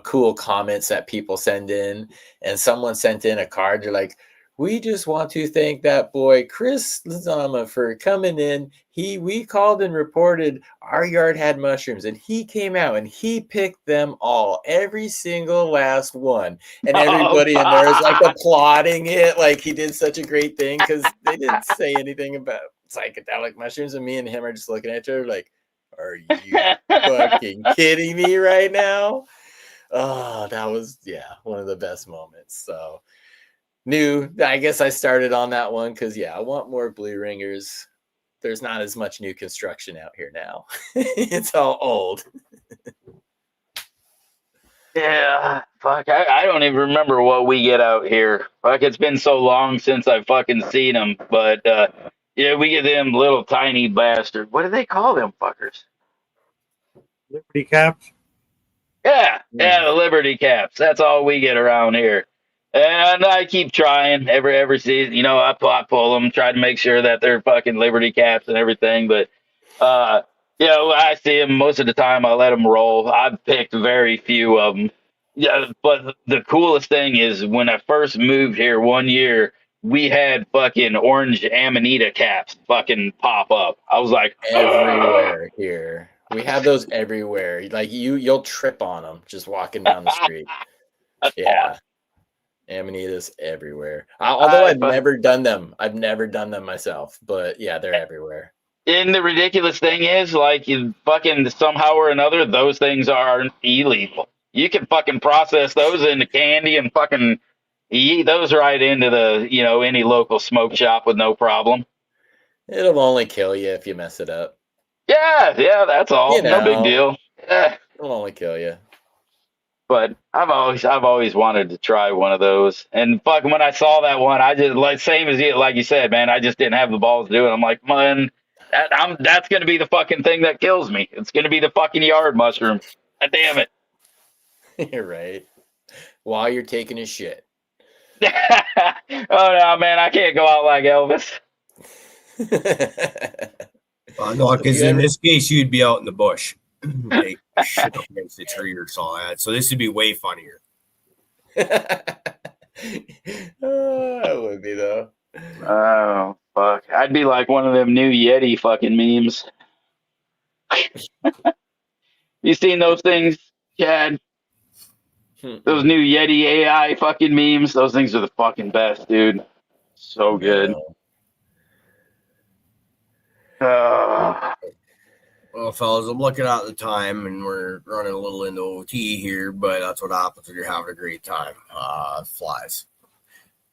cool comments that people send in. And someone sent in a card. They're like, we just want to thank that boy Chris Lazama for coming in. We called and reported our yard had mushrooms, and he came out and he picked them all, every single last one. And everybody in there is like applauding it, like he did such a great thing, because they didn't say anything about psychedelic mushrooms. And me and him are just looking at each other like, are you fucking kidding me right now? Oh, that was one of the best moments. So I guess I started on that one because I want more blue ringers. There's not as much new construction out here now. It's all old. Yeah, fuck. I don't even remember what we get out here. Fuck, it's been so long since I've fucking seen them. But we get them little tiny bastards. What do they call them fuckers? Liberty caps. Yeah, the Liberty caps. That's all we get around here. And I keep trying every season. I pull them, try to make sure that they're fucking Liberty caps and everything. But I see them most of the time. I let them roll. I've picked very few of them. Yeah, but the coolest thing is when I first moved here one year, we had fucking orange Amanita caps fucking pop up. I was like, everywhere here. We have those everywhere. Like you'll trip on them just walking down the street. Yeah. Amanitas everywhere. Although I've never done them. I've never done them myself, but they're everywhere. And the ridiculous thing is, like, you fucking somehow or another, those things are illegal. You can fucking process those into candy and fucking eat those right into the, any local smoke shop with no problem. It'll only kill you if you mess it up. Yeah, that's all. No big deal. Yeah. It'll only kill you. But I've always wanted to try one of those. And fucking when I saw that one, I just same as you, like you said, man, I just didn't have the balls to do it. I'm like, man, that's gonna be the fucking thing that kills me. It's gonna be the fucking yard mushroom. God damn it. You're right. While you're taking a shit. Oh no, man, I can't go out like Elvis. No, because in this case, you'd be out in the bush. Like, shit up against the tree or something like that. So this would be way funnier. That would be though. Oh fuck! I'd be like one of them new Yeti fucking memes. You seen those things, Chad? Those new Yeti AI fucking memes. Those things are the fucking best, dude. So good. Well, fellas, I'm looking at the time, and we're running a little into OT here, but that's what happens when you're having a great time. Flies.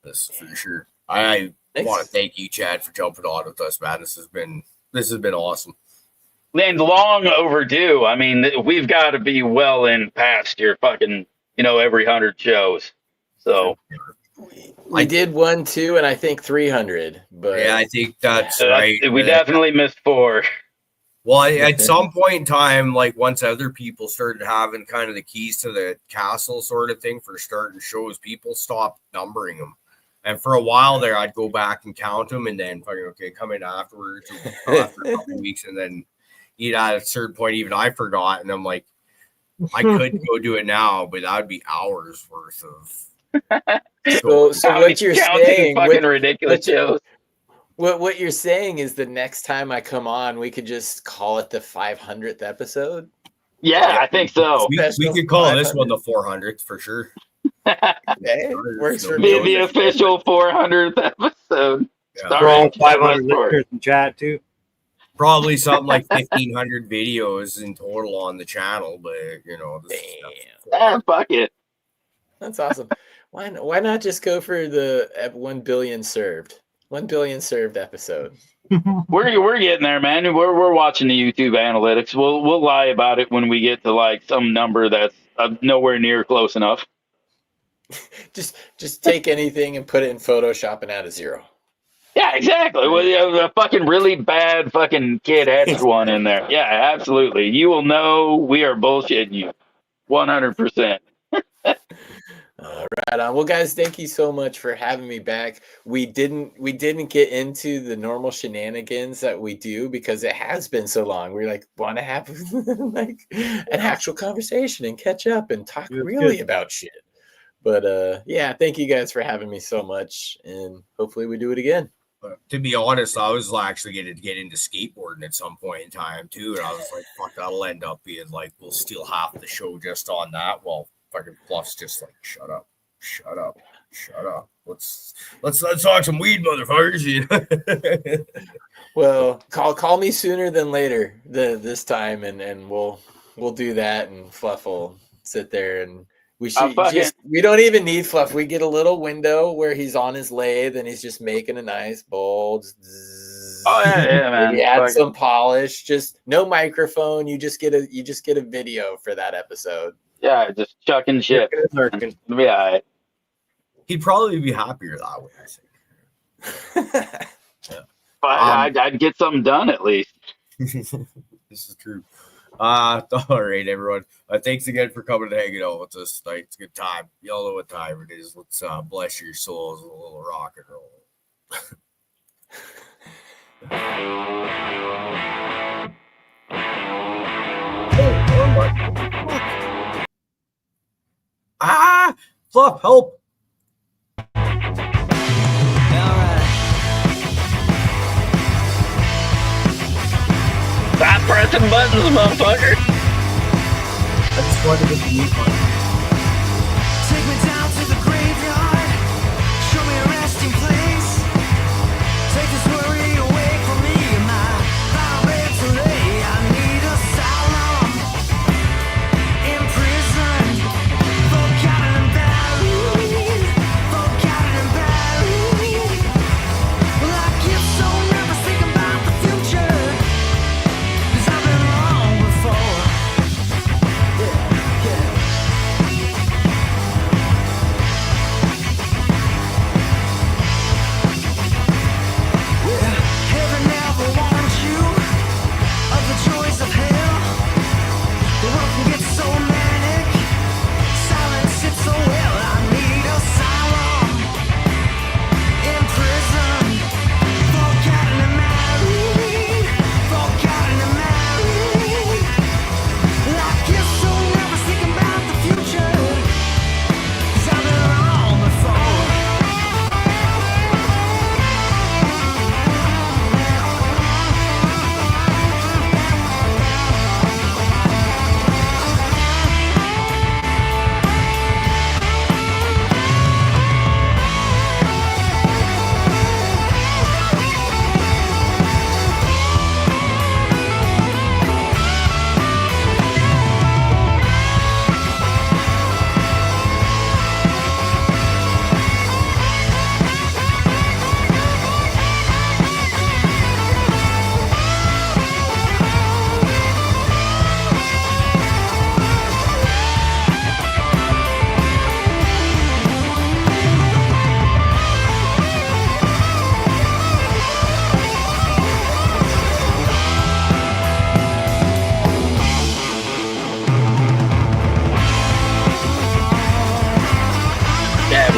This is for sure. I want to thank you, Chad, for jumping on with us, man. This has been awesome. And long overdue. I mean, we've got to be well in past your fucking, every 100 shows. So we did 1, 2, and I think 300. But yeah, I think that's right. We definitely missed 4. Well, at some point in time, like once other people started having kind of the keys to the castle sort of thing for starting shows, people stopped numbering them. And for a while there, I'd go back and count them, and then come in afterwards after a couple weeks, and then at a certain point, even I forgot, and I'm like, I could go do it now, but that would be hours worth of. So what you're saying, fucking ridiculous shows. What you're saying is the next time I come on, we could just call it the 500th episode. Yeah, I think so. We could call this one the 400th for sure. Okay, works for me. The official 400th episode. Yeah. We're all 500 listeners in chat too. Probably something like 1,500 videos in total on the channel, but fuck it. That's awesome. Why not just go for the 1 billion served? 1 billion served episode. We're getting there, man. We're watching the YouTube analytics. We'll lie about it when we get to like some number that's nowhere near close enough. Just take anything and put it in Photoshop and add a 0. Yeah, exactly. Well, a fucking really bad fucking kid extra one in there. Yeah, absolutely. You will know we are bullshitting you, 100%. Right on. Well, guys, thank you so much for having me back. We didn't get into the normal shenanigans that we do because it has been so long. We want to have like an actual conversation and catch up and talk about shit. But yeah, thank you guys for having me so much, and hopefully we do it again. To be honest, I was actually going to get into skateboarding at some point in time too, and I was like, "Fuck, that'll end up being like we'll steal half the show just on that." Well, fucking Fluff's just like, "Shut up, shut up, shut up. Let's talk some weed, motherfuckers." Well, call me sooner than later this time, and we'll do that, and Fluff will sit there and. We don't even need Fluff. We get a little window where he's on his lathe and he's just making a nice bowl. Oh yeah, man. Maybe add some polish. Just no microphone. You just get a video for that episode. Yeah, just chucking shit. Yeah, he'd probably be happier that way. I think. I'd get something done at least. This is true. All right, everyone. Thanks again for coming and hanging out with us tonight. It's a good time. Y'all know what time it is. Let's bless your souls with a little rock and roll. Fluff, help! Stop pressing buttons, motherfucker. I just wanted to be fun. Take me down to the graveyard. Show me a resting place. Take this worry away from me. My final bed to lay. I need asylum. In prison. Forgotten and buried. Forgotten and buried. Well, I get so nervous thinking about the future. 'Cause I've been wrong before. Yeah.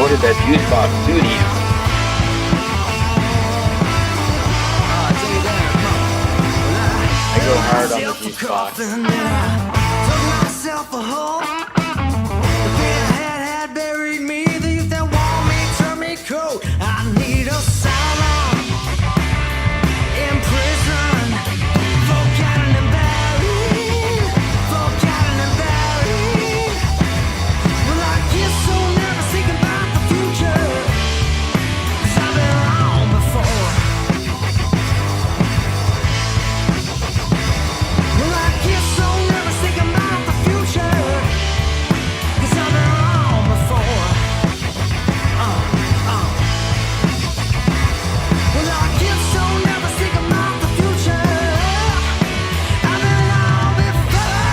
ordered that juice box too to you. I go hard on the juice box. I need asylum in prison, forgotten and buried, forgotten and buried. Well, I guess I'll never think about the future, 'cause I've been wrong before. Well, I guess I'll never think about the future, 'cause I've been wrong before. Well, I guess I'll never think about the future. I've been wrong before.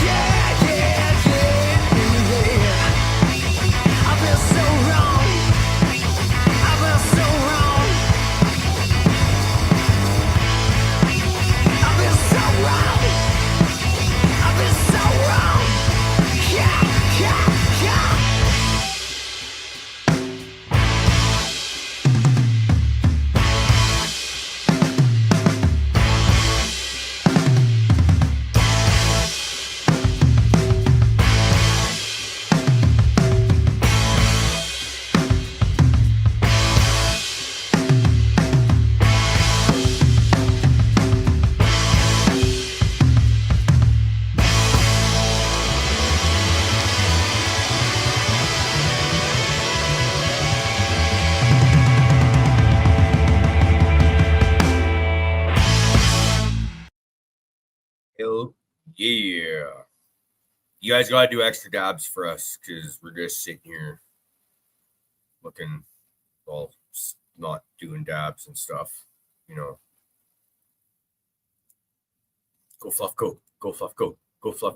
Yeah, yeah, yeah, yeah. I've been so wrong. I've been so wrong. I've been so wrong. I've been so wrong. Yeah, yeah, yeah. Hell yeah. You guys gotta do extra dabs for us because we're just sitting here looking, well, not doing dabs and stuff, you know. Go Fluff, go. Go Fluff, go. Go Fluff.